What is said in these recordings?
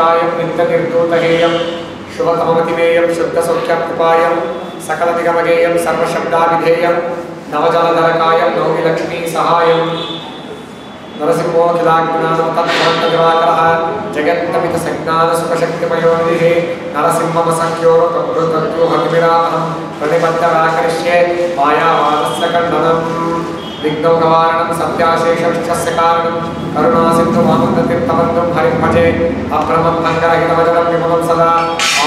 नित्यनिर्धूतायं नित्यनिर्धूतहेयं शुभतममतिमेयं शुद्धसौख्यकृपायं सकलनिगमगेयं सर्वशब्दाभिधेयं नवजलधरकायं नौमिलक्ष्मी सहायं नरसिंहोऽखिलाज्ञानमतत्त्वान्तदिवाकरः जगत्तमितसज्ञानसुखशक्तिमयोनिधिः नरसिंहमसंख्योरुतप्रभृतत्योहतिमिरामहं प्रतिबद्धराकरिष्ये मायावादस्य खण्डनम् विघ्नौघवारणं सत्याशेषविष्ठस्य कारणं करुणासिन्धुमानन्दतीर्थमन्दं हरिं भजे अभ्रमं भङ्गरहितवचनं विमलं सदा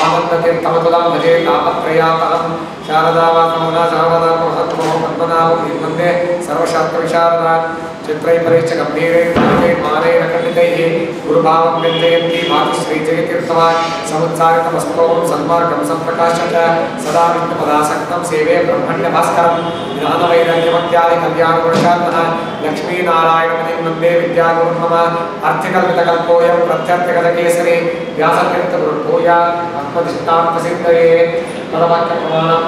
आनन्दतीर्थमतुलं भजे तापत्रयापहं शारदावासमुना शारदा महत्त्वो पद्मनाभं वन्दे सर्वशास्त्रविशारदा चित्रैपरैश्च गम्भीरैः मानैः खण्डितैः गुरुभावं व्यञ्जयन्ती मातुश्रीजयतीर्थवान् समुत्सारितमस्तोमं सन्मार्गं सम्प्रकाश्य च सदा विष्णुपदासक्तं सेवे ब्रह्मण्यभास्करं ज्ञानवैराग्यमत्यादिकल्याणगुणशान्तः लक्ष्मीनारायणमुनिं वन्दे विद्यागुरुं मम अर्थिकल्पितकल्पोऽयं प्रत्यर्थिगतकेसरी व्यासतीर्थगुरुर्भूया आत्मदिष्टान्तसिद्धये पदवाक्यप्रमाणं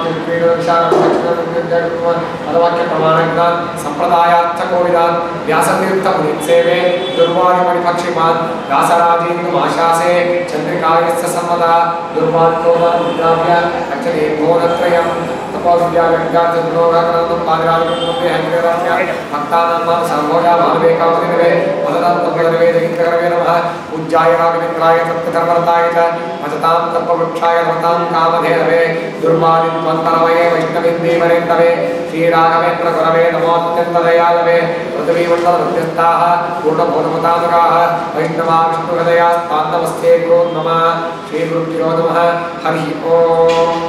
पदवाक्यप्रमाणज्ञान संप्रदायार्थकोविदान् व्यासतीर्थमुनिं सेवे दुर्वादिमणिपक्षिमान् व्यासराजेन्दुमाशासे चन्द्रिकायस्य सम्मदा दुर्वादिकोदाव्य अक्षरे भुवनत्रयं तपोविद्याव्यज्ञातगुणोगाकरणं पादिराजगुणं हरिराज्ञा भक्तानां सर्वोजा मानवेकावदिनवे पदनात्मकरवे जगीन्द्रकरवे नमः पूज्याय राघवेन्द्राय तत्कधर्मरताय च भजतां कल्पवृक्षाय नमतां कामधेनवे दुर्वादित्वन्तरमये वैष्णवेन्दीवरेन्दवे श्रीराघवेन्द्रगुरवे नमोऽत्यन्तदयालवे पृथ्वीमण्डलमध्यस्थाः पूर्णबोधमतानुगाः वैष्णवा विष्णुहृदयास्तान्नमस्ते गुरो नमः श्रीगुरुभ्यो नमः हरि ओम्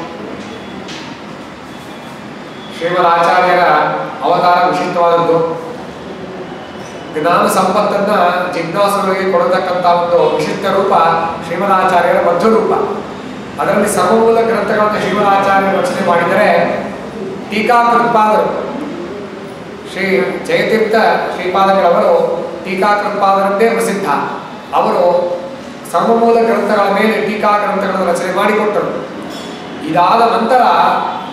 ಶ್ರೀಮದಾಚಾರ್ಯರ ಅವತಾರ ವಿಶಿಷ್ಟವಾದದ್ದು ಜ್ಞಾನ ಸಂಪತ್ತನ್ನು ಜಿಜ್ಞಾಸುಗಳಿಗೆ ಕೊಡತಕ್ಕಂಥ ಒಂದು ವಿಶಿಷ್ಟ ರೂಪ ಶ್ರೀಮದಾಚಾರ್ಯರ ಮಧ್ಯ ರೂಪ. ಅದರಲ್ಲಿ ಸರ್ವಮೂಲ ಗ್ರಂಥಗಳನ್ನು ಶ್ರೀಮದಾಚಾರ್ಯರು ರಚನೆ ಮಾಡಿದರೆ ಟೀಕಾಕೃತ್ಪಾದರು ಶ್ರೀ ಜಯತೀರ್ಥ ಶ್ರೀಪಾದಗಳವರು ಟೀಕಾಕೃತ್ಪಾದರಂತೆ ಪ್ರಸಿದ್ಧ. ಅವರು ಸರ್ವಮೂಲ ಗ್ರಂಥಗಳ ಮೇಲೆ ಟೀಕಾ ಗ್ರಂಥಗಳನ್ನು ರಚನೆ ಮಾಡಿಕೊಟ್ಟರು. ಇದಾದ ನಂತರ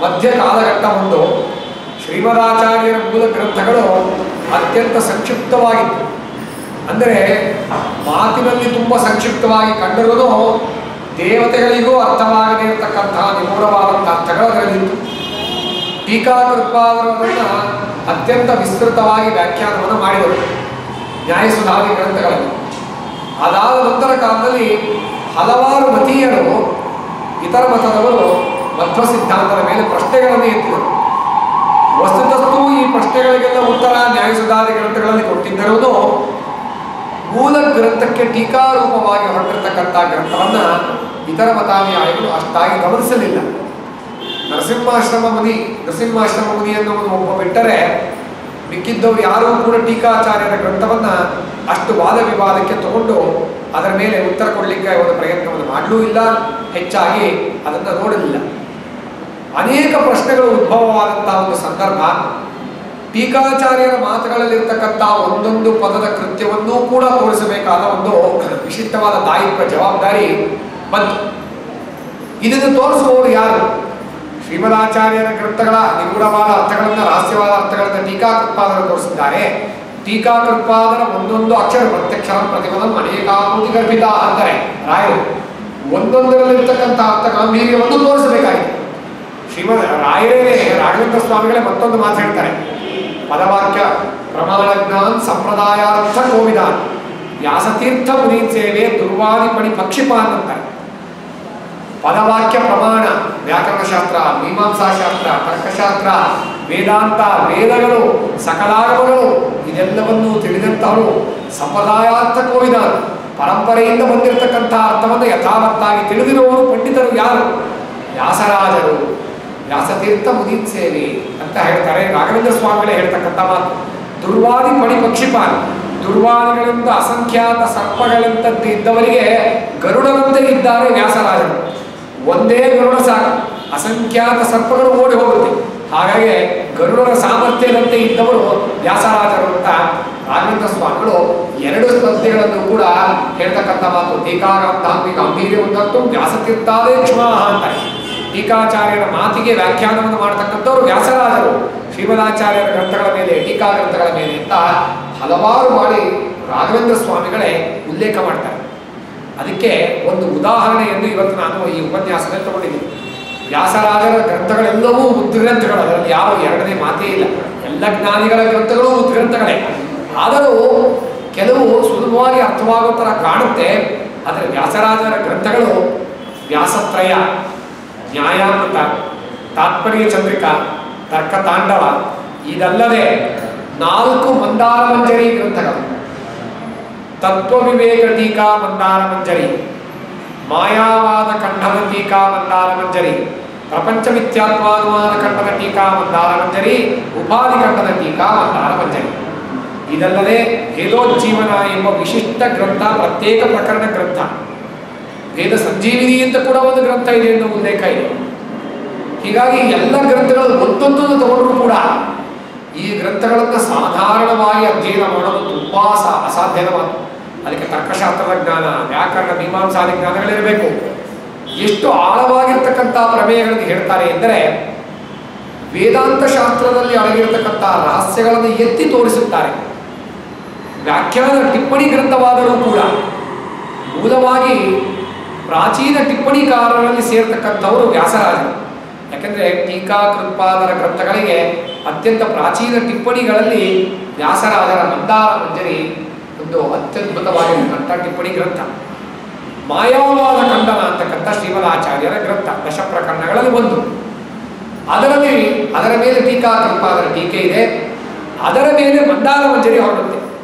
ಮಧ್ಯ ಕಾಲಘಟ್ಟ ಒಂದು ಶ್ರೀಮದಾಚಾರ್ಯರ ಮೂಲ ಗ್ರಂಥಗಳು ಅತ್ಯಂತ ಸಂಕ್ಷಿಪ್ತವಾಗಿತ್ತು. ಅಂದರೆ ಮಾತಿನಲ್ಲಿ ತುಂಬ ಸಂಕ್ಷಿಪ್ತವಾಗಿ ಕಂಡಿರುವುದು ದೇವತೆಗಳಿಗೂ ಅರ್ಥವಾಗದೇ ಇರತಕ್ಕಂತಹ ನಿಗೂಢವಾದಂಥ ಅರ್ಥಗಳು ಅದರಲ್ಲಿತ್ತು. ಟೀಕಾಕೃತ್ಪಾದರನ್ನು ಅತ್ಯಂತ ವಿಸ್ತೃತವಾಗಿ ವ್ಯಾಖ್ಯಾನವನ್ನು ಮಾಡಿದರು ನ್ಯಾಯಸುಧಾದಿ ಗ್ರಂಥಗಳಲ್ಲಿ. ಅದಾದ ನಂತರ ಕಾಲದಲ್ಲಿ ಹಲವಾರು ಮತೀಯರು ಇತರ ಮತದವರು ಮಧ್ವ ಸಿದ್ಧಾಂತದ ಮೇಲೆ ಪ್ರಶ್ನೆಗಳನ್ನು ಎತ್ತಿದರು. ವಸ್ತುತಸ್ತು ಈ ಪ್ರಶ್ನೆಗಳಿಗೆಲ್ಲ ಉತ್ತರ ನ್ಯಾಯಸುಧಾದಿ ಗ್ರಂಥಗಳಲ್ಲಿ ಕೊಟ್ಟಿದ್ದಿರುವುದು ಮೂಲ ಗ್ರಂಥಕ್ಕೆ ಟೀಕಾರೂಪವಾಗಿ ಹೊರಟಿರತಕ್ಕಂಥ ಗ್ರಂಥವನ್ನು ಇತರ ಮತಾನುಯಾಯಿಗಳು ಅಷ್ಟಾಗಿ ಗಮನಿಸಲಿಲ್ಲ. ನರಸಿಂಹಾಶ್ರಮ ಮುನಿ ಎನ್ನುವುದು ಒಬ್ಬ ಬಿಟ್ಟರೆ ಮಿಕ್ಕಿದ್ದವರು ಯಾರೂ ಕೂಡ ಟೀಕಾಚಾರ್ಯರ ಗ್ರಂಥವನ್ನು ಅಷ್ಟು ವಾದ ವಿವಾದಕ್ಕೆ ತಗೊಂಡು ಅದರ ಮೇಲೆ ಉತ್ತರ ಕೊಡಲಿಕ್ಕೆ ಒಂದು ಪ್ರಯತ್ನವನ್ನು ಮಾಡಲೂ ಇಲ್ಲ, ಹೆಚ್ಚಾಗಿ ಅದನ್ನು ನೋಡಲಿಲ್ಲ. ಅನೇಕ ಪ್ರಶ್ನೆಗಳು ಉದ್ಭವವಾದಂತಹ ಒಂದು ಸಂದರ್ಭ. ಟೀಕಾಚಾರ್ಯರ ಮಾತುಗಳಲ್ಲಿರ್ತಕ್ಕಂಥ ಒಂದೊಂದು ಪದದ ಕೃತ್ಯವನ್ನೂ ಕೂಡ ತೋರಿಸಬೇಕಾದ ಒಂದು ವಿಶಿಷ್ಟವಾದ ದಾಯಿತ್ವ ಜವಾಬ್ದಾರಿ ಬಂತು. ಇದನ್ನು ತೋರಿಸುವವರು ಯಾರು? ಶ್ರೀಮದಾಚಾರ್ಯರ ಗ್ರಂಥಗಳ ನಿಗೂಢವಾದ ಅರ್ಥಗಳನ್ನು, ರಹಸ್ಯವಾದ ಅರ್ಥಗಳನ್ನು ಟೀಕಾಕೃತ್ಪಾದರು ತೋರಿಸಿದ್ದಾರೆ. ಟೀಕಾಕೃತ್ಪಾದರ ಒಂದೊಂದು ಅಕ್ಷರ ಪ್ರತ್ಯಕ್ಷರ ಪ್ರತಿಪದಂ ಅನೇಕಾಕೃತಿ ಗರ್ಭಿತ ಅಂತಾರೆ ರಾಯರು. ಒಂದೊಂದರಲ್ಲಿರ್ತಕ್ಕಂಥ ಅರ್ಥ ಗಾಂಭೀರ್ಯವನ್ನು ತೋರಿಸಬೇಕಾಗಿದೆ. ಶ್ರೀಮದ್ ರಾಯರೇ ರಾಘವೇಂದ್ರ ಸ್ವಾಮಿಗಳೇ ಮತ್ತೊಂದು ಮಾತು ಹೇಳ್ತಾರೆ, ಪದವಾಕ್ಯ ಪ್ರಮಾಣಜ್ಞಾನ್ ಸಂಪ್ರದಾಯಾರ್ಥ ಕೋವಿದಾನ್ ವ್ಯಾಸತೀರ್ಥ ಮುನೀನ್ ಸೇವೆ ದುರ್ವಾದಿಪಣಿ ಪಕ್ಷಿಪಾನ್ ಅಂತಾರೆ. ಪದವಾಕ್ಯ ಪ್ರಮಾಣ, ವ್ಯಾಕರಣಶಾಸ್ತ್ರ, ಮೀಮಾಂಸಾಶಾಸ್ತ್ರ, ತರ್ಕಶಾಸ್ತ್ರ, ವೇದಾಂತ, ವೇದಗಳು, ಸಕಲಾಗಮಗಳು ಇದೆಲ್ಲವನ್ನೂ ತಿಳಿದಂಥವರು ಸಂಪ್ರದಾಯಾರ್ಥ ಕೋವಿದಾನ್ ಪರಂಪರೆಯಿಂದ ಬಂದಿರತಕ್ಕಂಥ ಅರ್ಥವನ್ನು ಯಥಾವತ್ತಾಗಿ ತಿಳಿದಿರುವವರು ಪಂಡಿತರು ಯಾರು? ವ್ಯಾಸರಾಜರು, ವ್ಯಾಸತೀರ್ಥ ಮುನೀನ್ ಸೇವೆ ಅಂತ ಹೇಳ್ತಾರೆ. ರಾಘವೇಂದ್ರ ಸ್ವಾಮಿಗಳೇ ಹೇಳ್ತಕ್ಕಂಥ ಮಾತು. ದುರ್ವಾದಿ ಪಣಿ ಪಕ್ಷಿಪಾನ್, ದುರ್ವಾದಿಗಳಿಂದ ಅಸಂಖ್ಯಾತ ಸರ್ಪಗಳಂತದ್ದು ಇದ್ದವರಿಗೆ ಗರುಡರಂತೆ ಇದ್ದಾರೆ ವ್ಯಾಸರಾಜರು. ಒಂದೇ ಗರುಡ ಸಾಕು, ಅಸಂಖ್ಯಾತ ಸರ್ಪಗಳು ಓಡಿ ಹೋಗುತ್ತೆ. ಹಾಗಾಗಿ ಗರುಡರ ಸಾಮರ್ಥ್ಯದಂತೆ ಇದ್ದವರು ವ್ಯಾಸರಾಜರು ಅಂತ ರಾಘವೇಂದ್ರ ಸ್ವಾಮಿಗಳು ಎರಡು ಸ್ಪರ್ಧೆಗಳನ್ನು ಕೂಡ ಹೇಳ್ತಕ್ಕಂಥ ಮಾತು. ಟೀಕಾಗ್ರಂಥಾಂಗಿ ಗಾಂಭೀರ್ಯವಂತೂ ವ್ಯಾಸತೀರ್ಥಾದೇ ಕ್ಷಮಾಹ ಅಂತಾರೆ. ಟೀಕಾಚಾರ್ಯರ ಮಾತಿಗೆ ವ್ಯಾಖ್ಯಾನವನ್ನು ಮಾಡತಕ್ಕಂಥವ್ರು ವ್ಯಾಸರಾಜರು. ಶ್ರೀಮದಾಚಾರ್ಯರ ಗ್ರಂಥಗಳ ಮೇಲೆ, ಟೀಕಾ ಗ್ರಂಥಗಳ ಮೇಲೆ ಅಂತ ಹಲವಾರು ಮಾಡಿ ರಾಘವೇಂದ್ರ ಸ್ವಾಮಿಗಳೇ ಉಲ್ಲೇಖ ಮಾಡ್ತಾರೆ. ಅದಕ್ಕೆ ಒಂದು ಉದಾಹರಣೆಯನ್ನು ಇವತ್ತು ನಾನು ಈ ಉಪನ್ಯಾಸದಲ್ಲಿ ತಗೊಂಡಿದ್ದೀನಿ. ವ್ಯಾಸರಾಜರ ಗ್ರಂಥಗಳೆಲ್ಲವೂ ಉದ್ಗ್ರಂಥಗಳು, ಅದರಲ್ಲಿ ಯಾವ ಎರಡನೇ ಮಾತೇ ಇಲ್ಲ. ಎಲ್ಲ ಜ್ಞಾನಿಗಳ ಗ್ರಂಥಗಳು ಉದ್ಗ್ರಂಥಗಳೇ. ಆದರೂ ಕೆಲವು ಸುಲಭವಾಗಿ ಅರ್ಥವಾಗೋ ಥರ ಕಾಣುತ್ತೆ. ಆದರೆ ವ್ಯಾಸರಾಜರ ಗ್ರಂಥಗಳು ವ್ಯಾಸತ್ರಯ, ನ್ಯಾಯಾಮೃತ, ತಾತ್ಪರ್ಯ ಚಂದ್ರಿಕಾ, ತರ್ಕ ತಾಂಡವ, ಇದಲ್ಲದೆ 4 ಮಂದಾರ ಮಂಜರಿ ಗ್ರಂಥಗಳು, ತತ್ವ ವಿವೇಕ ಟೀಕಾ ಮಂದಾರ ಮಂಜರಿ, ಮಾಯಾವಾದ ಖಂಡನ ಟೀಕಾ ಮಂದಾರ ಮಂಜರಿ, ಪ್ರಪಂಚ ಮಿಥ್ಯಾತ್ವಾನುಮಾನ ಖಂಡನ ಟೀಕಾ ಮಂದಾರ ಮಂಜರಿ, ಉಪಾಧಿ ಖಂಡನ ಟೀಕಾ ಮಂದಾರ ಮಂಜರಿ. ಇದಲ್ಲದೆ ವೇದೋಜ್ಜೀವನ ಎಂಬ ವಿಶಿಷ್ಟ ಗ್ರಂಥ, ಪ್ರತ್ಯೇಕ ಪ್ರಕರಣ ಗ್ರಂಥ. ವೇದ ಸಂಜೀವಿನಿ ಅಂತ ಕೂಡ ಒಂದು ಗ್ರಂಥ ಇದೆ ಎಂದು ಉಲ್ಲೇಖ ಇದೆ. ಹೀಗಾಗಿ ಎಲ್ಲ ಗ್ರಂಥಗಳು ಒಂದೊಂದನ್ನು ತಗೊಂಡ್ರೂ ಕೂಡ ಈ ಗ್ರಂಥಗಳನ್ನು ಸಾಧಾರಣವಾಗಿ ಅಧ್ಯಯನ ಮಾಡೋದು ತುಂಬಾ ಅಸಾಧ್ಯವಾದ. ಅದಕ್ಕೆ ತರ್ಕಶಾಸ್ತ್ರದ ಜ್ಞಾನ, ವ್ಯಾಕರಣ, ಮೀಮಾಂಸಾದಿ ಜ್ಞಾನಗಳಿರಬೇಕು. ಎಷ್ಟು ಆಳವಾಗಿರ್ತಕ್ಕಂಥ ಪ್ರಮೇಯಗಳನ್ನು ಹೇಳ್ತಾರೆ ಎಂದರೆ, ವೇದಾಂತ ಶಾಸ್ತ್ರದಲ್ಲಿ ಅಡಗಿರತಕ್ಕಂಥ ರಹಸ್ಯಗಳನ್ನು ಎತ್ತಿ ತೋರಿಸುತ್ತಾರೆ. ವ್ಯಾಖ್ಯಾನ ಟಿಪ್ಪಣಿ ಗ್ರಂಥವಾದರೂ ಕೂಡ ಮೂಲವಾಗಿ ಪ್ರಾಚೀನ ಟಿಪ್ಪಣಿಕಾರರಲ್ಲಿ ಸೇರ್ತಕ್ಕಂಥವರು ವ್ಯಾಸರಾಜರು. ಯಾಕೆಂದರೆ ಟೀಕಾ ಕೃತ್ಪಾದರ ಗ್ರಂಥಗಳಿಗೆ ಅತ್ಯಂತ ಪ್ರಾಚೀನ ಟಿಪ್ಪಣಿಗಳಲ್ಲಿ ವ್ಯಾಸರಾಜರ ಮಂದಾರ ಮಂಜರಿ ಒಂದು ಅತ್ಯದ್ಭುತವಾಗಿರ್ತಕ್ಕಂಥ ಟಿಪ್ಪಣಿ ಗ್ರಂಥ. ಮಾಯಾವಾದ ಖಂಡನ ಅಂತಕ್ಕಂಥ ಶ್ರೀಮದಾಚಾರ್ಯರ ಗ್ರಂಥ, ದಶ ಪ್ರಕರಣಗಳಲ್ಲಿ ಒಂದು. ಅದರ ಮೇಲೆ ಟೀಕಾ ಕೃತ್ಪಾದರ ಟೀಕೆ ಇದೆ. ಅದರ ಮೇಲೆ ಮಂದಾರ ಮಂಜರಿ ಹೊರಡುತ್ತೆ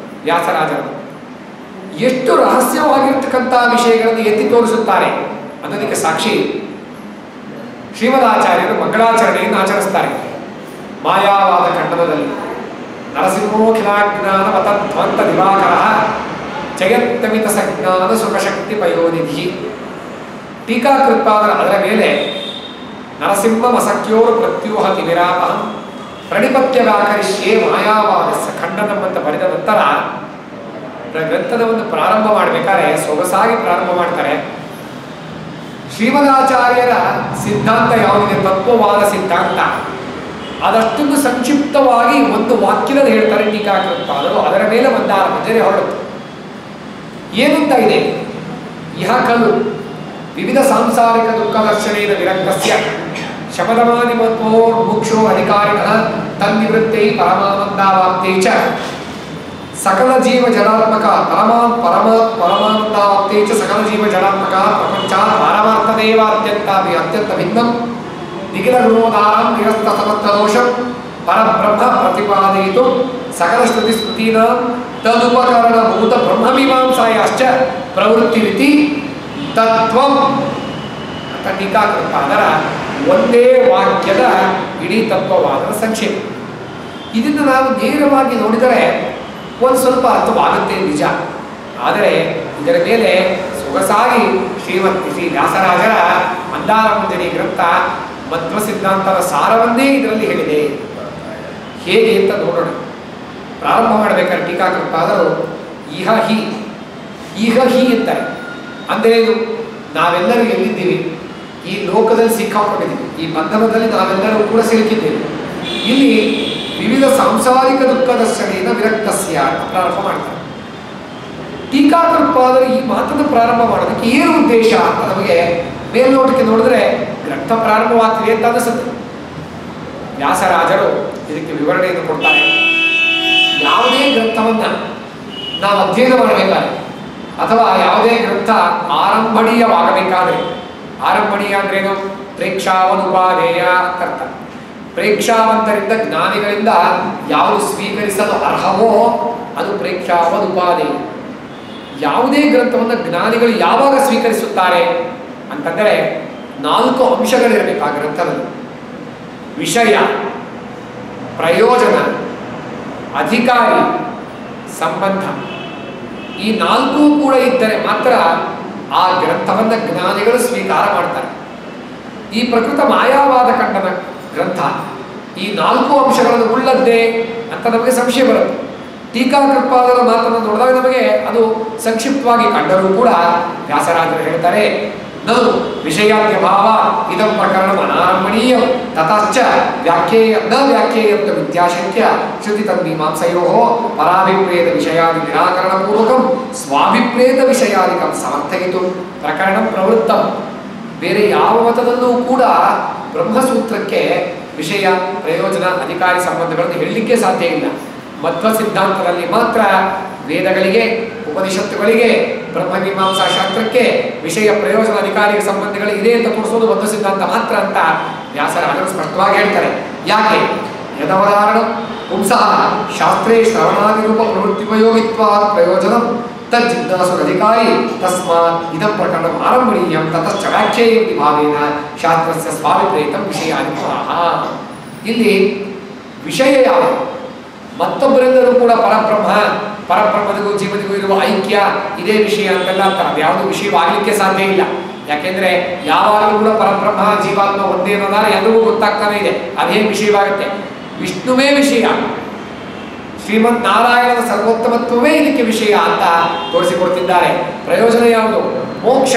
ವ್ಯಾಸರಾಜರು. ಎಷ್ಟು ರಹಸ್ಯವಾಗಿರ್ತಕ್ಕಂಥ ವಿಷಯಗಳನ್ನು ಎತ್ತಿ ತೋರಿಸುತ್ತಾರೆ ಅನ್ನೋದಕ್ಕೆ ಸಾಕ್ಷಿ ಶ್ರೀಮದಾಚಾರ್ಯರು ಮಂಗಳಾಚರಣೆಯನ್ನು ಆಚರಿಸ್ತಾರೆ. ಮಾಯಾವಾದ ಖಂಡನದಲ್ಲಿ ನರಸಿಂಹೋಖಿಲಾಜ್ಞಾನ ವತಧ್ವಂತ ದಿವಾಕರ ಜಯತ್ತಮಿತ ಸಜ್ಞಾನ ಸುಖಶಕ್ತಿ ಪಯೋನಿಧಿ. ಟೀಕಾಕೃತ್ಪಾದರ ಅದರ ಮೇಲೆ ನರಸಿಂಹ ಮಸಕ್ಯೋರು ಪ್ರತ್ಯೂಹತಿ ವಿರಾಮಹಂ ಪ್ರಣಿಪತ್ಯ ವ್ಯಾಕರಿಷ್ಯೇ ಮಾಯಾವಾದಸ್ಯ ಖಂಡನಂ ಅಂತ ಬರೆದ ನಂತರ ಗ್ರಂಥದ ಒಂದು ಪ್ರಾರಂಭ ಮಾಡಬೇಕಾದ್ರೆ ಸೊಗಸಾಗಿ ಪ್ರಾರಂಭ ಮಾಡ್ತಾರೆ. ಶ್ರೀಮದಾಚಾರ್ಯರ ಸಿದ್ಧಾಂತ ಯಾವುದಿದೆ, ತತ್ವವಾದ ಸಿದ್ಧಾಂತ, ಅದಷ್ಟೊಂದು ಸಂಕ್ಷಿಪ್ತವಾಗಿ ಒಂದು ವಾಕ್ಯದಲ್ಲಿ ಹೇಳ್ತಾರೆ ಟೀಕಾಕೃತ್ಪಾದರು. ಅದರ ಮೇಲೆ ಮಂದಾರ ಮಂಜರಿ ಹೊರಡುತ್ತೆ. ಏನಂತ ಇದೆ? ಇಹ ಖಲು ವಿವಿಧ ಸಾಂಸಾರಿಕ ದುಃಖ ದರ್ಶನೇನ ವಿರಕ್ತಸ್ಯ ಶಮದಮಾನಿಮತ್ವೋರ್ಮುಕ್ಷೋ ಅಧಿಕಾರಿಣಃ ತನ್ನಿವೃತ್ತೈ ಪರಮಾನಂದಾವಾಪ್ತೈ ಚ ಸಕಲ ಜೀವ ಜಡಾತ್ಮಕ ಪರಮಾನಂದಾವಾಪ್ತೈ ಚ ಸಕಲ ಜೀವ ಜಡಾತ್ಮಕ ಪ್ರಪಂಚಾತ್ ಪಾರಮಾರ್ಥದೇವ ಅತ್ಯಂತ ಭಿನ್ನಂ ನಿಖಿಲ ಗುಣೋದಾರಂ ನಿರಸ್ತ ಸಮರ್ಥ ದೋಷಂ ಪರಬ್ರಹ್ಮ ಪ್ರತಿಪಾದಯಿತು ಸಕಲ ಶ್ರುತಿ ಸ್ಮೃತೀನಾಂ ತದುಪಕರಣಭೂತ ಬ್ರಹ್ಮಮೀಮಾಂಸಾಯಾಶ್ಚ ಪ್ರವೃತ್ತಿರಿತಿ ತತ್ವಂ ಅಂತ ಟೀಕಾಕೃತ್ಪಾದರ ಒಂದೇ ವಾಕ್ಯದ ಇಡೀ ತತ್ವವಾದದ ಸಂಕ್ಷೇಪ. ಇದನ್ನು ನಾವು ನೇರವಾಗಿ ನೋಡಿದರೆ ಒಂದು ಸ್ವಲ್ಪ ಅರ್ಥವಾಗುತ್ತೆ ನಿಜ. ಆದರೆ ಇದರ ಮೇಲೆ ಸೊಗಸಾಗಿ ಶ್ರೀ ವ್ಯಾಸರಾಜರ ಮಂದಾರ ಮಂಜರಿ ಗ್ರಂಥ ಮಧ್ವ ಸಿದ್ಧಾಂತದ ಸಾರವನ್ನೇ ಇದರಲ್ಲಿ ಹೇಳಿದೆ. ಹೇಗೆ ಅಂತ ನೋಡೋಣ. ಪ್ರಾರಂಭ ಮಾಡಬೇಕಾದ್ರೆ ಟೀಕಾಕೃತ್ಪಾದರು ಇಹ ಹಿ ಅಂತಾರೆ. ಅಂದರೆ ನಾವೆಲ್ಲರೂ ಎಲ್ಲಿದ್ದೀವಿ? ಈ ಲೋಕದಲ್ಲಿ ಸಿಕ್ಕಾಕೊಂಡಿದ್ದೀವಿ, ಈ ಬಂಧನದಲ್ಲಿ ನಾವೆಲ್ಲರೂ ಕೂಡ ಸಿಲುಕಿದ್ದೇವೆ. ಇಲ್ಲಿ ವಿವಿಧ ಸಾಂಸಾರಿಕ ದುಃಖ ದರ್ಶನೆಯಿಂದ ವಿರಕ್ತಸ್ಯ ಅಂತ ಪ್ರಾರಂಭ ಮಾಡ್ತಾರೆ. ಟೀಕಾಕೃತ್ಪಾದರು ಈ ಮಾತನ್ನು ಪ್ರಾರಂಭ ಮಾಡೋದಕ್ಕೆ ಏನು ಉದ್ದೇಶ ಅಂತ ನಮಗೆ ಮೇಲ್ನೋಟಕ್ಕೆ ನೋಡಿದ್ರೆ ಗ್ರಂಥ ಪ್ರಾರಂಭವಾಗ್ತಿದೆ ಅಂತ ಅನಿಸುತ್ತೆ. ವ್ಯಾಸರಾಜರು ಇದಕ್ಕೆ ವಿವರಣೆಯನ್ನು ಕೊಡ್ತಾರೆ. ಯಾವುದೇ ಗ್ರಂಥವನ್ನು ನಾವು ಅಧ್ಯಯನ ಮಾಡಬೇಕಾದ್ರೆ ಅಥವಾ ಯಾವುದೇ ಗ್ರಂಥ ಆರಂಭಣೀಯವಾಗಬೇಕಾದ್ರೆ, ಆರಂಭಣೀಯ ಅಂದ್ರೇನು? ಪ್ರೇಕ್ಷಾವನುಪಾದೇಯ ಅರ್ಥ. ಪ್ರೇಕ್ಷಾವಂತರಿಂದ ಜ್ಞಾನಿಗಳಿಂದ ಯಾವುದು ಸ್ವೀಕರಿಸಲು ಅರ್ಹವೋ ಅದು ಪ್ರೇಕ್ಷಾವನುಪಾದೇಯ. ಯಾವುದೇ ಗ್ರಂಥವನ್ನು ಜ್ಞಾನಿಗಳು ಯಾವಾಗ ಸ್ವೀಕರಿಸುತ್ತಾರೆ ಅಂತಂದರೆ 4 ಅಂಶಗಳಿರಬೇಕು ಆ ಗ್ರಂಥದಲ್ಲಿ. ವಿಷಯ, ಪ್ರಯೋಜನ, ಅಧಿಕಾರಿ, ಸಂಬಂಧ. ಈ 4 ಕೂಡ ಇದ್ದರೆ ಮಾತ್ರ ಆ ಗ್ರಂಥವನ್ನು ಜ್ಞಾನಿಗಳು ಸ್ವೀಕಾರ ಮಾಡ್ತಾರೆ. ಈ ಪ್ರಕೃತ ಮಾಯಾವಾದ ಖಂಡನ ಗ್ರಂಥ ಈ 4 ಅಂಶಗಳನ್ನು ಉಳ್ಳದ್ದೇ ಅಂತ ನಮಗೆ ಸಂಶಯ ಬರುತ್ತೆ. ಟೀಕಾಕೃತ್ಪಾದರ ಮಾತನ್ನು ನೋಡಿದಾಗ ನಮಗೆ ಅದು ಸಂಕ್ಷಿಪ್ತವಾಗಿ ಕಂಡರೂ ಕೂಡ ವ್ಯಾಸರಾಜರು ಹೇಳ್ತಾರೆ ನನು ವಿಷಯಾದ್ಯಭಾವ ಇದಂ ಪ್ರಕರಣಂ ಅನಾರಂಭಣೀಯಂ ತತಶ್ಚ ವ್ಯಾಖ್ಯೇಯತ್ವ ವಿದ್ಯಾಶಕ್ಯ ಶ್ರುತಿ ತನ್ಮೀಮಾಂಸಯೋಃ ಪರಾಭಿಪ್ರೇತ ವಿಷಯಾದಿ ನಿರಾಕರಣಪೂರ್ವಕಂ ಸ್ವಾಭಿಪ್ರೇತ ವಿಷಯಾದಿಕಂ ಸಮರ್ಥಯಿತು ಪ್ರಕರಣಂ ಪ್ರವೃತ್ತಂ. ಬೇರೆ ಯಾವ ಮತದಲ್ಲೂ ಕೂಡ ಬ್ರಹ್ಮಸೂತ್ರಕ್ಕೆ ವಿಷಯ ಪ್ರಯೋಜನ ಅಧಿಕಾರಿ ಸಂಬಂಧಗಳನ್ನು ಹೇಳಲಿಕ್ಕೆ ಸಾಧ್ಯ ಇಲ್ಲ. ಮಧ್ವ ಸಿದ್ಧಾಂತದಲ್ಲಿ ಮಾತ್ರ ವೇದಗಳಿಗೆ ಉಪನಿಷತ್ತುಗಳಿಗೆ ಬ್ರಹ್ಮಮೀಮಾಂಸಾ ಶಾಸ್ತ್ರಕ್ಕೆ ವಿಷಯ ಪ್ರಯೋಜನ ಅಧಿಕಾರಿ ಸಂಬಂಧಗಳು ಇದೆ ಅಂತ ತೋರಿಸೋದು ಮಧ್ವ ಸಿದ್ಧಾಂತ ಮಾತ್ರ ಅಂತ ವ್ಯಾಸರಾಜರು ಸ್ಪಷ್ಟವಾಗಿ ಹೇಳ್ತಾರೆ. ಯಾಕೆ? ಯದವಧಾರಣ ಪುಂಸಃ ಶಾಸ್ತ್ರೇ ಶ್ರವಣಾದಿ ರೂಪ ಪ್ರವೃತ್ತಿಪಯೋಗಿತ್ವಾತ್ ಪ್ರಯೋಜನಂ ತಜ್ಜಿಜ್ಞಾಸುರಧಿಕಾರಿ ತಸ್ಮಾತ್ ಇದಂ ಪ್ರಕರಣಂ ಆರಂಭಣೀಯಂ ತತಶ್ಚ ವ್ಯಾಖ್ಯೇಯೇತಿ ಭಾವೇನ ಶಾಸ್ತ್ರಸ್ಯ ಸ್ವಾಭಿಪ್ರೇತಂ ವಿಷಯಾದಿತ್ವಾಹ. ಇಲ್ಲಿ ವಿಷಯ ಯಾವುದು? ಮತ್ತೊಬ್ಬರೆಲ್ಲರೂ ಕೂಡ ಪರಬ್ರಹ್ಮದಿಗೂ ಜೀವನಿಗೂ ಇರುವ ಐಕ್ಯ ಇದೇ ವಿಷಯ ಅಂತೆಲ್ಲ ಅಂತಾರೆ. ಅದು ಯಾವುದು ವಿಷಯವಾಗಲಿಕ್ಕೆ ಸಾಧ್ಯ ಇಲ್ಲ. ಯಾಕೆಂದ್ರೆ ಯಾವಾಗಲೂ ಕೂಡ ಪರಬ್ರಹ್ಮ ಜೀವಾತ್ಮ ಒಂದೇ ಅನ್ನೋದಾದ್ರೆ ಎಲ್ಲರಿಗೂ ಗೊತ್ತಾಗ್ತಾನೆ ಇದೆ. ಅದೇ ವಿಷಯವಾಗುತ್ತೆ. ವಿಷ್ಣುವೇ ವಿಷಯ, ಶ್ರೀಮದ್ ನಾರಾಯಣನ ಸರ್ವೋತ್ತಮತ್ವವೇ ಇದಕ್ಕೆ ವಿಷಯ ಅಂತ ತೋರಿಸಿಕೊಡ್ತಿದ್ದಾರೆ. ಪ್ರಯೋಜನ ಯಾವುದು? ಮೋಕ್ಷ.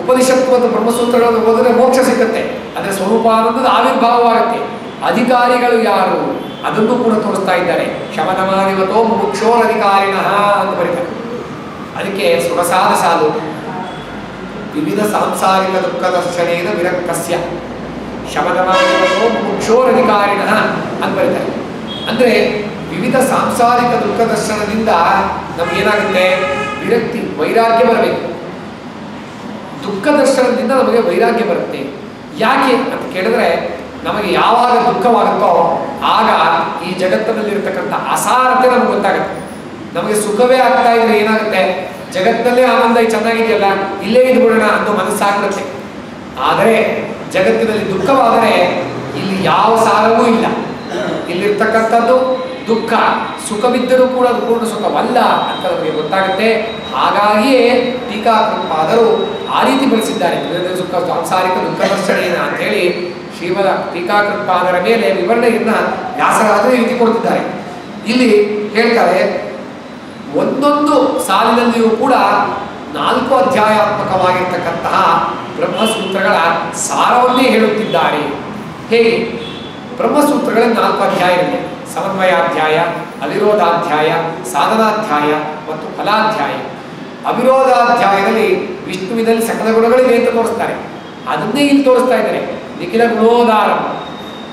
ಉಪನಿಷತ್ತು ಮತ್ತು ಬ್ರಹ್ಮಸೂತ್ರಗಳನ್ನು ಓದಿದ್ರೆ ಮೋಕ್ಷ ಸಿಗುತ್ತೆ. ಅದರ ಸ್ವರೂಪಾನಂದದ ಆವಿರ್ಭಾವವಾಗುತ್ತೆ. ಅಧಿಕಾರಿಗಳು ಯಾರು ಅದನ್ನು ಕೂಡ ತೋರಿಸ್ತಾ ಇದ್ದಾರೆ. ಶಮನಮಾನಿವತೋ ಮುಕ್ಷೋರಧಿಕಾರಿಣಃ ಅಂತ ಬರೀತಾರೆ. ಅದಕ್ಕೆ ಸೊಗಸಾದ ಸಾಲು ವಿವಿಧ ಸಾಂಸಾರಿಕ ದುಃಖ ದರ್ಶನೇನ ವಿರಕ್ತಸ್ಯ ಶಮನಮಾನಿವತೋ ಮುಕ್ಷೋರಧಿಕಾರಿಣಃ ಅಂತ ಬರೀತಾರೆ. ಅಂದರೆ ವಿವಿಧ ಸಾಂಸಾರಿಕ ದುಃಖ ದರ್ಶನದಿಂದ ನಮಗೇನಾಗುತ್ತೆ? ವಿರಕ್ತಿ, ವೈರಾಗ್ಯ ಬರಬೇಕು. ದುಃಖ ದರ್ಶನದಿಂದ ನಮಗೆ ವೈರಾಗ್ಯ ಬರುತ್ತೆ. ಯಾಕೆ ಅಂತ ಕೇಳಿದ್ರೆ, ನಮಗೆ ಯಾವಾಗ ದುಃಖವಾಗುತ್ತೋ ಆಗ ಈ ಜಗತ್ತಿನಲ್ಲಿರ್ತಕ್ಕಂಥ ಅಸಾರತೆ ನಮ್ಗೆ ಗೊತ್ತಾಗುತ್ತೆ. ನಮಗೆ ಸುಖವೇ ಆಗ್ತಾ ಇದ್ರೆ ಏನಾಗುತ್ತೆ? ಜಗತ್ತಿನಲ್ಲೇ ಆನಂದ ಚೆನ್ನಾಗಿದೆಯಲ್ಲ, ಇಲ್ಲೇ ಇದ್ಬಿಡೋಣ ಅನ್ನೋ ಮನಸ್ಸಾಗುತ್ತೆ. ಆದರೆ ಜಗತ್ತಿನಲ್ಲಿ ದುಃಖವಾದರೆ ಇಲ್ಲಿ ಯಾವ ಸಾರವೂ ಇಲ್ಲ. ಇಲ್ಲಿರ್ತಕ್ಕಂಥದ್ದು ದುಃಖ. ಸುಖವಿದ್ದರೂ ಕೂಡ ಅದು ಪೂರ್ಣ ಸುಖವಲ್ಲ ಅಂತ ನಮಗೆ ಗೊತ್ತಾಗುತ್ತೆ. ಹಾಗಾಗಿಯೇ ಟೀಕಾಕೃತ್ಪಾದರು ಆ ರೀತಿ ಬಳಸಿದ್ದಾರೆ. ಸುಖ ಸಾಂಸಾರಿಕ ದುಃಖ ದರ್ಶನೇನ ಅಂತ ಹೇಳಿ ಶ್ರೀಮದ ಟೀಕಾಕೃತ್ಪಾದರ ಮೇಲೆ ವಿವರಣೆಯನ್ನ ವ್ಯಾಸರಾಜರು ಈ ರೀತಿ ಕೊಡ್ತಿದ್ದಾರೆ. ಇಲ್ಲಿ ಹೇಳ್ತಾರೆ, ಒಂದೊಂದು ಸಾಲಿನಲ್ಲಿಯೂ ಕೂಡ 4 ಅಧ್ಯಾಯಾತ್ಮಕವಾಗಿರ್ತಕ್ಕಂತಹ ಬ್ರಹ್ಮಸೂತ್ರಗಳ ಸಾರವನ್ನೇ ಹೇಳುತ್ತಿದ್ದಾರೆ. ಹೇಗೆ? ಬ್ರಹ್ಮಸೂತ್ರಗಳಲ್ಲಿ 4 ಅಧ್ಯಾಯಗಳಿವೆ. ಸಮನ್ವಯಾಧ್ಯಾಯ, ಅವಿರೋಧಾಧ್ಯಾಯ, ಸಾಧನಾಧ್ಯಾಯ ಮತ್ತು ಫಲಾಧ್ಯಾಯ. ಅವಿರೋಧಾಧ್ಯಾಯದಲ್ಲಿ ವಿಷ್ಣುವಿನಲ್ಲಿ ಸಕಲ ಗುಣಗಳಿವೆ ಅಂತ ತೋರಿಸ್ತಾರೆ. ಅದನ್ನೇ ಇಲ್ಲಿ ತೋರಿಸ್ತಾ ಇದ್ದಾರೆ. ನಿಖಿಲ ಗುಣೋದಾರಂ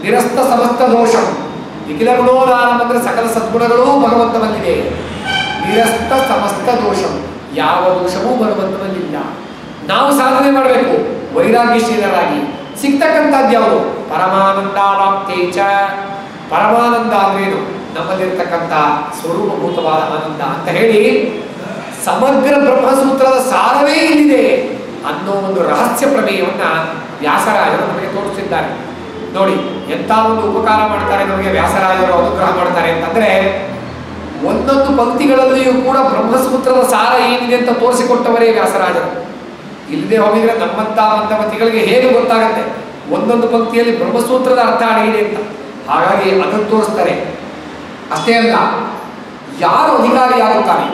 ನಿರಸ್ತ ಸಮಸ್ತ ದೋಷಂ. ನಿಖಿಲ ಗುಣೋದಾರಂ ಅಂದರೆ ಸಕಲ ಸದ್ಗುಣಗಳೂ ಭಗವಂತನಲ್ಲಿದೆ. ನಿರಸ್ತ ಸಮಸ್ತ ದೋಷಂ, ಯಾವ ದೋಷವೂ ಭಗವಂತನಲ್ಲಿಲ್ಲ. ನಾವು ಸಾಧನೆ ಮಾಡಬೇಕು ವೈರಾಗ್ಯಶೀಲರಾಗಿ. ಸಿಗ್ತಕ್ಕಂಥದ್ದು ಯಾವುದು? ಪರಮಾನಂದಾವಾಪ್ತೇಚ. ಪರಮಾನಂದ ಅಂದ್ರೇನು? ನಮ್ಮಲ್ಲಿರ್ತಕ್ಕಂಥ ಸ್ವರೂಪಭೂತವಾದ ಆನಂದ ಅಂತ ಹೇಳಿ ಸಮಗ್ರ ಬ್ರಹ್ಮಸೂತ್ರದ ಸಾರವೇ ಇಲ್ಲಿದೆ ಅನ್ನೋ ಒಂದು ರಹಸ್ಯ ಪ್ರಮೇಯವನ್ನ ವ್ಯಾಸರಾಜರು ನಮಗೆ ತೋರಿಸಿದ್ದಾರೆ. ನೋಡಿ ಎಂಥ ಒಂದು ಉಪಕಾರ ಮಾಡ್ತಾರೆ ನಮಗೆ ವ್ಯಾಸರಾಜರು, ಅನುಗ್ರಹ ಮಾಡ್ತಾರೆ ಅಂತಂದ್ರೆ, ಒಂದೊಂದು ಪಂಕ್ತಿಗಳಲ್ಲಿಯೂ ಕೂಡ ಬ್ರಹ್ಮಸೂತ್ರದ ಸಾರ ಏನಿದೆ ಅಂತ ತೋರಿಸಿಕೊಟ್ಟವರೇ ವ್ಯಾಸರಾಜರು. ಇಲ್ಲದೆ ಹೋಗಿದ್ರೆ ನಮ್ಮಂಥ ಮಂದಮತಿಗಳಿಗೆ ಹೇಗೆ ಗೊತ್ತಾಗುತ್ತೆ ಒಂದೊಂದು ಪಂಕ್ತಿಯಲ್ಲಿ ಬ್ರಹ್ಮಸೂತ್ರದ ಅರ್ಥ ಅಡಗಿದೆ ಅಂತ? ಹಾಗಾಗಿ ಅದನ್ನು ತೋರಿಸ್ತಾರೆ. ಅಷ್ಟೇ ಅಲ್ಲ, ಯಾರು ಅಧಿಕಾರಿಯಾಗುತ್ತಾನೆ,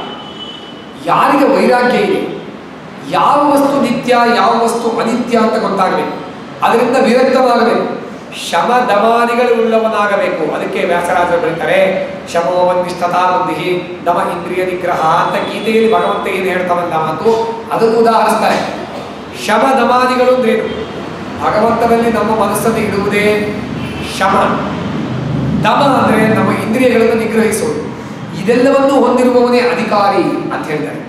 ಯಾರಿಗೆ ವೈರಾಗ್ಯ ಇದೆ, ಯಾವ ವಸ್ತು ನಿತ್ಯ ಯಾವ ವಸ್ತು ಅನಿತ್ಯ ಅಂತ ಗೊತ್ತಾಗಬೇಕು. ಅದರಿಂದ ವಿರಕ್ತವಾಗಬೇಕು. ಶಮ ದಮಾದಿಗಳು ಉಳ್ಳವನಾಗಬೇಕು. ಅದಕ್ಕೆ ವ್ಯಾಸರಾಜರು ಬರೀತಾರೆ, ಶಮೋವನ್ನಿಷ್ಠತಾ ಬುದ್ಧಿ ದಮ ಇಂದ್ರಿಯ ನಿಗ್ರಹ ಅಂತ ಗೀತೆಯಲ್ಲಿ ಭಗವಂತ ಏನು ಹೇಳ್ತಾನಲ್ಲ ಮಾತು, ಅದನ್ನು ಉದಾಹರಿಸ್ತಾರೆ. ಶಮ ದಮಾದಿಗಳು ಅಂದ್ರೇನು? ಭಗವಂತನಲ್ಲಿ ನಮ್ಮ ಮನಸ್ಸನ್ನು ಇಡುವುದೇ ಶಮ. ದಮ ಅಂದರೆ ನಮ್ಮ ಇಂದ್ರಿಯಗಳನ್ನು ನಿಗ್ರಹಿಸುವುದು. ಇದೆಲ್ಲವನ್ನು ಹೊಂದಿರುವವನೇ ಅಧಿಕಾರಿ ಅಂತ ಹೇಳಿದ್ದಾರೆ.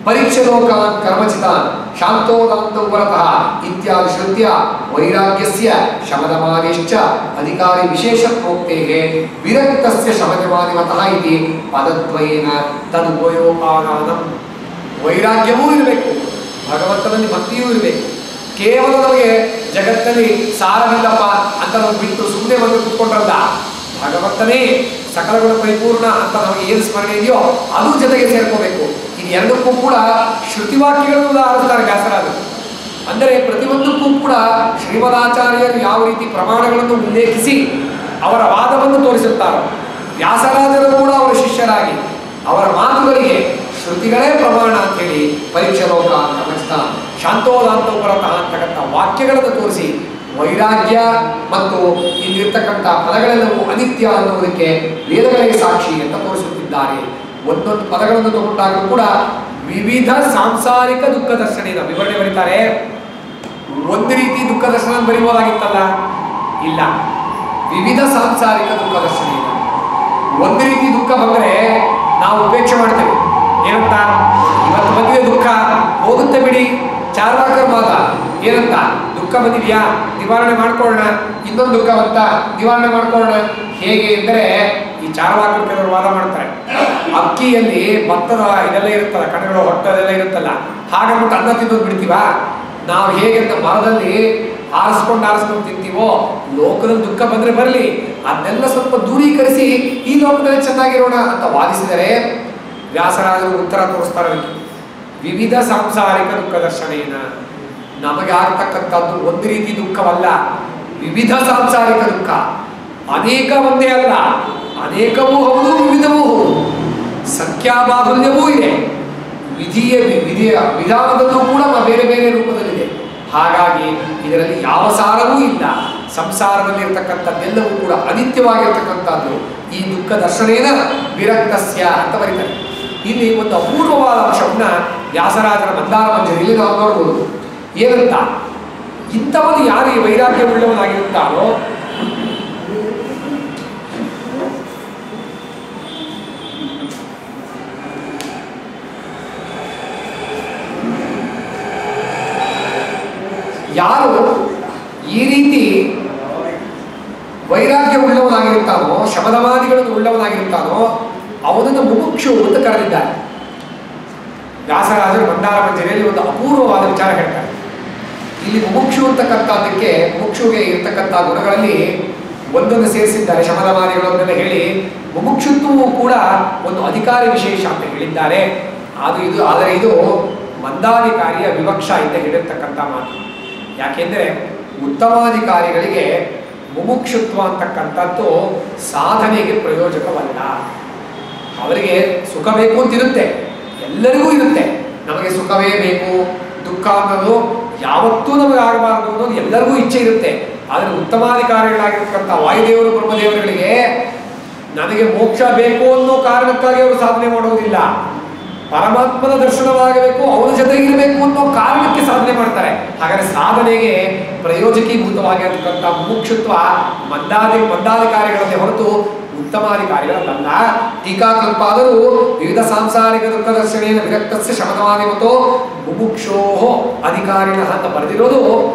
ಪರೀಕ್ಷಲೋಕಾನ್ ಕರ್ಮಚಿತಾನ್ ಶಾಂತೋದಾಂತೋ ವರತಃ ಇತ್ಯಾದಿ ಶ್ರುತ್ಯ ವೈರಾಗ್ಯಸ್ಯ ಶಮದಮಾದಿಶ್ಚ ಅಧಿಕಾರಿ ವಿಶೇಷ ಪ್ರೋಕ್ತೇಗೆ ವಿರಕ್ತಸ್ಯ ಶಮದಮಾದಿಮತಃ ಇತಿ ಪದದ್ವಯೇನ ತದುಪಯೋಗಾನಾಂ. ವೈರಾಗ್ಯವೂ ಇರಬೇಕು, ಭಗವಂತನಲ್ಲಿ ಭಕ್ತಿಯೂ ಇರಬೇಕು. ಕೇವಲ ನಮಗೆ ಜಗತ್ತಲ್ಲಿ ಸಾರವಿಲ್ಲಪ್ಪ ಅಂತ ನಾವು ಬಿಟ್ಟು ಸುಮ್ಮನೆ ಬಂದು ಕೂತ್ಕೊಂಡ್ರಲ್ಲ, ಭಗವಂತನೇ ಸಕಲಗಳ ಪರಿಪೂರ್ಣ ಅಂತ ನಮಗೆ ಏನು ಸ್ಮರಣೆ ಇದೆಯೋ ಅದು ಜೊತೆಗೆ ಸೇರ್ಕೋಬೇಕು. ಇದು ಎರಡಕ್ಕೂ ಕೂಡ ಶ್ರುತಿವಾಕ್ಯಗಳನ್ನು ಉದಾಹರಿಸ್ತಾರೆ ವ್ಯಾಸರಾಜರು. ಅಂದರೆ ಪ್ರತಿಯೊಂದಕ್ಕೂ ಕೂಡ ಶ್ರೀಮದಾಚಾರ್ಯರು ಯಾವ ರೀತಿ ಪ್ರಮಾಣಗಳನ್ನು ಉಲ್ಲೇಖಿಸಿ ಅವರ ವಾದವನ್ನು ತೋರಿಸುತ್ತಾರೋ, ವ್ಯಾಸರಾಜರು ಕೂಡ ಅವರ ಶಿಷ್ಯರಾಗಿ ಅವರ ಮಾತುಗಳಿಗೆ ಶ್ರುತಿಗಳೇ ಪ್ರಮಾಣ ಅಂತೇಳಿ ಪರೀಕ್ಷಲೋಕ ಕಮಚಿತ ಶಾಂತೋದಾಂತೋಪರತಃ ಅಂತಕ್ಕಂಥ ವಾಕ್ಯಗಳನ್ನು ತೋರಿಸಿ ವೈರಾಗ್ಯ ಮತ್ತು ಇಲ್ಲಿರ್ತಕ್ಕಂಥ ಪದಗಳೆಲ್ಲವೂ ಅನಿತ್ಯ ಅನ್ನುವುದಕ್ಕೆ ವೇದಗಳೇ ಸಾಕ್ಷಿ ಅಂತ ತೋರಿಸುತ್ತಿದ್ದಾರೆ. ಒಂದೊಂದು ಪದಗಳನ್ನು ತಗೊಂಡಾಗಲೂ ಕೂಡ ವಿವಿಧ ಸಾಂಸಾರಿಕ ದುಃಖ ದರ್ಶನ ವಿವರಣೆ ಬರೀತಾರೆ. ಒಂದು ರೀತಿ ದುಃಖ ದರ್ಶನ ಬರೀಬೋದಾಗಿತ್ತಲ್ಲ, ಇಲ್ಲ, ವಿವಿಧ ಸಾಂಸಾರಿಕ ದುಃಖ ದರ್ಶನ. ಒಂದು ರೀತಿ ದುಃಖ ಬಂದರೆ ನಾವು ಉಪೇಕ್ಷೆ ಮಾಡ್ತೇವೆ, ಏನಂತ, ಇವತ್ತು ಬಂದಿದೆ ದುಃಖ, ಹೋಗುತ್ತೆ ಬಿಡಿ. ಚಾರ್ವಾಕರ ಮಾತ ಏನಂತ, ದುಃಖ ಬಂದಿದೆಯಾ ನಿವಾರಣೆ ಮಾಡ್ಕೊಳ್ಳೋಣ, ಇನ್ನೊಂದು ದುಃಖ ಬಂತ ನಿವಾರಣೆ ಮಾಡ್ಕೊಳ್ಳೋಣ. ಹೇಗೆ ಅಂದರೆ ಈ ಚಾರ್ವಾಕರು ಕೆಲವರು ವಾದ ಮಾಡ್ತಾರೆ, ಅಕ್ಕಿಯಲ್ಲಿ ಭತ್ತದ ಇದೆಲ್ಲ ಇರುತ್ತಲ್ಲ, ಕಣಗಳು ಹೊಟ್ಟದೆಲ್ಲ ಇರುತ್ತಲ್ಲ, ಹಾಗಂಬಿಟ್ಟು ಅನ್ನ ತಿನ್ನೋದು ಬಿಡ್ತೀವ ನಾವು. ಹೇಗೆ ಮರದಲ್ಲಿ ಆರಿಸ್ಕೊಂಡು ತಿಂತೀವೋ, ಲೋಕದಲ್ಲಿ ದುಃಖ ಬಂದ್ರೆ ಬರಲಿ, ಅದನ್ನೆಲ್ಲ ಸ್ವಲ್ಪ ದೂರೀಕರಿಸಿ ಈ ಲೋಕದಲ್ಲಿ ಚೆನ್ನಾಗಿರೋಣ ಅಂತ ವಾದಿಸಿದರೆ ವ್ಯಾಸರಾಜರು ಉತ್ತರ ತೋರಿಸ್ತಾರೆ. ವಿವಿಧ ಸಾಂಸಾರಿಕ ದುಃಖ ದರ್ಶನೇನ, ನಮಗೆ ಆಗ್ತಕ್ಕಂಥದ್ದು ಒಂದು ರೀತಿ ದುಃಖವಲ್ಲ, ವಿವಿಧ ಸಾಂಸಾರಿಕ ದುಃಖ. ಅನೇಕ ಒಂದೇ ಅಲ್ಲ, ಅನೇಕವೂ ಹೌದು, ವಿವಿಧವೂ ಹೌದು, ಸಂಖ್ಯಾಬಾಹುಲ್ಯವೂ ಇದೆ, ವಿಧಿಯ ವಿಧಾನದಲ್ಲೂ ಕೂಡ ಬೇರೆ ಬೇರೆ ರೂಪದಲ್ಲಿದೆ. ಹಾಗಾಗಿ ಇದರಲ್ಲಿ ಯಾವ ಸಾರವೂ ಇಲ್ಲ. ಸಂಸಾರದಲ್ಲಿ ಇರತಕ್ಕಂಥದ್ದೆಲ್ಲವೂ ಕೂಡ ಅನಿತ್ಯವಾಗಿರ್ತಕ್ಕಂಥದ್ದು. ಈ ದುಃಖ ದರ್ಶನೇನ ವಿರಕ್ತಸ್ಯ ಅಂತ ಬರೀತಾರೆ. ಇಲ್ಲಿ ಒಂದು ಅಪೂರ್ವವಾದ ಅಂಶವನ್ನ ವ್ಯಾಸರಾಜರ ಮಂದಾರ ಮಂಜರಿಯಲ್ಲಿ ನಾವು ನೋಡ್ಬೋದು. ಏನಂತ, ಇಂಥವನು ಯಾರು ಈ ವೈರಾಗ್ಯವುಳ್ಳವನಾಗಿರುತ್ತಾನೋ ಯಾರು ಈ ರೀತಿ ವೈರಾಗ್ಯ ಉಳ್ಳವನಾಗಿರುತ್ತಾನೋ, ಶಮದವಾದಿಗಳನ್ನು ಉಳ್ಳವನಾಗಿರುತ್ತಾನೋ ಅವನನ್ನು ಮುಮುಕ್ಷು ಅಂತ ಕರೆದಿದ್ದಾರೆ. ವ್ಯಾಸರಾಜರು ಮಂದಾರ ಮಂಜರಿಯಲ್ಲಿ ಒಂದು ಅಪೂರ್ವವಾದ ವಿಚಾರ ಹೇಳ್ತಾರೆ. ಇಲ್ಲಿ ಮುಮುಕ್ಷು ಅಂತಕ್ಕಂಥದ್ದಕ್ಕೆ, ಮುಮುಕ್ಷುಗೆ ಇರತಕ್ಕಂಥ ಗುಣಗಳಲ್ಲಿ ಒಂದೊಂದು ಸೇರಿಸಿದ್ದಾರೆ. ಶಮದವಾದಿಗಳನ್ನೆಲ್ಲ ಹೇಳಿ ಮುಮುಕ್ಷುತ್ವವು ಕೂಡ ಒಂದು ಅಧಿಕಾರಿ ವಿಶೇಷ ಅಂತ ಹೇಳಿದ್ದಾರೆ. ಆದರೆ ಇದು ಮಂದಾಧಿಕಾರಿಯ ವಿವಕ್ಷ ಅಂತ ಹೇಳಿರ್ತಕ್ಕಂಥ ಮಾತು. ಯಾಕೆಂದರೆ ಉತ್ತಮಾಧಿಕಾರಿಗಳಿಗೆ ಮುಮುಕ್ಷುತ್ವ ಅಂತಕ್ಕಂಥದ್ದು ಸಾಧನೆಗೆ ಪ್ರಯೋಜಕವಲ್ಲ. ಅವರಿಗೆ ಸುಖ ಬೇಕು ಅಂತಿರುತ್ತೆ, ಎಲ್ಲರಿಗೂ ಇರುತ್ತೆ, ನಮಗೆ ಸುಖವೇ ಬೇಕು, ದುಃಖ ಅನ್ನೋದು ಯಾವತ್ತೂ ನಮಗೆ ಆಗಬಾರ್ದು ಅನ್ನೋದು ಎಲ್ಲರಿಗೂ ಇಚ್ಛೆ ಇರುತ್ತೆ. ಆದರೆ ಉತ್ತಮಾಧಿಕಾರಿಗಳಾಗಿರ್ತಕ್ಕಂಥ ವಾಯುದೇವರು ಬ್ರಹ್ಮದೇವರುಗಳಿಗೆ ನನಗೆ ಮೋಕ್ಷ ಬೇಕು ಅನ್ನೋ ಕಾರಣಕ್ಕಾಗಿ ಅವರು ಸಾಧನೆ ಮಾಡೋದಿಲ್ಲ, ಪರಮಾತ್ಮನ ದರ್ಶನವಾಗಬೇಕು, ಅವರ ಜೊತೆಗಿರಬೇಕು ಅನ್ನೋ ಕಾರಣಕ್ಕೆ ಸಾಧನೆ ಮಾಡ್ತಾರೆ. ಹಾಗಾದರೆ ಸಾಧನೆಗೆ ಪ್ರಯೋಜಕೀಭೂತವಾಗಿರತಕ್ಕಂಥ ಮುಮುಕ್ಷುತ್ವ ಮಂದಾಧಿಕಾರಿಗಳನ್ನೇ ಹೊರತು ಉತ್ತಮಾಧಿಕಾರಿಗಳಲ್ಲ. ಟೀಕಾಕಲ್ಪಾದರೂ ವಿವಿಧ ಸಾಂಸಾರಿಕ ದುಃಖ ದರ್ಶನೇನ ವಿರಕ್ತಸ್ಯ ಶಮದವಾದಿ ಮತ್ತು ಮುಮುಕ್ಷೋ ಅಧಿಕಾರಿಣ ಅಂತ ಬರೆದಿರೋದು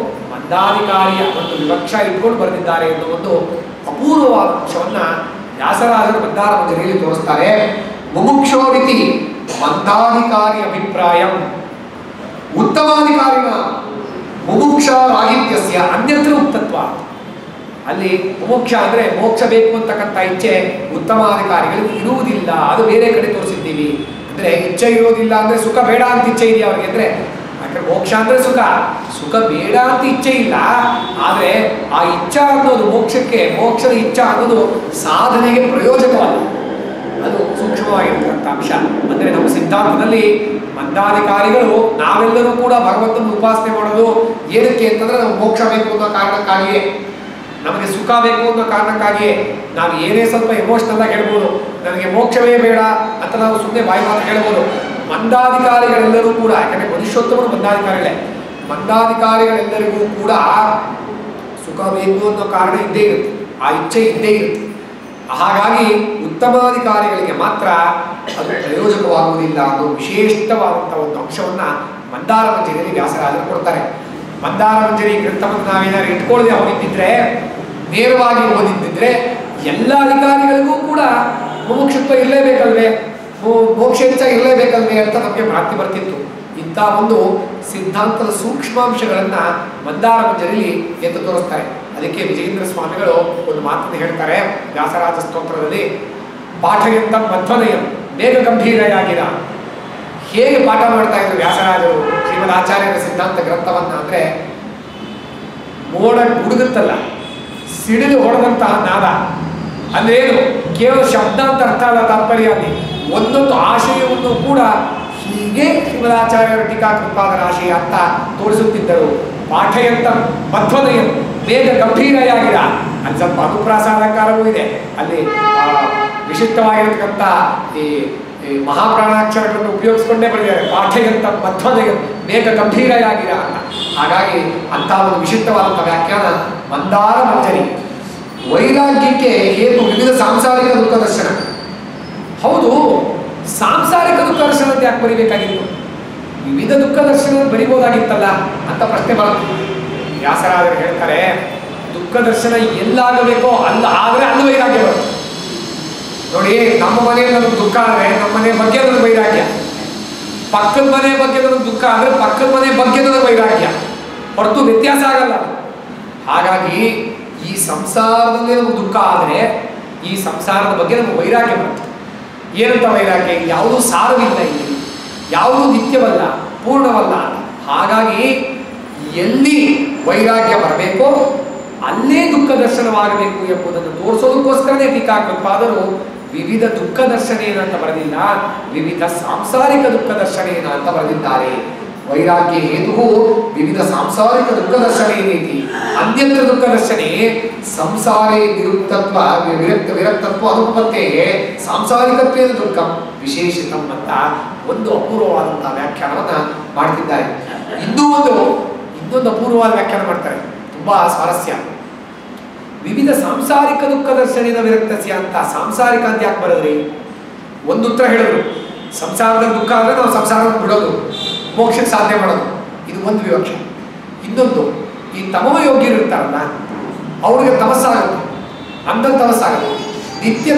ಮಂದಾಧಿಕಾರಿಯ ಒಂದು ವಿವಕ್ಷ ಇಟ್ಕೊಂಡು ಬರೆದಿದ್ದಾರೆ ಎನ್ನುವ ಒಂದು ಅಪೂರ್ವವಾದ ಅಂಶವನ್ನ ವ್ಯಾಸರಾಜರು ಮಂದಾರ ಮಂಜರಿಯಲ್ಲಿ ತೋರಿಸ್ತಾರೆ. ಮುಮುಕ್ಷೋ ರೀತಿ ಮಂದಾಧಿಕಾರಿ ಅಭಿಪ್ರಾಯ ಉತ್ತಮಾಧಿಕಾರಿನ ಮುಮುಕ್ಷ ರಾಹಿತ್ಯಸ್ಯ ಅನ್ಯತ್ರ ಉಕ್ತತ್ವ. ಅಲ್ಲಿ ಮುಮುಕ್ಷ ಅಂದ್ರೆ ಮೋಕ್ಷ ಬೇಕು ಅಂತಕ್ಕಂಥ ಇಚ್ಛೆ ಉತ್ತಮಾಧಿಕಾರಿಗಳಿಗೆ ಇರುವುದಿಲ್ಲ, ಅದು ಬೇರೆ ಕಡೆ ತೋರಿಸಿದ್ದೀವಿ. ಅಂದ್ರೆ ಇಚ್ಛೆ ಇರೋದಿಲ್ಲ ಅಂದ್ರೆ ಸುಖ ಬೇಡ ಅಂತ ಇಚ್ಛೆ ಇದೆಯಾ ಅವ್ರಿಗೆ? ಅಂದ್ರೆ ಯಾಕಂದ್ರೆ ಮೋಕ್ಷ ಅಂದ್ರೆ ಸುಖ ಬೇಡ ಅಂತ ಇಚ್ಛೆ ಇಲ್ಲ, ಆದ್ರೆ ಆ ಇಚ್ಛಾ ಅನ್ನೋದು ಮೋಕ್ಷದ ಇಚ್ಛಾ ಅನ್ನೋದು ಸಾಧನೆಗೆ ಪ್ರಯೋಜಕವಲ್ಲ. ಅದು ಸೂಕ್ಷ್ಮವಾಗಿರ್ತಕ್ಕಂಥ ಅಂಶ. ಅಂದ್ರೆ ನಮ್ಮ ಸಿದ್ಧಾಂತದಲ್ಲಿ ಮಂದಾಧಿಕಾರಿಗಳು ನಾವೆಲ್ಲರೂ ಕೂಡ ಭಗವಂತನ ಉಪಾಸನೆ ಮಾಡೋದು ಏನಕ್ಕೆ ಅಂತಂದ್ರೆ ನಾವು ಮೋಕ್ಷ ಬೇಕು ಅನ್ನೋ ಕಾರಣಕ್ಕಾಗಿಯೇ, ನಮಗೆ ಸುಖ ಬೇಕು ಅನ್ನೋ ಕಾರಣಕ್ಕಾಗಿಯೇ. ನಾವು ಏನೇ ಸ್ವಲ್ಪ ಎಮೋಷನಲ್ ಆಗಿ ಹೇಳ್ಬೋದು, ನನಗೆ ಮೋಕ್ಷವೇ ಬೇಡ ಅಂತ ನಾವು ಸುಮ್ಮನೆ ಬಾಯಿ ಮಾತು ಹೇಳ್ಬೋದು. ಮಂದಾಧಿಕಾರಿಗಳೆಲ್ಲರೂ ಕೂಡ, ಯಾಕಂದ್ರೆ ಮನುಷ್ಯೋತ್ತಮರು ಮಂದಾಧಿಕಾರಿಗಳೇ, ಮಂದಾಧಿಕಾರಿಗಳೆಲ್ಲರಿಗೂ ಕೂಡ ಸುಖ ಬೇಕು ಅನ್ನೋ ಕಾರಣ ಇದ್ದೇ ಇರುತ್ತೆ, ಆ ಇಚ್ಛೆ ಇದ್ದೇ ಇರುತ್ತೆ. ಹಾಗಾಗಿ ಉತ್ತಮಾಧಿಕಾರಿಗಳಿಗೆ ಮಾತ್ರ ಅದು ಪ್ರಯೋಜಕವಾಗುವುದಿಲ್ಲ ಅನ್ನೋ ವಿಶೇಷವಾದಂಥ ಒಂದು ಅಂಶವನ್ನ ಮಂದಾರ ಮಂಜರಿಯಲ್ಲಿ ವ್ಯಾಸರಾಜರು ಕೊಡ್ತಾರೆ. ಮಂದಾರ ಮಂಜರಿ ಗ್ರಂಥವನ್ನು ನಾವೇನಾದ್ರು ಇಟ್ಕೊಳ್ಳದೆ ಹೋಗಿದ್ದಿದ್ರೆ, ನೇರವಾಗಿ ಓದಿದ್ದಿದ್ರೆ ಎಲ್ಲ ಅಧಿಕಾರಿಗಳಿಗೂ ಕೂಡ ಮುಮುಕ್ಷುತ್ವ ಇರಲೇಬೇಕಲ್ವೇ, ಮೋಕ್ಷ ಇರಲೇಬೇಕಲ್ವೇ ಅಂತ ನಮಗೆ ಭ್ರಾಂತಿ ಬರ್ತಿತ್ತು. ಇಂಥ ಒಂದು ಸಿದ್ಧಾಂತದ ಸೂಕ್ಷ್ಮಾಂಶಗಳನ್ನ ಮಂದಾರ ಮಂಜರಿಯಲ್ಲಿ ಎದ್ದು ತೋರಿಸ್ತಾರೆ. ಅದಕ್ಕೆ ವಿಜಯೇಂದ್ರ ಸ್ವಾಮಿಗಳು ಒಂದು ಮಾತನ್ನು ಹೇಳ್ತಾರೆ ವ್ಯಾಸರಾಜ ಸ್ತೋತ್ರದಲ್ಲಿ, ಪಾಠಯಂತ ಮಧ್ವನಯಂ ಬೇಗ ಗಂಭೀರೆಯಾಗಿರ. ಹೇಗೆ ಪಾಠ ಮಾಡ್ತಾ ಇದ್ರು ವ್ಯಾಸರಾಜರು ಶ್ರೀಮದ್ ಆಚಾರ್ಯರ ಸಿದ್ಧಾಂತ ಗ್ರಂಥವನ್ನ ಅಂದ್ರೆ, ಮೋಡ ಗುಡುಗುತ್ತಲ್ಲ, ಸಿಡಿದು ಹೊಡೆದಂತಹ ನಾದ ಅಂದ್ರೇನು, ಕೇವಲ ಶಬ್ದ ಅಂತ ಅರ್ಥ ಅಲ್ಲ, ತಾತ್ಪರ್ಯ ಅಲ್ಲಿ ಒಂದೊಂದು ಆಶಯವನ್ನು ಕೂಡ ಹೀಗೆ ಶ್ರೀಮದಾಚಾರ್ಯರ ಟೀಕಾಕೃತ್ಪಾದ ರಾಶಿ ಅಂತ ತೋರಿಸುತ್ತಿದ್ದರು. ಪಾಠಯಂತ ಮಧ್ವದಯ ಬೇಗ ಗಂಭೀರೆಯಾಗಿರ, ಅಲ್ಲಿ ಸ್ವಲ್ಪ ಅನುಪ್ರಾಸ ಅಲಂಕಾರವೂ ಇದೆ. ಅಲ್ಲಿ ವಿಶಿಷ್ಟವಾಗಿರತಕ್ಕಂಥ ಈ ಮಹಾಪ್ರಾಣಾಕ್ಷರಗಳನ್ನು ಉಪಯೋಗಿಸ್ಕೊಂಡೇ ಬರೆದಿದ್ದಾರೆ. ಪಾಠಯಂತ ಮಧ್ವದಯ ಬೇಗ ಗಂಭೀರೆಯಾಗಿರ ಅಂತ. ಹಾಗಾಗಿ ಅಂಥ ಒಂದು ವಿಶಿಷ್ಟವಾದಂಥ ವ್ಯಾಖ್ಯಾನ ಮಂದಾರ ಮಂಜರಿ. ವೈರಾಗ್ಯಕ್ಕೆ ಹೇತು ವಿವಿಧ ಸಾಂಸಾರಿಕ ದುಃಖ ದರ್ಶನ. ಹೌದು, ಸಾಂಸಾರಿಕ ದುಃಖ ದರ್ಶನ ಅಂತ ಯಾಕೆ ಬರಿಬೇಕಾಗಿತ್ತು? ವಿವಿಧ ದುಃಖ ದರ್ಶನ ಬರಿಬೋದಾಗಿತ್ತಲ್ಲ ಅಂತ ಪ್ರಶ್ನೆ ಬರುತ್ತೆ. ವ್ಯಾಸರಾಜರು ಹೇಳ್ತಾರೆ, ದುಃಖ ದರ್ಶನ ಎಲ್ಲಾಗಬೇಕೋ ಆದರೆ ಅಲ್ಲಿ ವೈರಾಗ್ಯ ಬರುತ್ತೆ. ನೋಡಿ, ನಮ್ಮ ಮನೆಯಲ್ಲಿ ನನಗೆ ದುಃಖ ಆದರೆ ನಮ್ಮ ಮನೆ ಬಗ್ಗೆ ನನಗೆ ವೈರಾಗ್ಯ, ಪಕ್ಕದ ಮನೆ ಬಗ್ಗೆ ನನಗೆ ದುಃಖ ಆದರೆ ಪಕ್ಕದ ಮನೆ ಬಗ್ಗೆ ನನಗೆ ವೈರಾಗ್ಯ, ಹೊರತು ವ್ಯತ್ಯಾಸ ಆಗಲ್ಲ. ಹಾಗಾಗಿ ಈ ಸಂಸಾರದಲ್ಲಿ ನಮಗೆ ದುಃಖ ಆದರೆ ಈ ಸಂಸಾರದ ಬಗ್ಗೆ ನಮಗೆ ವೈರಾಗ್ಯ ಬರುತ್ತೆ. ಏನಂತ ವೈರಾಗ್ಯ? ಯಾವುದೂ ಸಾರವಿಲ್ಲ, ಇಲ್ಲಿ ಯಾವುದೂ ನಿತ್ಯವಲ್ಲ, ಪೂರ್ಣವಲ್ಲ. ಹಾಗಾಗಿ ಎಲ್ಲಿ ವೈರಾಗ್ಯ ಬರಬೇಕೋ ಅಲ್ಲೇ ದುಃಖ ದರ್ಶನವಾಗಬೇಕು ಎಂಬುದನ್ನು ತೋರಿಸೋದಕ್ಕೋಸ್ಕರನೇ ಟೀಕಾಕೃತ್ಪಾದರು ವಿವಿಧ ದುಃಖ ದರ್ಶನೇನ ಅಂತ ಬರೆದಿಲ್ಲ, ವಿವಿಧ ಸಾಂಸಾರಿಕ ದುಃಖ ದರ್ಶನೇನ ಅಂತ ಬರೆದಿದ್ದಾರೆ. ವೈರಾಗ್ಯ ಹೇತು ವಿವಿಧ ಸಾಂಸಾರಿಕ ದುಃಖ ದರ್ಶನೇ ರೀತಿ ಅನ್ಯತ್ರ ದುಃಖ ದರ್ಶನೇ ಸಂಸಾರೇ ನಿರುಕ್ತತ್ವ ವಿರಕ್ತತ್ವ ಅನುಪತ್ತೇ ಸಾಂಸಾರಿಕತ್ವೇನ ದುಃಖ ವಿಶೇಷಿತಂ ಅಂತ ಒಂದು ಅಪೂರ್ವವಾದಂತಹ ವ್ಯಾಖ್ಯಾನವನ್ನ ಮಾಡ್ತಿದ್ದಾರೆ. ಇನ್ನೊಂದು ಅಪೂರ್ವವಾದ ವ್ಯಾಖ್ಯಾನ ಮಾಡ್ತಾರೆ, ತುಂಬಾ ಸ್ವಾರಸ್ಯ. ವಿವಿಧ ಸಾಂಸಾರಿಕ ದುಃಖ ದರ್ಶನೇನ ವಿರಕ್ತಸ್ಯ ಅಂತ. ಸಾಂಸಾರಿಕ ಅಂತ ಯಾಕೆ ಬರೋದ್ರಿ? ಒಂದು ಉತ್ತರ ಹೇಳಿದ್ರು, ಸಂಸಾರದ ದುಃಖ ಆದರೆ ನಾವು ಸಂಸಾರವನ್ನು ಬಿಡೋದು, ಮೋಕ್ಷಕ್ಕೆ ಸಾಧ್ಯ ಮಾಡೋದು, ಇದು ಒಂದು ವಿವಕ್ಷೆ. ಇನ್ನೊಂದು, ಈ ತಮವ ಯೋಗ್ಯರು ಇರ್ತಾರಲ್ಲ, ಅವ್ರಿಗೆ ತಮಸ್ಸಾಗುತ್ತೆ, ಅಂದಲ್ಲಿ ತಮಸ್ಸಾಗುತ್ತೆ, ನಿತ್ಯ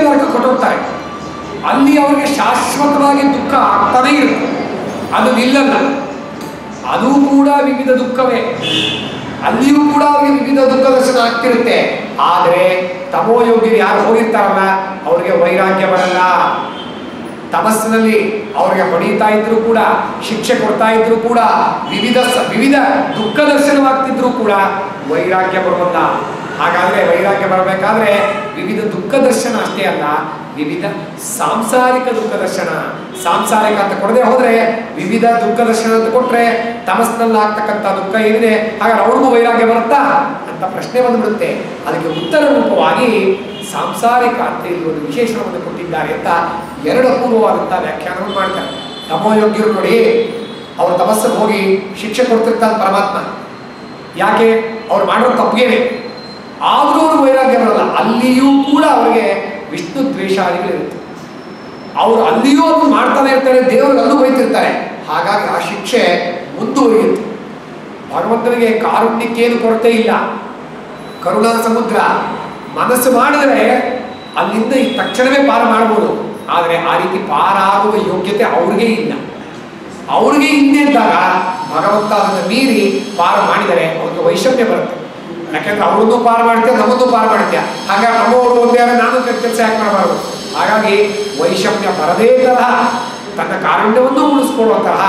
ನರಕ ಕೊಟ್ಟೋಗ್ತಾರೆ. ಅಲ್ಲಿ ಅವರಿಗೆ ಶಾಶ್ವತವಾಗಿ ದುಃಖ ಆಗ್ತಾನೇ ಇರುತ್ತೆ, ಅದು ನಿಲ್ಲಲ್ಲ. ಅದು ಕೂಡ ವಿವಿಧ ದುಃಖವೇ, ಅಲ್ಲಿಯೂ ಕೂಡ ಅವರಿಗೆ ವಿವಿಧ ದುಃಖ ದರ್ಶನ ಆಗ್ತಿರುತ್ತೆ. ಆದರೆ ತಮೋಯೋಗ್ಯರು ಯಾರು ಹೋಗಿರ್ತಾರಲ್ಲ ಅವ್ರಿಗೆ ವೈರಾಗ್ಯ ಬರಲ್ಲ. ತಮಸ್ಸಿನಲ್ಲಿ ಅವ್ರಿಗೆ ಹೊಡೀತಾ ಇದ್ರು ಕೂಡ, ಶಿಕ್ಷೆ ಕೊಡ್ತಾ ಇದ್ರು ಕೂಡ, ವಿವಿಧ ದುಃಖ ದರ್ಶನವಾಗ್ತಿದ್ರು ಕೂಡ ವೈರಾಗ್ಯ ಬರೋಲ್ಲ. ಹಾಗಾದ್ರೆ ವೈರಾಗ್ಯ ಬರಬೇಕಾದ್ರೆ ವಿವಿಧ ದುಃಖ ದರ್ಶನ ಅಷ್ಟೇ ಅಲ್ಲ, ವಿವಿಧ ಸಾಂಸಾರಿಕ ದುಃಖ ದರ್ಶನ. ಸಾಂಸಾರಿಕ ಅಂತ ಕೊಡದೆ ಹೋದ್ರೆ ವಿವಿಧ ದುಃಖ ದರ್ಶನ ಅಂತ ಕೊಟ್ರೆ ತಮಸ್ನಲ್ಲಿ ಆಗ್ತಕ್ಕಂಥ ದುಃಖ ಏನಿದೆ ಹಾಗಾದ್ರೆ ಅವ್ರಿಗೂ ವೈರಾಗ್ಯ ಬರುತ್ತಾ ಅಂತ ಪ್ರಶ್ನೆ ಬಂದ್ಬಿಡುತ್ತೆ. ಅದಕ್ಕೆ ಉತ್ತರ ರೂಪವಾಗಿ ಸಾಂಸಾರಿಕ ಅಂತ ಇಲ್ಲಿ ಒಂದು ವಿಶೇಷಣವನ್ನು ಕೊಟ್ಟಿದ್ದಾರೆ ಅಂತ ಎರಡು ಅಪೂರ್ವವಾದಂತಹ ವ್ಯಾಖ್ಯಾನವನ್ನು ಮಾಡ್ತಾರೆ. ತಮೋಯೋಗ್ಯರು ನೋಡಿ, ಅವ್ರು ತಮಸ್ಸಿಗೆ ಹೋಗಿ ಶಿಕ್ಷೆ ಕೊಡ್ತಿರ್ತಾರೆ ಪರಮಾತ್ಮ. ಯಾಕೆ? ಅವ್ರು ಮಾಡೋ ತಪ್ಪಿಗೆನೆ, ಆದರೂ ಅವರು ವೈರಾಗ್ಯ ಬರಲ್ಲ. ಅಲ್ಲಿಯೂ ಕೂಡ ಅವರಿಗೆ ವಿಷ್ಣು ದ್ವೇಷಾದಿಗಳಿರುತ್ತೆ. ಅವರು ಅಲ್ಲಿಯೂ ಅದು ಮಾಡ್ತಾನೆ ಇರ್ತಾರೆ, ದೇವರಿಗೆ ಅಲ್ಲೂ ಬೈತಿರ್ತಾರೆ. ಹಾಗಾಗಿ ಆ ಶಿಕ್ಷೆ ಮುಂದುವರಿಯುತ್ತೆ. ಭಗವಂತನಿಗೆ ಕಾರುಣ್ಯಕ್ಕೇನು ಕೊರತೆ ಇಲ್ಲ, ಕರುಣಾ ಸಮುದ್ರ. ಮನಸ್ಸು ಮಾಡಿದರೆ ಅಲ್ಲಿಂದ ಈ ತಕ್ಷಣವೇ ಪಾರ ಮಾಡಬಹುದು. ಆದರೆ ಆ ರೀತಿ ಪಾರಾಗುವ ಯೋಗ್ಯತೆ ಅವ್ರಿಗೆ ಇಲ್ಲ. ಅವ್ರಿಗೆ ಹಿಂದೆ ಇದ್ದಾಗ ಭಗವಂತ ಅದನ್ನು ಮೀರಿ ಪಾರ ಮಾಡಿದರೆ ಅವ್ರಿಗೆ ವೈಷಮ್ಯ ಬರುತ್ತೆ. ಯಾಕೆಂದ್ರೆ ಅವ್ರನ್ನೂ ಪಾರ ಮಾಡ್ತೀಯ, ನಮ್ಮನ್ನೂ ಪಾರ ಮಾಡ್ತೀಯ, ಹಾಗಾಗಿ ನಮ್ಮವರು ಒಂದೇ ನಾನು ಕೆಲಸ ಯಾಕೆ ಮಾಡಬಾರ್ದು. ಹಾಗಾಗಿ ವೈಷಮ್ಯ ಬರದೇ ತರಹ ತನ್ನ ಕಾರುಣ್ಯವನ್ನು ಉಳಿಸ್ಕೊಳ್ಳುವಂತಹ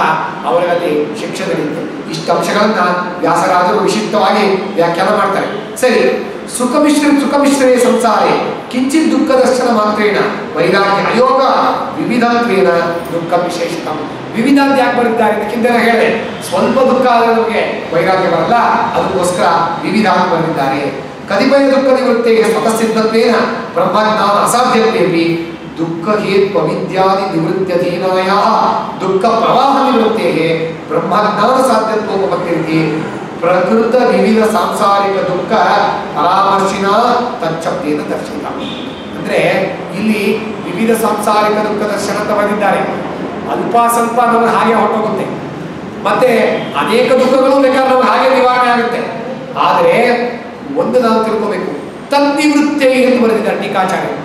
ಅವರಲ್ಲಿ ಶಿಕ್ಷೆ ನಡೆಯುತ್ತೆ. ಇಷ್ಟು ಅಂಶಗಳನ್ನ ವ್ಯಾಸರಾಜರು ವಿಶಿಷ್ಟವಾಗಿ ವ್ಯಾಖ್ಯಾನ ಮಾಡ್ತಾರೆ. ಸರಿ, ಸುಖಮಿಶ್ರೇ ಸಂಸಾರೇ ಕಿಂಚಿತ್ ದುಃಖ ದರ್ಶನ ಮಾತ್ರೇಣ ವೈರಾಗ್ಯ ಅಯೋಗ ವಿವಿಧತ್ವೇನ ದುಃಖ ವಿಶೇಷಿತ. ವಿವಿಧ ಅಂತ ಯಾಕೆ ಬರೀತಾರೆ ಅದಕ್ಕಿಂತ ಹೇಳಿದೆ, ಸ್ವಲ್ಪ ದುಃಖ ಆದರೆ ನಮಗೆ ವೈರಾಗ್ಯ ಬರಲ್ಲ, ಅದಕ್ಕೋಸ್ಕರ ವಿವಿಧ ಅಂತ ಬರೆದಿದ್ದಾರೆ. ಕತಿಪಯ ದುಃಖ ನಿವೃತ್ತಿಗೆ ಸ್ವತಃಸಿದ್ಧತ್ವೇನ ಬ್ರಹ್ಮಜ್ಞಾನ ಅಸಾಧ್ಯತ್ವೇಪಿ ದುಃಖ ಹೇತು ಅವಿದ್ಯಾದಿ ನಿವೃತ್ಯಧೀನಾಯ ದುಃಖ ಪ್ರವಾಹ ನಿವೃತ್ತೇ ಬ್ರಹ್ಮಜ್ಞಾನ ಸಾಧ್ಯತ್ವೋಪಪತ್ತಿರಿತಿ ಪ್ರಕೃತ ವಿವಿಧ ಸಾಂಸಾರಿಕ ದುಃಖ ಪರಾಮರ್ಶಿನ ತಚ್ಚಬ್ದೇನ ದರ್ಶಿತ. ಅಂದ್ರೆ ಇಲ್ಲಿ ವಿವಿಧ ಸಾಂಸಾರಿಕ ದುಃಖ ದರ್ಶನ ಅಂತ ಬಂದಿದ್ದಾರೆ. ಅಲ್ಪ ಸ್ವಲ್ಪ ನಮಗೆ ಹಾಗೆ ಹೊರಟೋಗುತ್ತೆ, ಮತ್ತೆ ಅನೇಕ ದುಃಖಗಳು ಬೇಕಾದ್ರೆ ನಮಗೆ ಹಾಗೆ ನಿವಾರಣೆ ಆಗುತ್ತೆ. ಆದರೆ ಒಂದು ನಾವು ತಿಳ್ಕೋಬೇಕು, ತನ್ನಿವೃತ್ತಿ ಎಂದು ಬರೆದಿದ್ದಾರೆ ಟೀಕಾಚಾರ್ಯರು.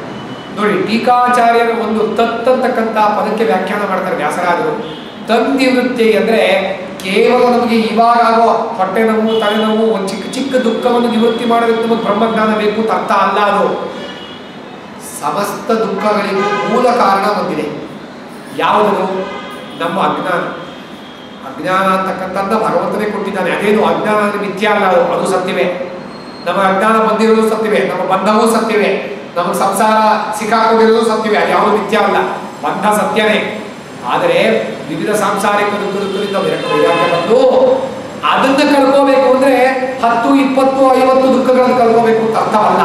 ನೋಡಿ, ಟೀಕಾಚಾರ್ಯರು ಒಂದು ತತ್ತಕ್ಕಂಥ ಪದಕ್ಕೆ ವ್ಯಾಖ್ಯಾನ ಮಾಡ್ತಾರೆ ವ್ಯಾಸರಾಜರು. ತನ್ನಿವೃತ್ತಿ ಅಂದ್ರೆ ಕೇವಲ ನಮಗೆ ಇವಾಗ ಆಗೋ ಹೊಟ್ಟೆ ನೋವು, ತಲೆನೋವು, ಒಂದು ಚಿಕ್ಕ ಚಿಕ್ಕ ದುಃಖವನ್ನು ನಿವೃತ್ತಿ ಮಾಡೋದಕ್ಕೆ ನಮಗೆ ಬ್ರಹ್ಮಜ್ಞಾನ ಬೇಕು ಅಂತ ಅರ್ಥ ಅಲ್ಲ. ಅದು ಸಮಸ್ತ ದುಃಖಗಳಿಗೂ ಮೂಲ ಕಾರಣ ಒಂದಿದೆ. ಯಾವುದದು? ನಮ್ಮ ಅಜ್ಞಾನ. ಅಜ್ಞಾನ ಅಂತಕ್ಕಂಥದ್ದು ಭಗವಂತನೇ ಕೊಟ್ಟಿದ್ದಾನೆ. ಅದೇನು ಅಜ್ಞಾನ ಅಂದ್ರೆ ಮಿಥ್ಯ ಅಲ್ಲ, ಅದು ಸತ್ಯವೇ. ನಮ್ಮ ಅಜ್ಞಾನ ಬಂದಿರೋದು ಸತ್ಯವೇ, ನಮ್ಮ ಬಂಧವೂ ಸತ್ಯವೇ, ನಮಗೆ ಸಂಸಾರ ಸಿಕ್ಕಾಕೊಂಡಿರೋದು ಸತ್ಯವೇ. ಅದು ಯಾವುದು ಮಿಥ್ಯ ಅಲ್ಲ, ಬಂಧ ಸತ್ಯನೇ. ಆದರೆ ವಿವಿಧ ಸಾಂಸಾರಿಕ ದುಃಖದಿಂದ ವೈರಾಗ್ಯ ಬಂದು ಅದನ್ನ ಕಳ್ಕೋಬೇಕು ಅಂದ್ರೆ 10, 20, 50 ದುಃಖಗಳನ್ನು ಕಳ್ಕೋಬೇಕು ಅಂತ ಅರ್ಥವಲ್ಲ.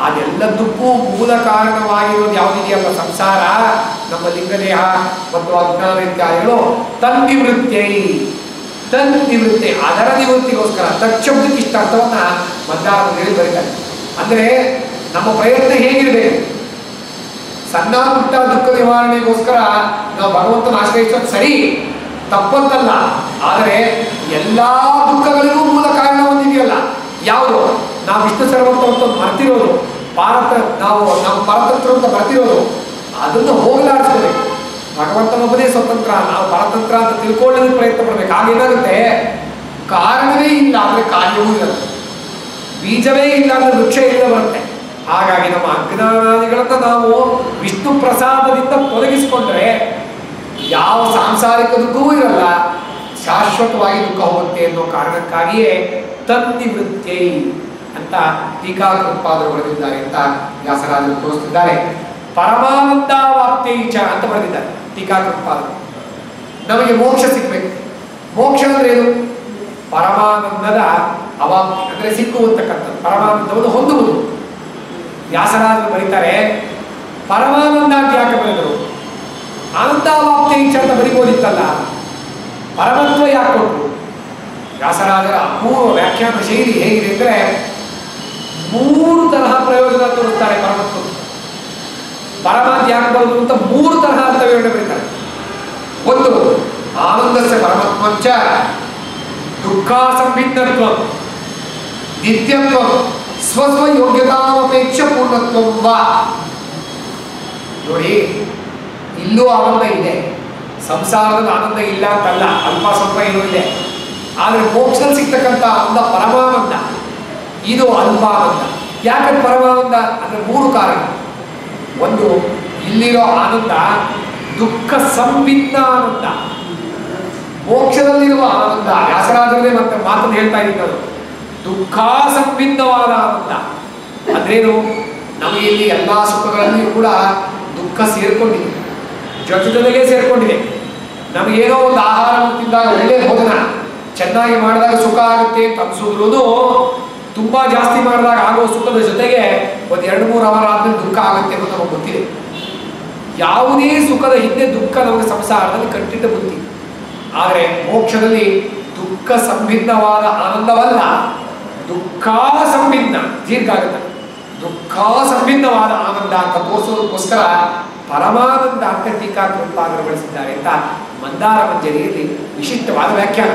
ಅದೆಲ್ಲದಕ್ಕೂ ಮೂಲ ಕಾರಣವಾಗಿರೋದು ಯಾವುದಿದೆಯಲ್ಲ ಸಂಸಾರ, ನಮ್ಮ ಲಿಂಗದೇಹ ಮತ್ತು ಅಜ್ಞಾನ ಇತ್ಯಾದಿಗಳು ತನ್ನಿವೃತ್ತಿ, ಅದರ ನಿವೃತ್ತಿಗೋಸ್ಕರ ತಕ್ಷಬ್ದಕ್ಕೆ ಇಷ್ಟ ಅರ್ಥವನ್ನ ಮಂದಾರದಲ್ಲಿ ಬರೀತಾರೆ. ಅಂದ್ರೆ ನಮ್ಮ ಪ್ರಯತ್ನ ಹೇಗಿರಬೇಕು, ಸಣ್ಣ ಪುಟ್ಟ ದುಃಖ ನಿವಾರಣೆಗೋಸ್ಕರ ನಾವು ಭಗವಂತನ ಆಶ್ರಯಿಸೋದು ಸರಿ, ತಪ್ಪಂತಲ್ಲ. ಆದರೆ ಎಲ್ಲಾ ದುಃಖಗಳಿಗೂ ಮೂಲ ಕಾರಣ ಒಂದಿದೆಯಲ್ಲ, ಯಾವುದು? ನಾವು ವಿಷ್ಣು ಸರ್ವತ್ವ ಮರ್ತಿರೋದು, ನಾವು ನಮ್ಮ ಪರತಂತ್ರ ಅಂತ ಬರ್ತಿರೋದು, ಅದನ್ನು ಹೋಗಲಾಡಿಸ್ಕೋಬೇಕು. ಭಗವಂತನೊಬ್ಬನೇ ಸ್ವತಂತ್ರ, ನಾವು ಪರತಂತ್ರ ಅಂತ ತಿಳ್ಕೊಳ್ಳೋದಕ್ಕೆ ಪ್ರಯತ್ನ ಪಡ್ಬೇಕು. ಆಗೇನಾಗುತ್ತೆ, ಕಾರಣವೇ ಇಲ್ಲ ಅಂದ್ರೆ ಕಾರ್ಯವೂ ಇರುತ್ತೆ, ಬೀಜವೇ ಇಲ್ಲ ಅಂದ್ರೆ ವೃಕ್ಷ ಇಲ್ಲ ಬರುತ್ತೆ. ಹಾಗಾಗಿ ನಮ್ಮ ಅಜ್ಞಾನಾದಿಗಳನ್ನ ನಾವು ವಿಷ್ಣು ಪ್ರಸಾದದಿಂದ ತೊಲಗಿಸಿಕೊಂಡ್ರೆ ಯಾವ ಸಾಂಸಾರಿಕ ದುಃಖವೂ ಇರಲ್ಲ, ಶಾಶ್ವತವಾಗಿ ದುಃಖ ಹೋಗುತ್ತೆ ಅನ್ನೋ ಕಾರಣಕ್ಕಾಗಿಯೇ ತನ್ನಿವೃತ್ತಿ ಅಂತ ಟೀಕಾಕೃತ್ಪಾದರು ಬರೆದಿದ್ದಾರೆ ಅಂತ ವ್ಯಾಸರಾಜರು ತೋರಿಸ್ತಿದ್ದಾರೆ. ಪರಮಾನಂದಾವಾಪ್ತೈಚ ಅಂತ ಬರೆದಿದ್ದಾರೆ ಟೀಕಾಕೃತ್ಪಾದರು. ನಮಗೆ ಮೋಕ್ಷ ಸಿಗ್ಬೇಕು. ಮೋಕ್ಷ ಅಂದ್ರೆ ಏನು? ಪರಮಾನಂದದ ಅವಾಪ್ತಿ ಅಂದ್ರೆ ಸಿಕ್ಕುವಂತಕ್ಕಂಥದ್ದು, ಪರಮಾನಂದವನ್ನು ಹೊಂದುವುದು. ವ್ಯಾಸರಾಜರು ಬರೀತಾರೆ, ಪರಮಾನಂದ ಅಂತ ಯಾಕೆ ಬರೆದರು? ಆನಂದಾವಾಪ್ತೈಚ ಅಂತ ಬರಿಬೋದಿತ್ತಲ್ಲ, ಪರಮತ್ವ ಯಾಕೆ ಕೊಟ್ಟರು? ವ್ಯಾಸರಾಜರ ಅಪೂರ್ವ ವ್ಯಾಖ್ಯಾನ ಶೈಲಿ ಹೇಗಿದೆ ಅಂದ್ರೆ 3 ತರಹ ಪ್ರಯೋಜನ ತೋರಿಸ್ತಾರೆ ಪರಮತ್ವ. ಪರಮಾತ್ಮ ಯಾಕೆ ಬರೋದು ಅಂತ 3 ತರಹ ಅಂತ ವಿವರಣೆ ಬರೀತಾರೆ. ಒಂದು, ಆನಂದಸ್ಯ ಪರಮತ್ವಂಚ ದುಃಖ ಸಂಭಿನ್ನತ್ವ ನಿತ್ಯತ್ವ ಸ್ವಸ್ವ ಯೋಗ್ಯತಾಪೇಕ್ಷ ಪೂರ್ಣತ್ವ. ನೋಡಿ, ಇಲ್ಲೂ ಆನಂದ ಇದೆ, ಸಂಸಾರದ ಆನಂದ ಇಲ್ಲ ಅಂತಲ್ಲ, ಅಲ್ಪ ಸ್ವಲ್ಪ ಏನೂ ಇದೆ. ಆದರೆ ಮೋಕ್ಷದಲ್ಲಿ ಸಿಗ್ತಕ್ಕಂಥ ಆನಂದ ಪರಮಾನಂದ, ಇದು ಅಲ್ಪಾನಂದ. ಯಾಕಂದ್ರೆ ಪರಮಾನಂದ ಅಂದ್ರೆ 3 ಕಾರಣ. ಒಂದು, ಇಲ್ಲಿರೋ ಆನಂದ ದುಃಖ ಸಂಭಿನ್ನ ಆನಂದ, ಮೋಕ್ಷದಲ್ಲಿರುವ ಆನಂದ. ವ್ಯಾಸರಾಜರೇ ಮತ್ತೆ ಮಾತನ್ನು ಹೇಳ್ತಾ ಇದ್ದಾರೆ, ದುಃಖ ಸಂಭಿನ್ನವಾದ ಆನಂದ ಅಂದ್ರೇನು? ನಮಗೆ ಇಲ್ಲಿ ಎಲ್ಲಾ ಸುಖಗಳಲ್ಲಿಯೂ ಕೂಡ ದುಃಖ ಸೇರ್ಕೊಂಡಿದೆ, ಜೊತೆಗೆ ಸೇರ್ಕೊಂಡಿದೆ. ನಮಗೇನೋ ಒಂದು ಆಹಾರವನ್ನು ತಿಂದಾಗ ಒಳ್ಳೆ ಭೋಜನ ಚೆನ್ನಾಗಿ ಮಾಡಿದಾಗ ಸುಖ ಆಗುತ್ತೆ ಅಂತ ಅನ್ಸಿದ್ರು ತುಂಬಾ ಜಾಸ್ತಿ ಮಾಡಿದಾಗ ಆಗೋ ಸುಖದ ಜೊತೆಗೆ ಒಂದು 2-3 ಅವರ್ ಆದ್ಮೇಲೆ ದುಃಖ ಆಗುತ್ತೆ ಅಂತ ನಮಗೆ ಗೊತ್ತಿದೆ. ಯಾವುದೇ ಸುಖದ ಹಿಂದೆ ದುಃಖ ನಮಗೆ ಸಂಸಾರದಲ್ಲಿ ಕಟ್ಟಿಟ್ಟ ಬುದ್ಧಿ. ಆದರೆ ಮೋಕ್ಷದಲ್ಲಿ ದುಃಖ ಸಂಭಿನ್ನವಾದ ಆನಂದವಲ್ಲ, ದುಃಖ ಸಂಭಿನ್ನ, ದೀರ್ಘ ಆಗುತ್ತೆ, ದುಃಖ ಸಂಭಿನ್ನವಾದ ಆನಂದ ಅಂತ ತೋರಿಸೋದಕ್ಕೋಸ್ಕರ ಪರಮಾನಂದ ಅಂತ ಟೀಕಾಕೃತ್ಪಾದರು ಬಳಸಿದ್ದಾರೆ ಅಂತ ಮಂದಾರ ಮಂಜರಿಯಲ್ಲಿ ವಿಶಿಷ್ಟವಾದ ವ್ಯಾಖ್ಯಾನ.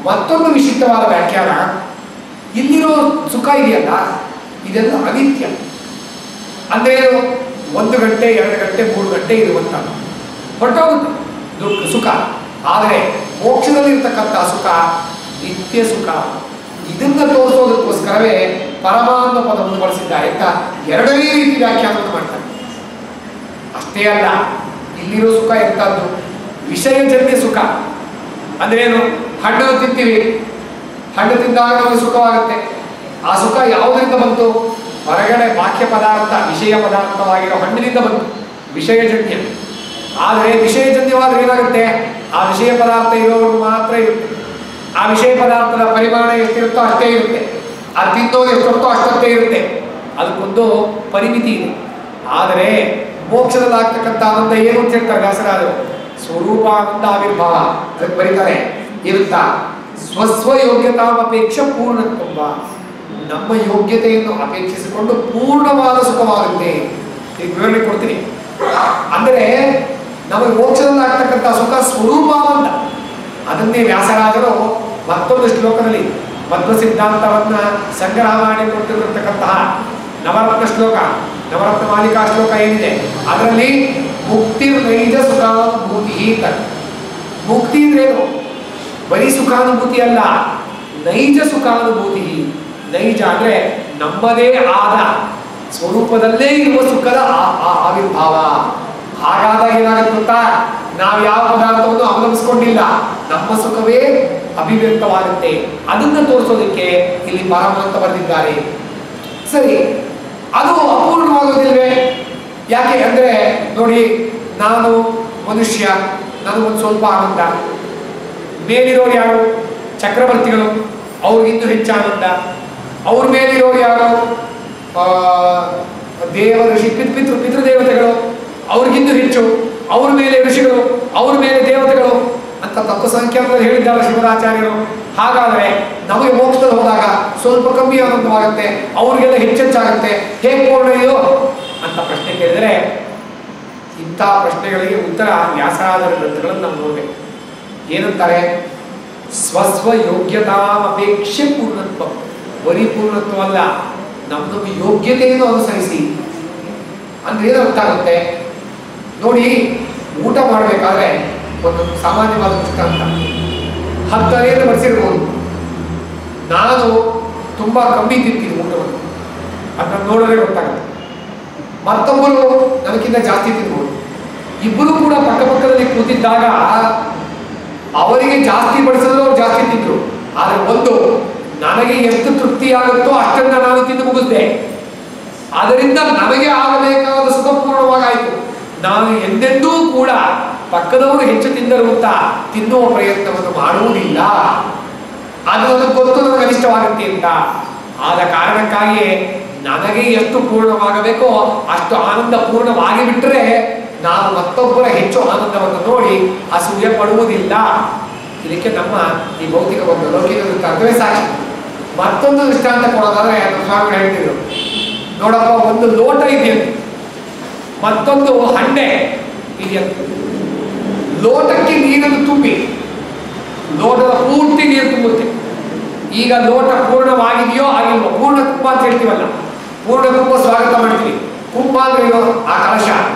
ಮತ್ತೊಂದು ವಿಶಿಷ್ಟವಾದ ವ್ಯಾಖ್ಯಾನ, ಇಲ್ಲಿರೋ ಸುಖ ಇದೆಯಲ್ಲ ಇದೆಲ್ಲ ಅನಿತ್ಯ. ಅಂದ್ರೆ 1 ಗಂಟೆ 2 ಗಂಟೆ 3 ಗಂಟೆ ಇರುವಂತ ಹೊರಟೋಗುತ್ತೆ ದುಃಖ ಸುಖ. ಆದರೆ ಮೋಕ್ಷದಲ್ಲಿರ್ತಕ್ಕಂಥ ಸುಖ ನಿತ್ಯ ಸುಖ. ಇದನ್ನ ತೋರಿಸೋದಕ್ಕೋಸ್ಕರವೇ ಪರಮಾನಂದ ಪದವನ್ನು ಬಳಸಿದ್ದಾರೆ ಅಂತ 2ನೇ ರೀತಿ ವ್ಯಾಖ್ಯಾನವನ್ನು ಮಾಡ್ತಾರೆ. ಅಷ್ಟೇ ಅಲ್ಲ, ಇಲ್ಲಿರೋ ಸುಖ ಎಂತದ್ದು? ವಿಷಯಜನ್ಯ ಸುಖ. ಅಂದ್ರೇನು? ಹಣ್ಣು ತಿಂತೀವಿ, ಹಣ್ಣು ತಿಂದಾಗ ನಮಗೆ ಸುಖವಾಗುತ್ತೆ. ಆ ಸುಖ ಯಾವುದರಿಂದ ಬಂತು? ಹೊರಗಡೆ ಬಾಹ್ಯ ಪದಾರ್ಥ, ವಿಷಯ ಪದಾರ್ಥವಾಗಿರೋ ಹಣ್ಣಿನಿಂದ ಬಂತು, ವಿಷಯಜನ್ಯ. ಆದರೆ ವಿಷಯಜನ್ಯವಾದ್ರೆ ಏನಾಗುತ್ತೆ? ಆ ವಿಷಯ ಪದಾರ್ಥ ಇರೋರು ಮಾತ್ರ ಇರುತ್ತೆ. ಆ ವಿಷಯ ಪದಾರ್ಥದ ಪರಿಮಾಣ ಎಷ್ಟಿರುತ್ತೋ ಅಷ್ಟೇ ಇರುತ್ತೆ, ಅದು ತಿನ್ನೋದು ಎಷ್ಟೊತ್ತೋ ಅಷ್ಟೊತ್ತೇ ಇರುತ್ತೆ. ಅದಕ್ಕೊಂದು ಪರಿಮಿತಿ ಇದೆ. ಆದರೆ ಮೋಕ್ಷದಲ್ಲಿ ಆಗ್ತಕ್ಕಂಥ ಆನಂದ ಏನು ಅಂತ ಹೇಳ್ತಾರೆ ವ್ಯಾಸರಾಜರು? ಸ್ವರೂಪಾನಂದ ಆವಿರ್ಭಾವ. ಅದಕ್ಕೆ ಬರೀತಾರೆ, ಇರುತ್ತಾ ಸ್ವಸ್ವ ಯೋಗ್ಯತಾಪೇಕ್ಷ ಪೂರ್ಣತ್ವ. ನಮ್ಮ ಯೋಗ್ಯತೆಯನ್ನು ಅಪೇಕ್ಷಿಸಿಕೊಂಡು ಪೂರ್ಣವಾದ ಸುಖವಾಗುತ್ತೆ. ಈಗ ವಿವರಣೆ ಕೊಡ್ತೀನಿ. ಅಂದರೆ ನಮಗೆ ಮೋಕ್ಷದಲ್ಲಿ ಆಗ್ತಕ್ಕಂಥ ಸುಖ ಸ್ವರೂಪಾನಂದ. ಅದನ್ನೇ ವ್ಯಾಸರಾಜರು ಮತ್ತೊಂದು ಶ್ಲೋಕದಲ್ಲಿ ಮಧ್ವ ಸಿದ್ಧಾಂತವನ್ನ ಸಂಗ್ರಹ ಮಾಡಿಕೊಟ್ಟಿರತಕ್ಕಂತಹ ನವರತ್ನ ಶ್ಲೋಕ, ನವರತ್ನ ಮಾಲಿಕಾ ಶ್ಲೋಕ ಏನಿದೆ ಅದರಲ್ಲಿ ಮುಕ್ತಿ ನೈಜ ಸುಖಾನುಭೂತಿ ಅಂತ. ಮುಕ್ತಿ ಅಂದ್ರೇನು? ಬರೀ ಸುಖಾನುಭೂತಿ ಅಲ್ಲ, ನೈಜ ಸುಖಾನುಭೂತಿ. ನೈಜ ಅಂದ್ರೆ ನಮ್ಮದೇ ಆದ ಸ್ವರೂಪದಲ್ಲೇ ಇರುವ ಸುಖದ ಆವಿರ್ಭಾವ. ಹಾಗಾದಾಗ ಏನಾಗುತ್ತೆ ಗೊತ್ತಾ? ನಾವು ಯಾವ ಪದಾರ್ಥವನ್ನು ಅವಲಂಬಿಸ್ಕೊಂಡಿಲ್ಲ, ನಮ್ಮ ಸುಖವೇ ಅಭಿವ್ಯಕ್ತವಾಗುತ್ತೆ. ಅದನ್ನ ತೋರಿಸೋದಕ್ಕೆ ಇಲ್ಲಿ ಪರಮಾನಂದ ಬರೆದಿದ್ದಾರೆ. ಸರಿ, ಅದು ಅಪೂರ್ಣವಾಗೋದಿಲ್ವೇ? ಯಾಕೆ ಅಂದ್ರೆ ನೋಡಿ, ನಾನು ಮನುಷ್ಯ, ನನಗೊಂದು ಸ್ವಲ್ಪ ಆನಂದ. ಮೇಲಿರೋರು ಯಾರು? ಚಕ್ರವರ್ತಿಗಳು, ಅವ್ರಿಗಿಂತ ಹೆಚ್ಚು ಆನಂದ. ಅವ್ರ ಮೇಲಿರೋರು ಯಾರು? ದೇವ ಋಷಿ ಪಿತೃದೇವತೆಗಳು, ಅವ್ರಿಗಿಂತ ಹೆಚ್ಚು. ಅವ್ರ ಮೇಲೆ ಋಷಿಗಳು, ಅವ್ರ ಮೇಲೆ ದೇವತೆಗಳು ಅಂತ ತತ್ವ ಸಂಖ್ಯಾನದಲ್ಲಿ ಹೇಳಿದ್ದಾರೆ ಶಿವರಾಚಾರ್ಯರು. ಹಾಗಾದರೆ ನಮಗೆ ಮೋಕ್ಷದಲ್ಲಿ ಹೋದಾಗ ಸ್ವಲ್ಪ ಕಮ್ಮಿ ಆನಂದವಾಗುತ್ತೆ, ಅವ್ರಿಗೆಲ್ಲ ಹೆಚ್ಚೆಚ್ಚಾಗುತ್ತೆ, ಹೇಗೆ ಪೂರ್ಣ ಇದು ಅಂತ ಪ್ರಶ್ನೆ ಕೇಳಿದರೆ, ಇಂಥ ಪ್ರಶ್ನೆಗಳಿಗೆ ಉತ್ತರ ವ್ಯಾಸರಾಜರ ಗ್ರಂಥಗಳನ್ನು ನಾವು ನೋಡಬೇಕು. ಏನಂತಾರೆ? ಸ್ವಸ್ವ ಯೋಗ್ಯತಾಪೇಕ್ಷೆ ಪೂರ್ಣತ್ವ, ಬರೀ ಪೂರ್ಣತ್ವ ಅಲ್ಲ, ನಮ್ಮ ಯೋಗ್ಯತೆಯನ್ನು ಅನುಸರಿಸಿ. ಅಂದ್ರೆ ಏನು ಅರ್ಥ ಆಗುತ್ತೆ ನೋಡಿ. ಊಟ ಮಾಡಬೇಕಾದ್ರೆ ಒಂದು ಸಾಮಾನ್ಯವಾದ ದೃಷ್ಟಾಂತ, 10 ಅಲೆಯನ್ನು ಬಡಿಸಿರ್ಬೋದು. ನಾನು ತುಂಬಾ ಕಮ್ಮಿ ತಿಂತೀನಿ ಊಟವನ್ನು, ಅದನ್ನು ನೋಡಿದ್ರೆ ಗೊತ್ತಾಗುತ್ತೆ. ಮತ್ತೊಬ್ಬರು ನನಗಿಂತ ಜಾಸ್ತಿ ತಿನ್ಬೋದು. ಇಬ್ಬರು ಕೂಡ ಪಕ್ಕಪಕ್ಕದಲ್ಲಿ ಕೂತಿದ್ದಾಗ ಅವರಿಗೆ ಜಾಸ್ತಿ ಬಡಿಸಿದ್ರು ಅವ್ರು ಜಾಸ್ತಿ ತಿಂದ್ರು. ಆದ್ರೆ ಒಂದು, ನನಗೆ ಎಷ್ಟು ತೃಪ್ತಿಯಾಗುತ್ತೋ ಅಷ್ಟನ್ನ ನಾನು ತಿಂದು ಮುಗಿಸ್ದೆ. ಅದರಿಂದ ನನಗೆ ಆಗಬೇಕಾದ ಸುಖಪೂರ್ಣವಾಗಾಯಿತು. ನಾನು ಎಂದೆಂದೂ ಕೂಡ ಪಕ್ಕದವರು ಹೆಚ್ಚು ತಿಂದರು ಅಂತ ತಿನ್ನುವ ಪ್ರಯತ್ನವನ್ನು ಮಾಡುವುದಿಲ್ಲ. ಅದು ನನಗೆ ಗೊತ್ತು, ನನಗೆ ಅನಿಷ್ಟವಾಗುತ್ತೆ ಅಂತ. ಆದ ಕಾರಣಕ್ಕಾಗಿಯೇ ನನಗೆ ಎಷ್ಟು ಪೂರ್ಣವಾಗಬೇಕೋ ಅಷ್ಟು ಆನಂದ ಪೂರ್ಣವಾಗಿ ಬಿಟ್ಟರೆ ನಾನು ಮತ್ತೊಬ್ಬರ ಹೆಚ್ಚು ಆನಂದವನ್ನು ನೋಡಿ ಅಸೂಯೆ ಪಡುವುದಿಲ್ಲ. ಇದಕ್ಕೆ ನಮ್ಮ ಈ ಭೌತಿಕ ಒಂದು ಲೌಕಿಕ ಅರ್ಥವೇ ಸಾಕ್ಷಿ. ಮತ್ತೊಂದು ದೃಷ್ಟಾಂತ ಕೊಡೋದಾದ್ರೆ ಸ್ವಾಮಿಗಳು ಹೇಳ್ತಿದ್ರು, ನೋಡಪ್ಪ, ಒಂದು ಲೋಟ ಇದೆಯಂತೆ, ಮತ್ತೊಂದು ಹಂಡೆ ಇದೆಯಂತೆ. ಲೋಟಕ್ಕೆ ನೀರನ್ನು ತುಂಬಿ, ಲೋಟದ ಪೂರ್ತಿ ನೀರು ತುಂಬುತ್ತೆ. ಈಗ ಲೋಟ ಪೂರ್ಣವಾಗಿದೆಯೋ ಆಗಿಲ್ವೋ? ಪೂರ್ಣ ಕುಂಭ ಅಂತ ಹೇಳ್ತೀವಲ್ಲ, ಪೂರ್ಣ ಕುಂಭ ಸ್ವಾಗತ ಮಾಡ್ತೀವಿ. ಕುಂಭ ಅಂದ್ರೆ ಆ ಕಲಶ.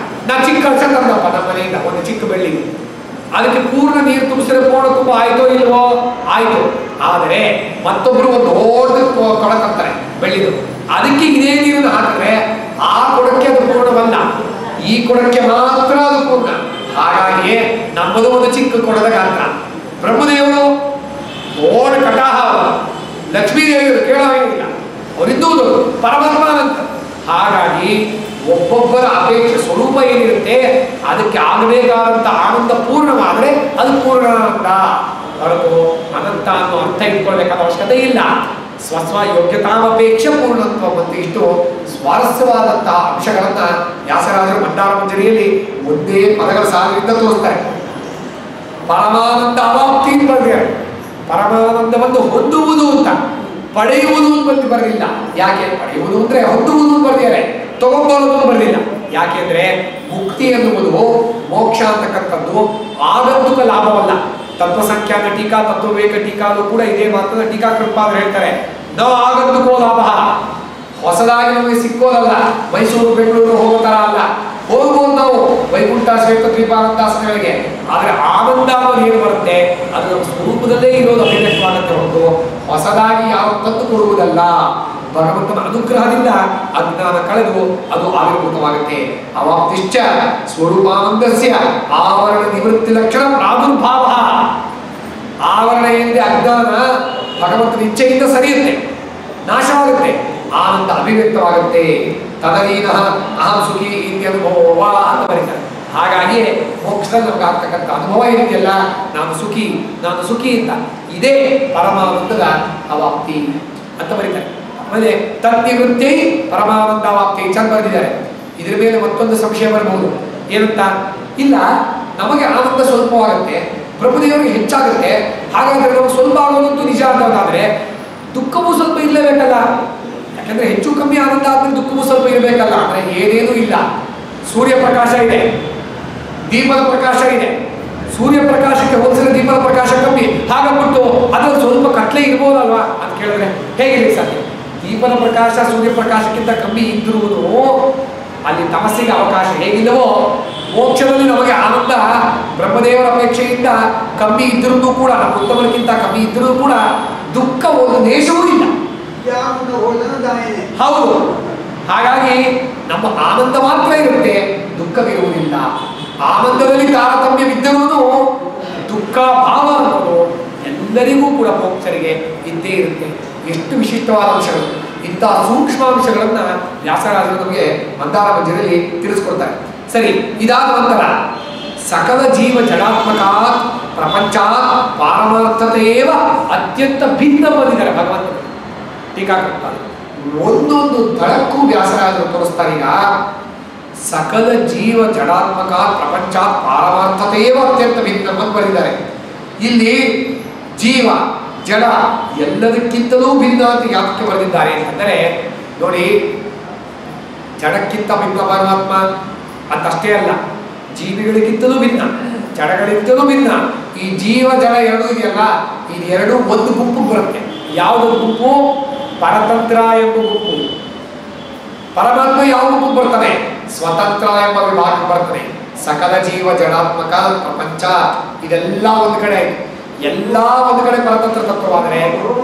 ನಾ ಚಿಕ್ಕ ಕಲಶ ತಂದಪ್ಪ ನಮ್ಮ ಮನೆಯಿಂದ, ಒಂದು ಚಿಕ್ಕ ಬೆಳ್ಳಿಗೆ. ಅದಕ್ಕೆ ಪೂರ್ಣ ನೀರು ತುಂಬಿಸಿದ್ರೆ ಪೂರ್ಣ ಕುಂಭ ಆಯ್ತೋ ಇಲ್ವೋ? ಆಯ್ತು. ಆದರೆ ಮತ್ತೊಬ್ರು ಒಂದು ದೊಡ್ಡ ಕೊಡ ತರ್ತಾರೆ ಬೆಳ್ಳಿದು, ಅದಕ್ಕೆ ಇದೇ ನೀರನ್ನು ಹಾಕಿದ್ರೆ ಆ ಕೊಡಕ್ಕೆ ಅದು ಪೂರ್ಣವಲ್ಲ, ಈ ಕೊಡಕ್ಕೆ ಮಾತ್ರ ಅದು ಪೂರ್ಣ. ಹಾಗಾಗಿ ನಮ್ಮದು ಒಂದು ಚಿಕ್ಕ ಕೊಡದ ಗಾತ್ರ. ಬ್ರಹ್ಮದೇವರು ದೊಡ್ಡ ಕಟಾಹ, ಲಕ್ಷ್ಮೀದೇವಿಯವರು ಕೇಳೋಂಗಿಲ್ಲ, ಅವರಿದ್ದುವುದು ಪರಮಾತ್ಮನಂತ. ಹಾಗಾಗಿ ಒಬ್ಬೊಬ್ಬರ ಅಪೇಕ್ಷೆ ಸ್ವರೂಪ ಏನಿರುತ್ತೆ ಅದಕ್ಕೆ ಆಗಬೇಕಾದಂಥ ಆನಂದ ಪೂರ್ಣವಾದರೆ ಅದು ಪೂರ್ಣ ಅಂತ ಹೊರತು ಅನಂತ ಅನ್ನೋ ಅರ್ಥ ಇಟ್ಕೊಳ್ಬೇಕಾದ ಅವಶ್ಯಕತೆ ಇಲ್ಲ. ಸ್ವಸ್ವ ಯೋಗ್ಯತಾಪೇಕ್ಷೆ ಪೂರ್ಣತ್ವ ಮತ್ತು ಇಷ್ಟು ಸ್ವಾರಸ್ಯವಾದಂತಹ ಅಂಶಗಳನ್ನ ವ್ಯಾಸರಾಜರು ಮಂದಾರ ಮಂಜರಿಯಲ್ಲಿ ಒಂದೇ ಪದಗಳ ಸಾಲಿನಿಂದ ತೋರಿಸ್ತಾರೆ. ಪರಮಾನಂದ ಅವಾಪ್ತಿ ಬರೆದಿದ್ದಾರೆ. ಪರಮಾನಂದವನ್ನು ಹೊಂದುವುದು ಅಂತ, ಪಡೆಯುವುದು ಅಂತ ಬರಲಿಲ್ಲ. ಯಾಕೆ? ಪಡೆಯುವುದು ಅಂದ್ರೆ ಹೊಂದುವುದು ಬರೆದಿದ್ದಾರೆ, ತಗೊಂಡ್ಬರೋದು ಬರೆದಿಲ್ಲ. ಯಾಕೆಂದ್ರೆ ಮುಕ್ತಿ ಎನ್ನುವುದು, ಮೋಕ್ಷ ಅಂತಕ್ಕಂಥದ್ದು ಆಗಂತುಕ ಲಾಭವಲ್ಲ. ತತ್ವಸಂಖ್ಯಾನ ಟೀಕಾ, ತತ್ವವೇಕ ಟೀಕಾಲು ಕೂಡ ಇದೇ ಮಾತನ್ನ ಟೀಕಾಕೃತ್ಪಾದರು ಹೇಳ್ತಾರೆ. ನ ಆಗಂತುಕೋ ಲಾಭ, ಹೊಸದಾಗಿ ನಮಗೆ ಸಿಕ್ಕೋದಲ್ಲ, ಮೈಸೂರು ಬೆಂಗಳೂರು ಹೋಗೋ ತರ ಅಲ್ಲ. ಹೋಗ್ಬೋದು ನಾವು ವೈಕುಂಠ ಶ್ವೇತ ದ್ವೀಪಾನಂದಾಸನಗಳಿಗೆ. ಆದ್ರೆ ಆನಂದ ಅನ್ನೋದು ಏನು ಬರುತ್ತೆ ಅದು ನಮ್ಮ ಸ್ವರೂಪದಲ್ಲೇ ಇರೋದು ಅಭಿವ್ಯಕ್ತವಾಗುತ್ತೆ ಹೊರತು ಹೊಸದಾಗಿ ಯಾವ ತಂದು ಕೊಡುವುದಲ್ಲ. ಭಗವಂತನ ಅನುಗ್ರಹದಿಂದ ಅಜ್ಞಾನ ಕಳೆದು ಅದು ಆವಿರ್ಭೂತವಾಗುತ್ತೆ. ಅವಾಪ್ತಿಶ್ಚ ಸ್ವರೂಪಾನಂದಸ್ಯ ಆವರಣ ನಿವೃತ್ತಿ ಲಕ್ಷಣ ಪ್ರಾದುರ್ಭಾವ. ಆವರಣ ಏನಿದೆ ಅಜ್ಞಾನ ಭಗವಂತನ ಇಚ್ಛೆಯಿಂದ ಸರಿಯುತ್ತೆ, ನಾಶವಾಗುತ್ತೆ, ಆನಂದ ಅಭಿವ್ಯಕ್ತವಾಗುತ್ತೆ. ತದನೀನ ಅಹಂ ಸುಖಿ ಇತ್ಯನುಭವ ಅಂತ ಬರೀತಾರೆ. ಹಾಗಾಗಿ ಮೋಕ್ಷದಲ್ಲಿ ನಮ್ಗೆ ಆಗ್ತಕ್ಕಂಥ ಅನುಭವ ಏನಿದೆಯಲ್ಲ, ನಾನು ಸುಖಿ ಅಂತ, ಇದೇ ಪರಮಾನಂದದ ಅವಾಪ್ತಿ ಅಂತ ಬರೀತಾರೆ. ಆಮೇಲೆ ತನ್ನಿವೃತ್ತಿ ಪರಮಾನಂದವಾಪ್ತಿ ಚಂದ ಬರೆದಿದ್ದಾರೆ. ಇದ್ರ ಮೇಲೆ ಮತ್ತೊಂದು ಸಂಶಯ ಬರಬಹುದು. ಏನಂತ? ಇಲ್ಲ, ನಮಗೆ ಆನಂದ ಸ್ವಲ್ಪವಾಗುತ್ತೆ, ಪ್ರಭುದೇವರಿಗೆ ಹೆಚ್ಚಾಗುತ್ತೆ. ಹಾಗಾದ್ರೆ ನಮಗೆ ಸ್ವಲ್ಪ ಆಗೋದಂತೂ ನಿಜ ಅಂತಂದಾದ್ರೆ ದುಃಖವೂ ಸ್ವಲ್ಪ ಇರಲೇಬೇಕಲ್ಲ. ಯಾಕಂದ್ರೆ ಹೆಚ್ಚು ಕಮ್ಮಿ ಆನಂದ ಆದ್ಮೇಲೆ ದುಃಖವೂ ಸ್ವಲ್ಪ ಇರಬೇಕಲ್ಲ. ಅಂದ್ರೆ ಏನೇನೂ ಇಲ್ಲ. ಸೂರ್ಯ ಪ್ರಕಾಶ ಇದೆ, ದೀಪದ ಪ್ರಕಾಶ ಇದೆ. ಸೂರ್ಯ ಪ್ರಕಾಶಕ್ಕೆ ಹೋಲಿಸಿದ್ರೆ ದೀಪದ ಪ್ರಕಾಶ ಕಮ್ಮಿ. ಹಾಗಾಗ್ಬಿಟ್ಟು ಅದ್ರಲ್ಲಿ ಸ್ವಲ್ಪ ಕತ್ಲೆ ಇರ್ಬೋದಲ್ವಾ ಅಂತ ಕೇಳಿದ್ರೆ ಹೇಗೆ ಸಾಧ್ಯ? ದೀಪದ ಪ್ರಕಾಶ ಸೂರ್ಯ ಪ್ರಕಾಶಕ್ಕಿಂತ ಕಮ್ಮಿ ಇದ್ದಿರುವುದು ಅಲ್ಲಿ ತಮಸ್ಸಿಗೆ ಅವಕಾಶ ಹೇಗಿಲ್ಲವೋ, ಮೋಕ್ಷದಲ್ಲಿ ನಮಗೆ ಆನಂದ ಬ್ರಹ್ಮದೇವರ ಅಪೇಕ್ಷೆಯಿಂದ ಕಮ್ಮಿ ಇದ್ದರೂ ಕೂಡ, ನಮ್ಮ ಉತ್ತಮಕ್ಕಿಂತ ಕಮ್ಮಿ ಇದ್ದರೂ ಕೂಡ ದುಃಖ ಒಂದು ಲೇಷವೂ ಇಲ್ಲ. ಹೌದು. ಹಾಗಾಗಿ ನಮ್ಮ ಆನಂದ ಮಾತ್ರ ಇರುತ್ತೆ, ದುಃಖವಿರುವುದಿಲ್ಲ. ಆನಂದದಲ್ಲಿ ತಾರತಮ್ಯವಿದ್ದರೂ ದುಃಖ ಭಾವ ಅನ್ನೋದು ಎಲ್ಲರಿಗೂ ಕೂಡ ಮೋಕ್ಷರಿಗೆ ಇದ್ದೇ ಇರುತ್ತೆ. ಎಷ್ಟು ವಿಶಿಷ್ಟವಾದ ಅಂಶಗಳು! ಇಂತಹ ಸೂಕ್ಷ್ಮಾಂಶಗಳನ್ನ ವ್ಯಾಸರಾಜರು ನಮಗೆ ಮಂದಾರ ಮಂಜರಿಯಲ್ಲಿ ತಿಳಿಸ್ಕೊಡ್ತಾರೆ. ಸರಿ, ಇದಾದ ನಂತರ ಸಕಲ ಜೀವ ಜಡಾತ್ಮಕಾತ್ ಪ್ರಪಂಚಾತ್ ಪಾರಮಾರ್ಥತೆಯೇವ ಅತ್ಯಂತ ಭಿನ್ನ ಬಂದಿದ್ದಾರೆ ಭಗವಂತ ಟೀಕಾಕರ್ತಾರೆ. ಒಂದೊಂದು ದಳಕ್ಕೂ ವ್ಯಾಸರಾಜರು ತೋರಿಸ್ತಾರೆ. ಈಗ ಸಕಲ ಜೀವ ಜಡಾತ್ಮಕ ಪ್ರಪಂಚಾತ್ ಪಾರಮಾರ್ಥತೆಯೇವ ಅತ್ಯಂತ ಭಿನ್ನ ಅಂತ ಬರೆದಿದ್ದಾರೆ. ಇಲ್ಲಿ ಜೀವ ಜಡ ಎಲ್ಲದಕ್ಕಿಂತಲೂ ಭಿನ್ನ ಅಂತ ಯಾಕೆ ಬರೆದಿದ್ದಾರೆ ಅಂತಂದರೆ, ನೋಡಿ, ಜಡಕ್ಕಿಂತ ಭಿನ್ನ ಪರಮಾತ್ಮ ಅಂತಷ್ಟೇ ಅಲ್ಲ, ಜೀವಿಗಳಿಗಿಂತಲೂ ಭಿನ್ನ, ಜಡಗಳಿಗಿಂತಲೂ ಭಿನ್ನ. ಈ ಜೀವ ಜಡ ಎರಡೂ ಇದೆಯಲ್ಲ, ಇದು ಎರಡು ಒಂದು ಗುಂಪು ಬರುತ್ತೆ. ಯಾವುದೋ ಗುಂಪು? ಪರತಂತ್ರ ಎಂಬ ಗುಂಪು. ಪರಮಾತ್ಮ ಯಾವ ಗುಂಪು ಬರ್ತಾನೆ? ಸ್ವತಂತ್ರ ಎಂಬ ವಿಭಾಗ ಬರ್ತದೆ. ಸಕಲ ಜೀವ ಜಡಾತ್ಮಕ ಪ್ರಪಂಚ ಇದೆಲ್ಲ ಒಂದು ಕಡೆ, ಎಲ್ಲ ಒಂದು ಕಡೆ ಪರತಂತ್ರ ತತ್ವವಾದರೆ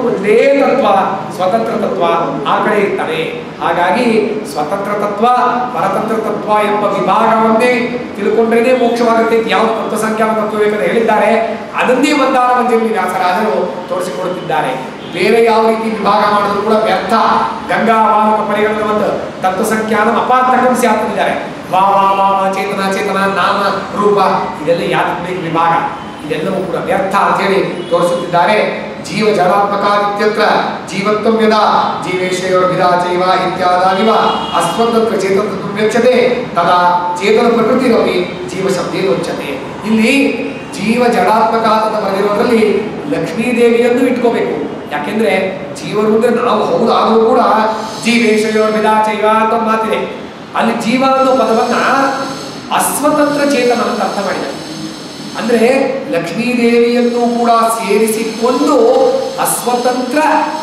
ಒಂದೇ ತತ್ವ ಸ್ವತಂತ್ರ ತತ್ವ ಆ ಕಡೆ ಇರ್ತಾನೆ. ಹಾಗಾಗಿ ಸ್ವತಂತ್ರ ತತ್ವ ಪರತಂತ್ರ ತತ್ವ ಎಂಬ ವಿಭಾಗವನ್ನೇ ತಿಳ್ಕೊಂಡ್ರೇನೆ ಮೋಕ್ಷವಾಗುತ್ತೆ. ಯಾವ ತತ್ವ ಸಂಖ್ಯಾನ ತತ್ವ ಬೇಕಂತ ಹೇಳಿದ್ದಾರೆ, ಅದನ್ನೇ ಮಂದಾರ ಮಂಜರಿ ವ್ಯಾಸರಾಜರು ತೋರಿಸಿಕೊಡುತ್ತಿದ್ದಾರೆ. ಬೇರೆ ಯಾವ ರೀತಿ ವಿಭಾಗ ಮಾಡಿದ್ರು ಕೂಡ ವ್ಯರ್ಥ. ಗಂಗಾ ವಾಮಕ ಪರಿಗಣನ ಒಂದು ತತ್ವ ಸಂಖ್ಯಾನ ಅಪಾರ್ಥಕಂ ಸ್ಯಾತಿದ್ದಾರೆ. ವಾ ವಾ ವಾ ಚೇತನ ಚೇತನ ನಾಮ ರೂಪ ಇದೆಲ್ಲ ಯಾತ್ಮಿಕ ವಿಭಾಗ, ಇದೆಲ್ಲವೂ ಕೂಡ ವ್ಯರ್ಥ ಅಂತ ಹೇಳಿ ತೋರಿಸುತ್ತಿದ್ದಾರೆ. ಜೀವ ಜಡಾತ್ಮಕಾದಿತ್ಯತ್ರ ಜೀವತ್ವಂ ಯದ ಜೀವೇಶಯೋರ್ ವಿಧಾಚೈವ ಇತ್ಯಾದಾನಿವ ಅಸ್ವತಂತ್ರ ಚೇತನತ್ವಂ ವ್ಯಕ್ಷ್ಯತೆ ತದಾ ಚೇತನ ಪ್ರಕೃತಿರಪಿ ಜೀವ ಶಬ್ದೇನ ಉಚ್ಯತೆ. ಇಲ್ಲಿ ಜೀವ ಜಡಾತ್ಮಕ ಅಂತ ಬರೆದಿರೋದ್ರಲ್ಲಿ ಲಕ್ಷ್ಮೀದೇವಿಯನ್ನು ಇಟ್ಕೋಬೇಕು. ಯಾಕೆಂದ್ರೆ ಜೀವರು ಅಂದ್ರೆ ನಾವು ಹೌದು, ಆದರೂ ಕೂಡ ಜೀವೇಶಯೋರ್ ವಿಧಾಚೈವ ಅಂತ ಮಾತಿದೆ. ಅಲ್ಲಿ ಜೀವ ಅನ್ನೋ ಪದವನ್ನ ಅಸ್ವತಂತ್ರ ಚೇತನ ಅಂತ ಅರ್ಥ ಮಾಡಿದ್ದಾರೆ. ಅಂದ್ರೆ ಲಕ್ಷ್ಮೀದೇವಿಯನ್ನು ಕೂಡ ಸೇರಿಸಿಕೊಂಡು ಅಸ್ವತಂತ್ರ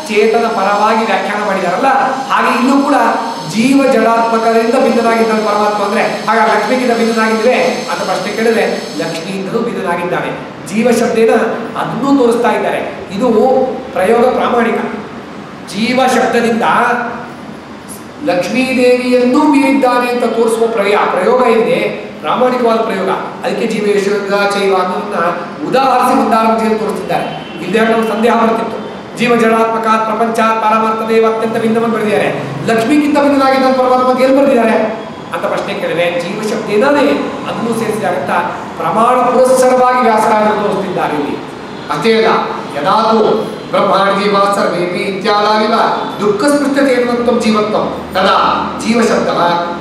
ಚೇತನ ಪರವಾಗಿ ವ್ಯಾಖ್ಯಾನ ಮಾಡಿದಾರಲ್ಲ, ಹಾಗೆ ಇಲ್ಲೂ ಕೂಡ ಜೀವ ಜಡಾತ್ಮಕದಿಂದ ಭಿನ್ನನಾಗಿದ್ದಾನೆ ಪರಮಾತ್ಮ. ಅಂದ್ರೆ ಹಾಗ ಲಕ್ಷ್ಮಿಗಿಂತ ಭಿನ್ನನಾಗಿದ್ರೆ ಅಂತ ಪ್ರಶ್ನೆ ಕೇಳಿದ್ರೆ ಲಕ್ಷ್ಮಿಯಿಂದಲೂ ಭಿನ್ನನಾಗಿದ್ದಾನೆ. ಜೀವ ಶಬ್ದೇನ ಅದನ್ನೂ ತೋರಿಸ್ತಾ ಇದ್ದಾರೆ. ಇದು ಪ್ರಯೋಗ ಪ್ರಾಮಾಣಿಕ. ಜೀವ ಶಬ್ದದಿಂದ ಲಕ್ಷ್ಮೀದೇವಿಯನ್ನೂ ಮೀರಿದ್ದಾನೆ ಅಂತ ತೋರಿಸುವ ಪ್ರಯೋಗ ಇದೆ, ಪ್ರಾಮಾಣಿಕವಾದ ಪ್ರಯೋಗ. ಅದಕ್ಕೆ ಜೀವೇಶ್ವರಚೈವ ಅನ್ನೋದನ್ನ ಉದಾಹರಿಸಿ ಮಂದಾರಮಂಜರಿಯಲ್ಲಿ ತೋರಿಸ್ತಿದ್ದಾರೆ. ಇಲ್ಲೇ ನಾವು ಸಂದೇಹ ಬರ್ತಿತ್ತು. ಜೀವ ಜಡಾತ್ಮಕ ಪ್ರಪಂಚ ಪಾರಮಾರ್ಥದೇವ ಅತ್ಯಂತ ಭಿನ್ನವನ್ನು ಬರೆದಿದ್ದಾರೆ, ಲಕ್ಷ್ಮಿಗಿಂತ ಭಿನ್ನನಾಗಿದ್ದ ಪರಮಾತ್ಮ ಎಲ್ಲಿ ಬರೆದಿದ್ದಾರೆ ಅಂತ ಪ್ರಶ್ನೆ ಕೇಳಿದ್ರೆ ಜೀವ ಶಬ್ದೇನೇ ಅದನ್ನು ಸೇರಿಸಿದ್ದಾರೆ ಅಂತ ಪ್ರಮಾಣ ಪುರಸ್ಸರವಾಗಿ ವ್ಯಾಸರಾಜರು ತೋರಿಸ್ತಿದ್ದಾರೆ. ಇಲ್ಲಿ ಅಷ್ಟೇ ಅಲ್ಲ, ಯದಾದು ಬ್ರಹ್ಮಾಂಡ ಜೀವ ಸರ್ವೇಪಿ ಇತ್ಯಾದಿವ ದುಃಖ ಸ್ಪೃಶ್ಯತೆ ಜೀವತ್ವಂ ತದಾ ಜೀವ ಶಬ್ದ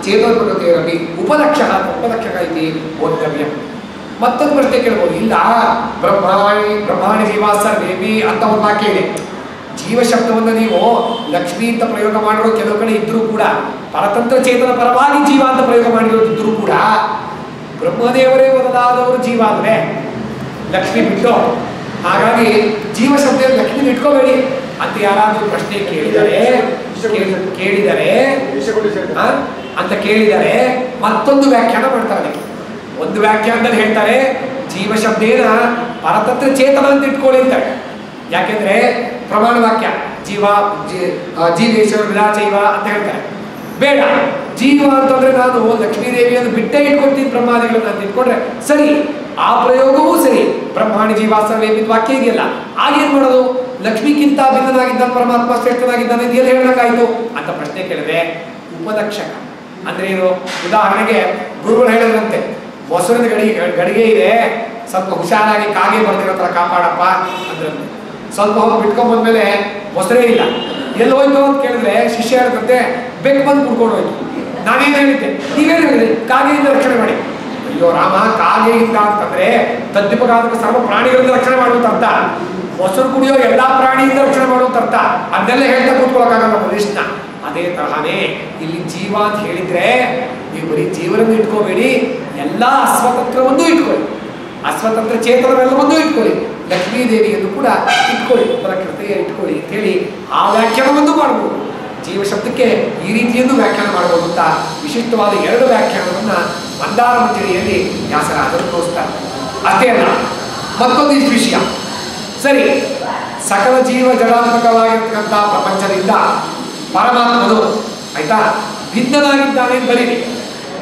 ಚೇತನ ಪ್ರಕೃತಿರಪಿ ಉಪಲಕ್ಷಕ ಇತಿ ಬೋಧವ್ಯ. ಮತ್ತೊಂದು ಪ್ರಶ್ನೆ ಕೇಳ್ಬೋದು, ಇಲ್ಲ ಬ್ರಹ್ಮಾಂಡ ಜೀವ ಸರ್ವೇಪಿ ಅಂತ ಒಂದು ವಾಕ್ಯ ಇದೆ. ಜೀವ ಶಬ್ದವನ್ನು ನೀವು ಲಕ್ಷ್ಮಿ ಅಂತ ಪ್ರಯೋಗ ಮಾಡಿರೋ ಕೆಲವು ಕಡೆ ಇದ್ರೂ ಕೂಡ, ಪರತಂತ್ರ ಚೇತನ ಪರವಾಗಿ ಜೀವ ಅಂತ ಪ್ರಯೋಗ ಮಾಡಿರೋದಿದ್ರೂ ಕೂಡ, ಬ್ರಹ್ಮದೇವರೇ ಮೊದಲಾದವರು ಜೀವ ಅಂದ್ರೆ ಲಕ್ಷ್ಮಿ ಬಿಟ್ಟು, ಹಾಗಾಗಿ ಜೀವ ಶಬ್ದ ಲಕ್ಷ್ಮಿ ಇಟ್ಕೋಬೇಡಿ ಅಂತ ಯಾರಾದ್ರೂ ಪ್ರಶ್ನೆ ಕೇಳಿದರೆ ಮತ್ತೊಂದು ವ್ಯಾಖ್ಯಾನ ಮಾಡ್ತಾರೆ. ಒಂದು ವ್ಯಾಖ್ಯಾನದಲ್ಲಿ ಹೇಳ್ತಾರೆ ಜೀವ ಶಬ್ದೇನ ಪರತಂತ್ರ ಚೇತನ ಅಂತ ಇಟ್ಕೊಳ್ಳಿ ಅಂತಾರೆ. ಯಾಕೆಂದ್ರೆ ಪ್ರಮಾಣ ವಾಕ್ಯ ಜೀವೇಶ್ವರ ವಿಧಾಚೈವ ಅಂತ ಹೇಳ್ತಾರೆ. ಬೇಡ, ಜೀವ ಅಂತಂದ್ರೆ ನಾನು ಲಕ್ಷ್ಮೀದೇವಿಯನ್ನು ಬಿಟ್ಟೇ ಇಟ್ಕೊಳ್ತೀನಿ ಬ್ರಹ್ಮಾದಿಗಳನ್ನ ಅಂತ ಇಟ್ಕೊಂಡ್ರೆ ಸರಿ, ಆ ಪ್ರಯೋಗವೂ ಸರಿ. ಬ್ರಹ್ಮಾಂಡ ಜೀವ ಸರ್ವೇಪಿ ವಾಕ್ಯ ಇದೆಯಲ್ಲ, ಆಗೇನ್ ಮಾಡೋದು? ಲಕ್ಷ್ಮಿಗಿಂತ ಭಿನ್ನನಾಗಿದ್ದಾನೆ ಪರಮಾತ್ಮ ಶ್ರೇಷ್ಠನಾಗಿದ್ದಾನೆ ಅಂತ ಎಲ್ಲಿ ಹೇಳಬೇಕಾಯ್ತು ಅಂತ ಪ್ರಶ್ನೆ ಕೇಳಿದ್ರೆ ಉಪಲಕ್ಷಕ ಅಂದ್ರೆ ಏನು? ಉದಾಹರಣೆಗೆ ಗುರುಗಳು ಹೇಳಿದ್ರಂತೆ, ಮೊಸರಿನ ಗಡಿಗೆ ಇದೆ, ಸ್ವಲ್ಪ ಹುಷಾರಾಗಿ ಕಾಗೆ ಬರ್ದಿರೋ ಥರ ಕಾಪಾಡಪ್ಪ ಅಂದ್ರಂತೆ. ಸ್ವಲ್ಪ ಹೊತ್ತು ಬಿಟ್ಕೊಂಡ್ ಬಂದ್ಮೇಲೆ ಮೊಸರೇ ಇಲ್ಲ, ಎಲ್ಲಿ ಹೋಯ್ತು ಅಂತ ಕೇಳಿದ್ರೆ ಶಿಷ್ಯ ಹೇಳ್ತಂತೆ ಬೆಕ್ಕು ಬಂದು ಕುಡ್ಕೊಂಡು ಹೋಯ್ತು. ನಾನೇನು ಹೇಳಿದ್ದೆ, ನೀವೇನು ಹೇಳಿದ್ರಿ? ಕಾಗೆಯಿಂದ ರಕ್ಷಣೆ ಮಾಡಿ. ಅಯ್ಯೋ ರಾಮ, ಕಾಗೆಯಿಂದ ಅಂತಂದ್ರೆ ತದ್ವಿಪಗಾದಕ ಸರ್ವ ಪ್ರಾಣಿಗಳಿಂದ ರಕ್ಷಣೆ ಮಾಡುವಂತ ಅರ್ಥ, ಮೊಸರು ಕುಡಿಯೋ ಎಲ್ಲಾ ಪ್ರಾಣಿಯಿಂದ ರಕ್ಷಣೆ ಮಾಡುವಂತ ಅರ್ಥ. ಅದನ್ನೆಲ್ಲ ಹೇಳ್ತಾ ಕೂತ್ಕೊಳ್ಳೋಕ್ಕಾಗಲ್ಲ ಮನುಷ್ಯನ. ಅದೇ ತರಹನೇ ಇಲ್ಲಿ ಜೀವ ಅಂತ ಹೇಳಿದ್ರೆ ನೀವು ಬರೀ ಜೀವನನ್ನು ಇಟ್ಕೋಬೇಡಿ, ಎಲ್ಲಾ ಅಸ್ವತಂತ್ರವನ್ನು ಇಟ್ಕೊಳ್ಳಿ, ಅಸ್ವತಂತ್ರ ಚೇತನವೆಲ್ಲವನ್ನೂ ಇಟ್ಕೊಳ್ಳಿ, ಲಕ್ಷ್ಮೀದೇವಿಯನ್ನು ಕೂಡ ಇಟ್ಕೊಳ್ಳಿ, ಪ್ರಕೃತಿಯ ಇಟ್ಕೊಳ್ಳಿ ಅಂತ ಹೇಳಿ ಆ ವ್ಯಾಖ್ಯಾನವನ್ನು ಮಾಡಬಹುದು. ಜೀವ ಶಬ್ದಕ್ಕೆ ಈ ರೀತಿಯನ್ನು ವ್ಯಾಖ್ಯಾನ ಮಾಡಬಹುದು ಅಂತ ವಿಶಿಷ್ಟವಾದ ಎರಡು ವ್ಯಾಖ್ಯಾನವನ್ನ ಮಂದಾರ ಮಂಜರಿಯಲ್ಲಿ ವ್ಯಾಸರಾಜರು ತೋರಿಸ್ತಾರೆ. ಅಷ್ಟೇ ಅಲ್ಲ, ಮತ್ತೊಂದು ವಿಷಯ. ಸರಿ, ಸಕಲ ಜೀವ ಜಡಾತ್ಮಕವಾಗಿರ್ತಕ್ಕಂಥ ಪ್ರಪಂಚದಿಂದ ಪರಮಾತ್ಮನು ಆಯ್ತಾ ಭಿನ್ನನಾಗಿದ್ದಾನೆ ಅಂತ ಬರೀರಿ.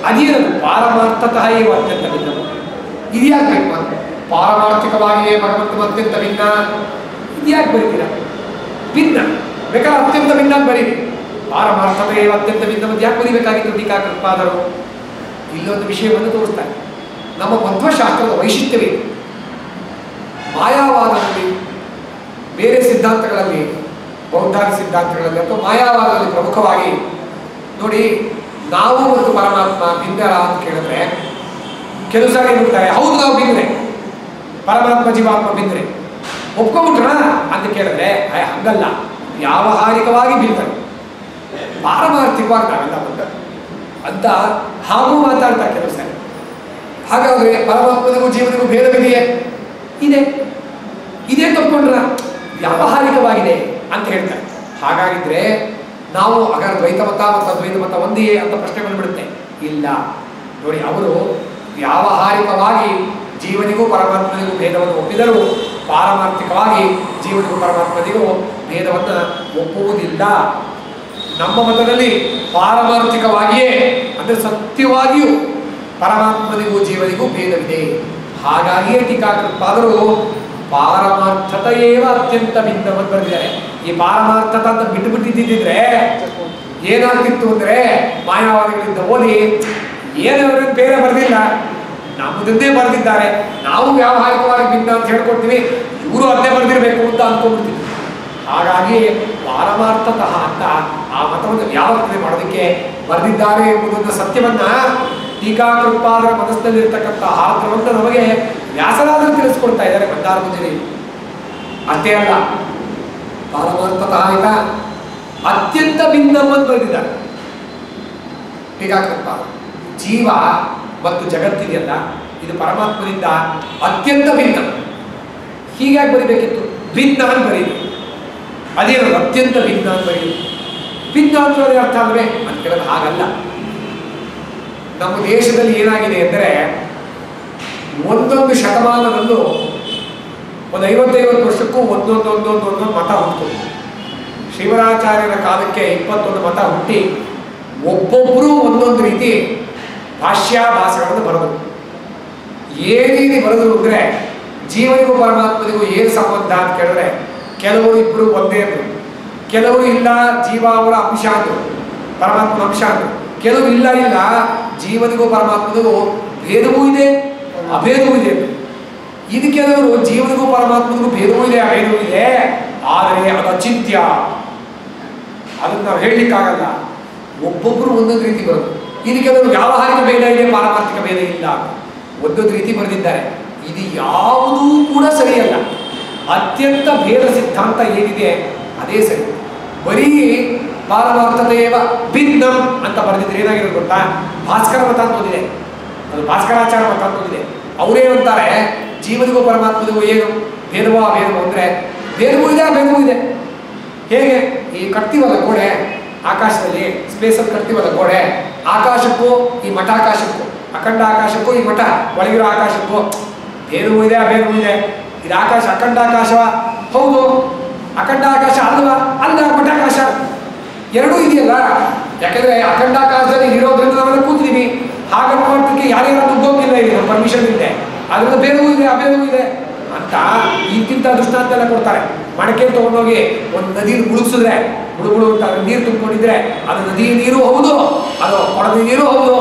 ಅದೇನದು? ಪಾರಮಾರ್ಥತಃ ಇವ ಅತ್ಯಂತ ಭಿನ್ನ. ಇದ್ಯಾಕೆ ಬೇಕು? ಪಾರಮಾರ್ಥಿಕವಾಗಿಯೇ ಭಗವಂತನ ಅತ್ಯಂತ ಭಿನ್ನ, ಇದ್ಯಾಕೆ ಬರೀತೀರ? ಭಿನ್ನ ಬೇಕಾದ್ರೆ ಅತ್ಯಂತ ಭಿನ್ನ ಅಂತ ಬರೀರಿ. ಪಾರಮಾರ್ಥತಃ ಇವ ಅತ್ಯಂತ ಭಿನ್ನ ಅಂತ ಯಾಕೆ ಬರೀಬೇಕಾಗಿತ್ತು ಟೀಕಾಕೃತ್ಪಾದರು? ಇಲ್ಲೊಂದು ವಿಷಯವನ್ನು ತೋರಿಸ್ತಾರೆ. ನಮ್ಮ ಮಧ್ವಶಾಸ್ತ್ರದ ವೈಶಿಷ್ಟ್ಯವೇ. ಮಾಯಾವಾದದಲ್ಲಿ, ಬೇರೆ ಸಿದ್ಧಾಂತಗಳಲ್ಲಿ, ಬೌದ್ಧಾದಿ ಸಿದ್ಧಾಂತಗಳಲ್ಲಿ ಅಥವಾ ಮಾಯಾವಾದದಲ್ಲಿ ಪ್ರಮುಖವಾಗಿ ನೋಡಿ, ನಾವು ಮತ್ತು ಪರಮಾತ್ಮ ಭಿನ್ನರ ಅಂತ ಕೇಳಿದ್ರೆ ಕೆಲವು ಸಾರಿ ಏನಿರ್ತಾರೆ, ಹೌದು ನಾವು ಭಿನ್ನೆ, ಪರಮಾತ್ಮ ಜೀವಾತ್ಮ ಭಿನ್ನೆ, ಒಪ್ಕೊಂಡ್ಬಿಟ್ರ ಅಂತ ಕೇಳಿದ್ರೆ ಹಂಗಲ್ಲ, ವ್ಯಾವಹಾರಿಕವಾಗಿ ಭಿನ್ನರು, ಪಾರಮಾರ್ಥಿಕವಾಗಿ ನಾವೆಲ್ಲ ಬಂದ ಅಂತ ಹಾಗೂ ಮಾತಾಡ್ತಾರೆ ಕೆಲವು ಸಾರಿ. ಹಾಗಾದ್ರೆ ಪರಮಾತ್ಮನಿಗೂ ಜೀವನಿಗೂ ಭೇದವಿದೆಯೇ? ಇದೆ. ಇದೇ ತಪ್ಕೊಂಡ್ರ ವ್ಯಾವಹಾರಿಕವಾಗಿದೆ ಅಂತ ಹೇಳ್ತಾರೆ. ಹಾಗಾಗಿದ್ರೆ ನಾವು ಅಗರ ದ್ವೈತ ಮತ ಮತ್ತು ಅದ್ವೈತ ಮತ ಒಂದೇ ಅಂತ ಪ್ರಶ್ನೆ ಬಂದ್ಬಿಡುತ್ತೆ. ಇಲ್ಲ ನೋಡಿ, ಅವರು ವ್ಯಾವಹಾರಿಕವಾಗಿ ಜೀವನಿಗೂ ಪರಮಾತ್ಮನಿಗೂ ಭೇದವನ್ನು ಒಪ್ಪಿದರೂ ಪಾರಮಾರ್ಥಿಕವಾಗಿ ಜೀವನಿಗೂ ಪರಮಾತ್ಮನಿಗೂ ಭೇದವನ್ನು ಒಪ್ಪುವುದಿಲ್ಲ. ನಮ್ಮ ಮತದಲ್ಲಿ ಪಾರಮಾರ್ಥಿಕವಾಗಿಯೇ ಅಂದರೆ ಸತ್ಯವಾಗಿಯೂ ಪರಮಾತ್ಮನಿಗೂ ಜೀವನಿಗೂ ಭೇದವಿದೆ. ಹಾಗಾಗಿಯೇ ಟೀಕಾಕೃತ್ಪಾದರು ಪಾರಮಾರ್ಥತೆಯೇವ ಅತ್ಯಂತ ಭಿನ್ನವನ್ನು ಬರೆದಿದ್ದಾರೆ. ಈ ಪಾರಮಾರ್ಥತ ಅಂತ ಬಿಟ್ಟುಬಿಟ್ಟಿದ್ದಿದ್ರೆ ಏನಾಗ್ತಿತ್ತು ಅಂದ್ರೆ, ಮಾಯಾವಾದಿಗಳಿಂದ ಓದಿ ಏನವರೇನು ಬೇರೆ ಬರೆದಿಲ್ಲ, ನಮ್ಮದನ್ನೇ ಬರೆದಿದ್ದಾರೆ, ನಾವು ವ್ಯಾವಹಾರಿಕವಾಗಿ ಭಿನ್ನ ಅಂತ ಹೇಳ್ಕೊಡ್ತೀವಿ, ಇವರು ಅದನ್ನೇ ಬರೆದಿರಬೇಕು ಅಂತ ಅನ್ಕೊಂಡ್ಬಿಡ್ತೀವಿ. ಹಾಗಾಗಿ ಪಾರಮಾರ್ಥತಃ ಅಂತ ಆ ಮತವನ್ನು ವ್ಯಾವರ್ತನೆ ಮಾಡೋದಕ್ಕೆ ಬರೆದಿದ್ದಾರೆ ಎಂಬುದನ್ನು ಸತ್ಯವನ್ನ ಟೀಕಾಕೃತ್ಪಾದರ ಮನಸ್ಸಿನಲ್ಲಿರ್ತಕ್ಕಂಥ ಆರ್ದ್ರವನ್ನು ನಮಗೆ ವ್ಯಾಸರಾದರು ತಿಳಿಸ್ಕೊಡ್ತಾ ಇದ್ದಾರೆ ಮಂದಾರ ಮಂಜರಿ. ಅಷ್ಟೇ ಅಲ್ಲ, ಪಾರಮಾರ್ಥತಃ ಆಯ್ತಾ, ಅತ್ಯಂತ ಭಿನ್ನವನ್ನು ಬರೆದಿದ್ದಾರೆ ಟೀಕಾಕೃತ್ಪಾದ. ಜೀವ ಮತ್ತು ಜಗತ್ತಿದೆಯಲ್ಲ, ಇದು ಪರಮಾತ್ಮನಿಂದ ಅತ್ಯಂತ ಭಿನ್ನ. ಹೀಗಾಗಿ ಬರೀಬೇಕಿತ್ತು, ಭಿನ್ನ ಅಂತ ಬರೀದು. ಅದೇನು ಅತ್ಯಂತ ಭಿನ್ನ ಅಂತ ಬರೀದು. ಭಿನ್ನ ಅಂತ ಅರ್ಥ ಅಲ್ವೇ ಅಂತ ಕೇಳಿದ್ರೆ ಹಾಗಲ್ಲ. ನಮ್ಮ ದೇಶದಲ್ಲಿ ಏನಾಗಿದೆ ಅಂದರೆ, ಒಂದೊಂದು ಶತಮಾನದಲ್ಲೂ ಒಂದು 50-50 ವರ್ಷಕ್ಕೂ ಒಂದೊಂದು ಮತ ಹುಟ್ಟು. ಶಿವರಾಚಾರ್ಯರ ಕಾಲಕ್ಕೆ 21 ಮತ ಹುಟ್ಟಿ ಒಬ್ಬೊಬ್ಬರು ಒಂದೊಂದು ರೀತಿ ಭಾಷ್ಯಾಭಾಸಗಳನ್ನು ಬರೆದರು. ಏನ್ ರೀತಿ ಬರೆದರು ಅಂದರೆ, ಜೀವನಿಗೂ ಪರಮಾತ್ಮನಿಗೂ ಏನು ಸಂಬಂಧ ಅಂತ ಕೇಳಿದ್ರೆ ಕೆಲವರು ಇಬ್ಬರು ಒಂದೇ ಅಂದರು, ಕೆಲವರು ಇಲ್ಲ ಜೀವ ಅವರ ಅಂಶ ಅಂದರು, ಪರಮಾತ್ಮನ ಅಂಶ ಅಂದರು, ಕೆಲವರು ಇಲ್ಲ ಇಲ್ಲ ಜೀವನಿಗೂ ಪರಮಾತ್ಮನಿಗೂ ಭೇದವೂ ಇದೆ ಅಭೇದವೂ ಇದೆ. ಇದು ಕೆಲವರು ಜೀವನಿಗೂ ಪರಮಾತ್ಮನಿಗೂ ಭೇದವೂ ಇದೆ ಅಭೇದವೂ ಇದೆ, ಆದರೆ ಅದು ಅಚಿಂತ್ಯ, ಅದನ್ನು ನಾವು ಹೇಳಲಿಕ್ಕಾಗಲ್ಲ. ಒಬ್ಬೊಬ್ಬರು ಒಂದೊಂದು ರೀತಿ ಬರೋದು. ಇದು ಕೆಲವರು ವ್ಯಾವಹಾರಿಕ ಭೇದ ಇದೆ, ಪಾರಮಾರ್ಥಿಕ ಭೇದ ಇಲ್ಲ, ಒಂದೊಂದು ರೀತಿ ಬರೆದಿದ್ದಾರೆ. ಇದು ಯಾವುದೂ ಕೂಡ ಸರಿಯಲ್ಲ. ಅತ್ಯಂತ ಭೇದ ಸಿದ್ಧಾಂತ ಏನಿದೆ ಅದೇ ಸರಿ. ಬರೀ ಪಾರಮಾರ್ಥತೆಯೇವ ಭಿನ್ನಂ ಅಂತ ಬರೆದಿದ್ರೆ ಏನಾಗಿರೋದು ಗೊತ್ತಾ? ಭಾಸ್ಕರ ಮತ ಅಂತ ಓದಿದೆ, ಅದು ಭಾಸ್ಕರಾಚಾರ ಮತ ಅಂತ ಓದಿದೆ. ಅವರೇನಂತಾರೆ, ಜೀವನಿಗೂ ಪರಮಾತ್ಮನಿಗೂ ಏನು ಭೇದವೋ ಅಭೇದವೋ ಅಂದರೆ ಭೇದವೂ ಇದೆ ಅಭೇದವೂ ಇದೆ. ಹೇಗೆ ಈ ಕಟ್ತೀವಲ್ಲ ಗೋಡೆ, ಆಕಾಶದಲ್ಲಿ ಸ್ಪೇಸಲ್ಲಿ ಕಟ್ತೀವಲ್ಲ ಗೋಡೆ, ಆಕಾಶಕ್ಕೂ ಈ ಮಠಾಕಾಶಕ್ಕೂ, ಅಖಂಡ ಆಕಾಶಕ್ಕೂ ಈ ಮಠ ಒಳಗಿರೋ ಆಕಾಶಕ್ಕೂ ಭೇದವೂ ಇದೆ ಅಭೇದವೂ ಇದೆ. ಇದು ಆಕಾಶ ಅಖಂಡ ಆಕಾಶ ಹೌದು, ಅಖಂಡ ಆಕಾಶ ಅಲ್ವಾ? ಅಲ್ಲ, ಮಠಾಕಾಶ ಎರಡೂ ಇದೆಯಲ್ಲ. ಯಾಕಂದ್ರೆ ಅಖಂಡಾಕಾಶದಲ್ಲಿ ಇರೋದ್ರಿಂದ ನಾವೆಲ್ಲ ಕೂತೀವಿ, ಹಾಗಂತ ಮಾಡೋದಕ್ಕೆ ಯಾರ್ಯಾರು ಉದ್ಯೋಗಿಲ್ಲ, ಇಲ್ಲಿ ನಮ್ಮ ಪರ್ಮಿಷನ್ ಇದೆ, ಅದರಿಂದ ಭೇದವೂ ಇದೆ ಅಭೇದವೂ ಇದೆ ಅಂತ ಈಗಿಂತ ದೃಷ್ಟಾಂತ ಎಲ್ಲ ಕೊಡ್ತಾರೆ. ಮಡಕೆ ತಗೊಂಡೋಗಿ ಒಂದು ನದಿನ ಮುಳುಗಿಸಿದ್ರೆ ಮುಳುಗುಳು ಅಂತ ನೀರು ತುಂಬಿಕೊಂಡಿದ್ರೆ ಅದು ನದಿ ನೀರು ಹೌದು, ಅದು ಕೊಡದ ನೀರು ಹೌದು,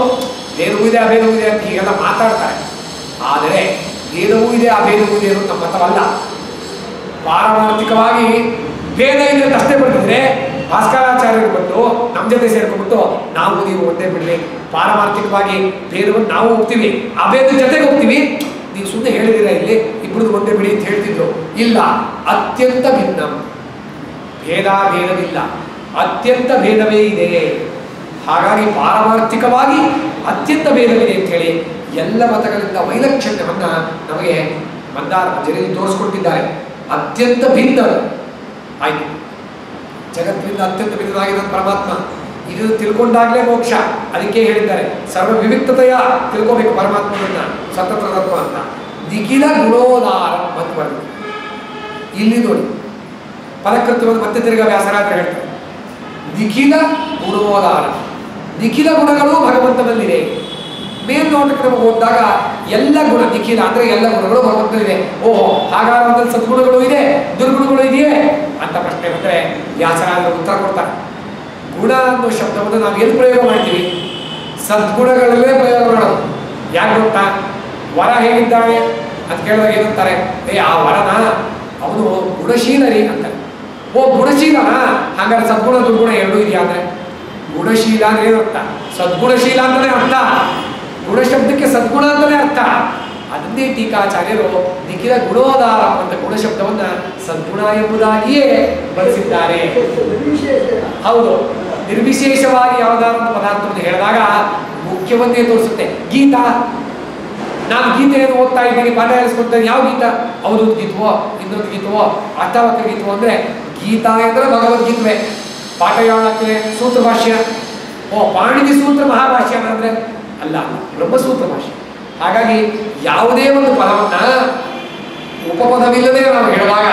ಭೇದವೂ ಇದೆ ಅಭೇದವೂ ಇದೆ ಅಂತ ಹೀಗೆಲ್ಲ ಮಾತಾಡ್ತಾರೆ. ಆದರೆ ಭೇದವೂ ಇದೆ ಅಭೇದವೂ ಇದೆ ಅನ್ನೋದು ನಮ್ಮ ಮತವಲ್ಲ. ಪಾರಮಾರ್ಥಿಕವಾಗಿ ಭೇದ ಇದೆ ಅಂತ ಅಷ್ಟೇ ಬರ್ತಿದ್ರೆ ಭಾಸ್ಕರಾಚಾರ್ಯರು ಬಂದು ನಮ್ಮ ಜೊತೆ ಸೇರ್ಕೊಂಡ್ಬಿಟ್ಟು ನಾವು ನೀವು ಒಂದೇ ಬಿಡಲಿ, ಪಾರಮಾರ್ಥಿಕವಾಗಿ ಭೇದವನ್ನು ನಾವು ಹೋಗ್ತೀವಿ, ಅಭೇದ ಜೊತೆಗೆ ಹೋಗ್ತೀವಿ, ನೀವು ಸುಮ್ಮನೆ ಹೇಳಿದಿರ ಇಲ್ಲಿ ಇಬ್ಬರದು ಒಂದೇ ಬಿಡಿ ಅಂತ ಹೇಳ್ತಿದ್ರು. ಇಲ್ಲ, ಅತ್ಯಂತ ಭಿನ್ನ, ಭೇದ ಭೇದವಿಲ್ಲ, ಅತ್ಯಂತ ಭೇದವೇ ಇದೆ. ಹಾಗಾಗಿ ಪಾರಮಾರ್ಥಿಕವಾಗಿ ಅತ್ಯಂತ ಭೇದವಿದೆ ಅಂತ ಹೇಳಿ ಎಲ್ಲ ಮತಗಳಿಂದ ವೈಲಕ್ಷಣ್ಯವನ್ನು ನಮಗೆ ಮಂದಾರ ಮಂಜರಿಯಲ್ಲಿ ತೋರಿಸ್ಕೊಟ್ಟಿದ್ದಾರೆ. ಅತ್ಯಂತ ಭಿನ್ನ ಆಯ್ತು, ಜಗತ್ತಿನಿಂದ ಅತ್ಯಂತ ಭಿನ್ನನಾಗಿದ್ದ ಪರಮಾತ್ಮ, ಇದು ತಿಳ್ಕೊಂಡಾಗಲೇ ಮೋಕ್ಷ. ಅದಕ್ಕೆ ಹೇಳಿದ್ದಾರೆ ಸರ್ವ ವಿವಿಕ್ತತೆಯ ತಿಳ್ಕೋಬೇಕು ಪರಮಾತ್ಮನನ್ನ, ಸ್ವತಂತ್ರ ತತ್ವ ಅಂತ. ನಿಖಿಲ ಗುಣೋದಾರ ಅಂತ ಬರ್ತದೆ ಇಲ್ಲಿ ನೋಡಿ, ಫಲಕೃತ್ಯವನ್ನು ಮತ್ತೆ ತಿರ್ಗಾ ವ್ಯಾಸರಾಜ ಹೇಳ್ತಾರೆ. ನಿಖಿಲ ಗುಣೋದಾರ, ನಿಖಿಲ ಗುಣಗಳು ಭಗವಂತನಲ್ಲಿದೆ. ಮೇಲ್ನೋಟಕ್ಕೆ ನಮಗೆ ಹೋದಾಗ ಎಲ್ಲ ಗುಣ, ನಿಖಿಲ ಅಂದ್ರೆ ಎಲ್ಲ ಗುಣಗಳು ಭಗವಂತನಿದೆ. ಓಹೋ, ಹಾಗಾದ್ರೆ ಒಂದಲ್ಲಿ ಸದ್ಗುಣಗಳು ಇದೆ, ದುರ್ಗುಣಗಳು ಇದೆಯೇ ಅಂತ ಪ್ರಶ್ನೆ ಬಂದರೆ ವ್ಯಾಸರಾಜರು ಉತ್ತರ ಕೊಡ್ತಾರೆ. ಗುಣ ಅನ್ನೋ ಶಬ್ದವನ್ನು ನಾವು ಎಲ್ಲಿ ಪ್ರಯೋಗ ಮಾಡ್ತೀವಿ? ಸದ್ಗುಣಗಳಲ್ಲೇ ಪ್ರಯೋಗ ಮಾಡೋದು. ಯಾಕೆ ಗೊತ್ತಾ? ವರ ಹೇಗಿದ್ದಾನೆ ಅಂತ ಕೇಳಿದಾಗ ಏನಂತಾರೆ, ಆ ವರನ ಅವನು ಗುಣಶೀಲರಿ ಅಂತಾರೆ. ಓ ಗುಣಶೀಲನಾ, ಹಾಗಾದ್ರೆ ಸದ್ಗುಣ ದುರ್ಗುಣ ಎರಡೂ ಇದೆಯಾ ಅಂದ್ರೆ? ಗುಣಶೀಲ ಅಂದ್ರೆ ಏನರ್ಥ? ಸದ್ಗುಣಶೀಲ ಅಂತಾನೆ ಅರ್ಥ. ಗುಣ ಶಬ್ದಕ್ಕೆ ಸದ್ಗುಣ ಅಂತಾನೆ ಅರ್ಥ. ಅದನ್ನೇ ಟೀಕಾಚಾರ್ಯರು ನಿಖಿಲ ಗುಣೋದಾರ ಅಂತ ಗುಣಶಬ್ದವನ್ನ ಸದ್ಗುಣ ಎಂಬುದಾಗಿಯೇ ಬಳಸಿದ್ದಾರೆ. ಹೌದು, ನಿರ್ವಿಶೇಷವಾಗಿ ಯಾವುದಾದ್ರೂ ಪದಾರ್ಥವನ್ನು ಹೇಳಿದಾಗ ಮುಖ್ಯವನ್ನೇ ತೋರಿಸುತ್ತೆ. ಗೀತಾ, ನಾನು ಗೀತೆಯನ್ನು ಓದ್ತಾ ಇದ್ದೀನಿ, ಪಾಠ ಹೇಳಿಸ್ಕೊಡ್ತೇನೆ, ಯಾವ ಗೀತಾ? ಅವಧೂತ ಗೀತವೋ, ಇನ್ನೊಂದು ಗೀತವೋ, ಅಷ್ಟಾವಕ್ರ ಗೀತವೋ ಅಂದ್ರೆ ಗೀತಾ ಎಂದ್ರೆ ಭಗವದ್ಗೀತವೇ. ಪಾಠ ಯಾವಕ್ಕೆ ಸೂತ್ರ ಭಾಷ್ಯ, ಪಾಣಿನಿ ಸೂತ್ರ ಮಹಾಭಾಷ್ಯ ಅಂದ್ರೆ ಅಲ್ಲ, ಬ್ರಹ್ಮಸೂತ್ರ ಭಾಷ್ಯ. ಹಾಗಾಗಿ ಯಾವುದೇ ಒಂದು ಪದವನ್ನ ಉಪಪದವಿಲ್ಲದೆ ನಾವು ಹೇಳುವಾಗ